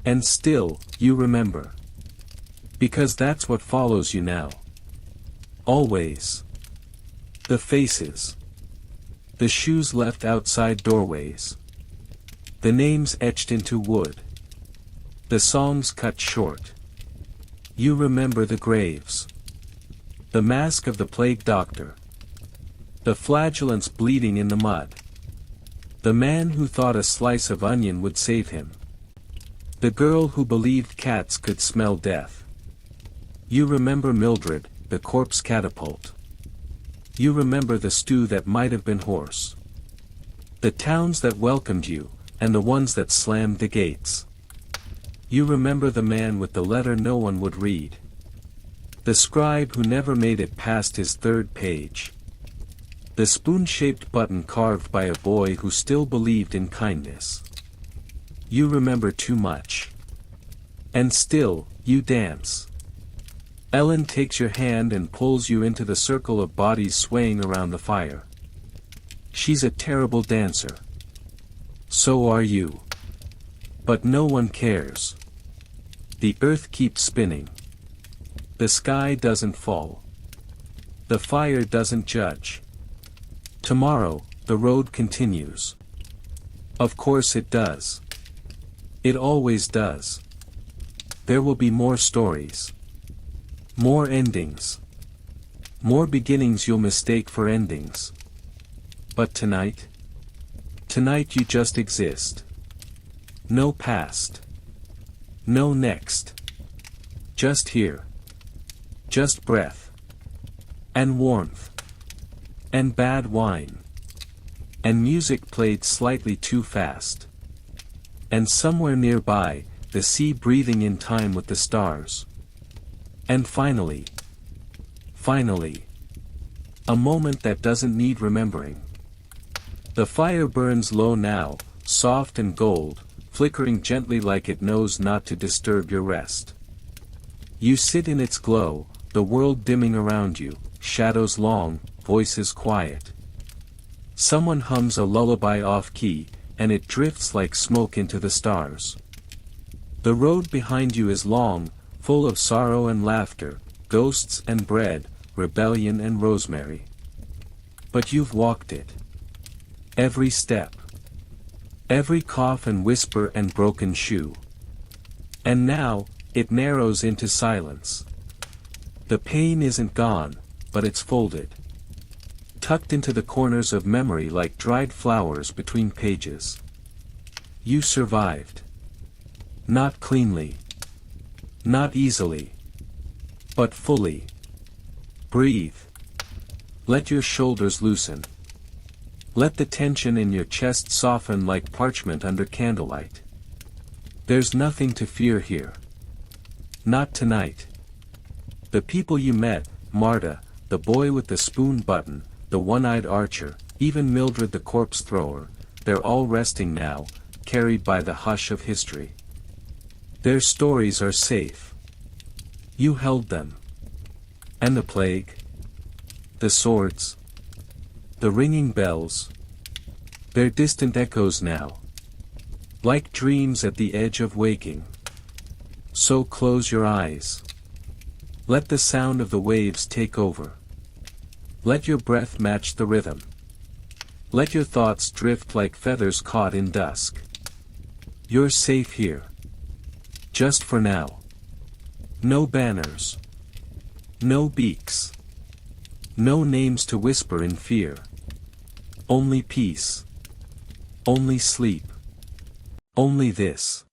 And still, you remember. Because that's what follows you now. Always. The faces. The shoes left outside doorways. The names etched into wood. The songs cut short. You remember the graves. The mask of the plague doctor. The flagellants bleeding in the mud. The man who thought a slice of onion would save him. The girl who believed cats could smell death. You remember Mildred, the corpse catapult. You remember the stew that might have been horse. The towns that welcomed you, and the ones that slammed the gates. You remember the man with the letter no one would read. The scribe who never made it past his third page. The spoon-shaped button carved by a boy who still believed in kindness. You remember too much. And still, you dance. Ellen takes your hand and pulls you into the circle of bodies swaying around the fire. She's a terrible dancer. So are you. But no one cares. The earth keeps spinning. The sky doesn't fall. The fire doesn't judge. Tomorrow, the road continues. Of course it does. It always does. There will be more stories. More endings. More beginnings you'll mistake for endings. But tonight? Tonight you just exist. No past. No next. Just here. Just breath. And warmth. And bad wine. And music played slightly too fast. And somewhere nearby, the sea breathing in time with the stars. And finally, a moment that doesn't need remembering. The fire burns low now, soft and gold, flickering gently like it knows not to disturb your rest. You sit in its glow, the world dimming around you, shadows long, voices quiet. Someone hums a lullaby off-key, and it drifts like smoke into the stars. The road behind you is long, full of sorrow and laughter, ghosts and bread, rebellion and rosemary. But you've walked it. Every step. Every cough and whisper and broken shoe. And now, it narrows into silence. The pain isn't gone, but it's folded. Tucked into the corners of memory like dried flowers between pages. You survived. Not cleanly. Not easily. But fully. Breathe. Let your shoulders loosen. Let the tension in your chest soften like parchment under candlelight. There's nothing to fear here. Not tonight. The people you met, Marta, the boy with the spoon button, the one-eyed archer, even Mildred the corpse thrower, they're all resting now, carried by the hush of history. Their stories are safe. You held them. And the plague? The swords? The ringing bells? They're distant echoes now. Like dreams at the edge of waking. So close your eyes. Let the sound of the waves take over. Let your breath match the rhythm. Let your thoughts drift like feathers caught in dusk. You're safe here. Just for now. No banners. No beaks. No names to whisper in fear. Only peace. Only sleep. Only this.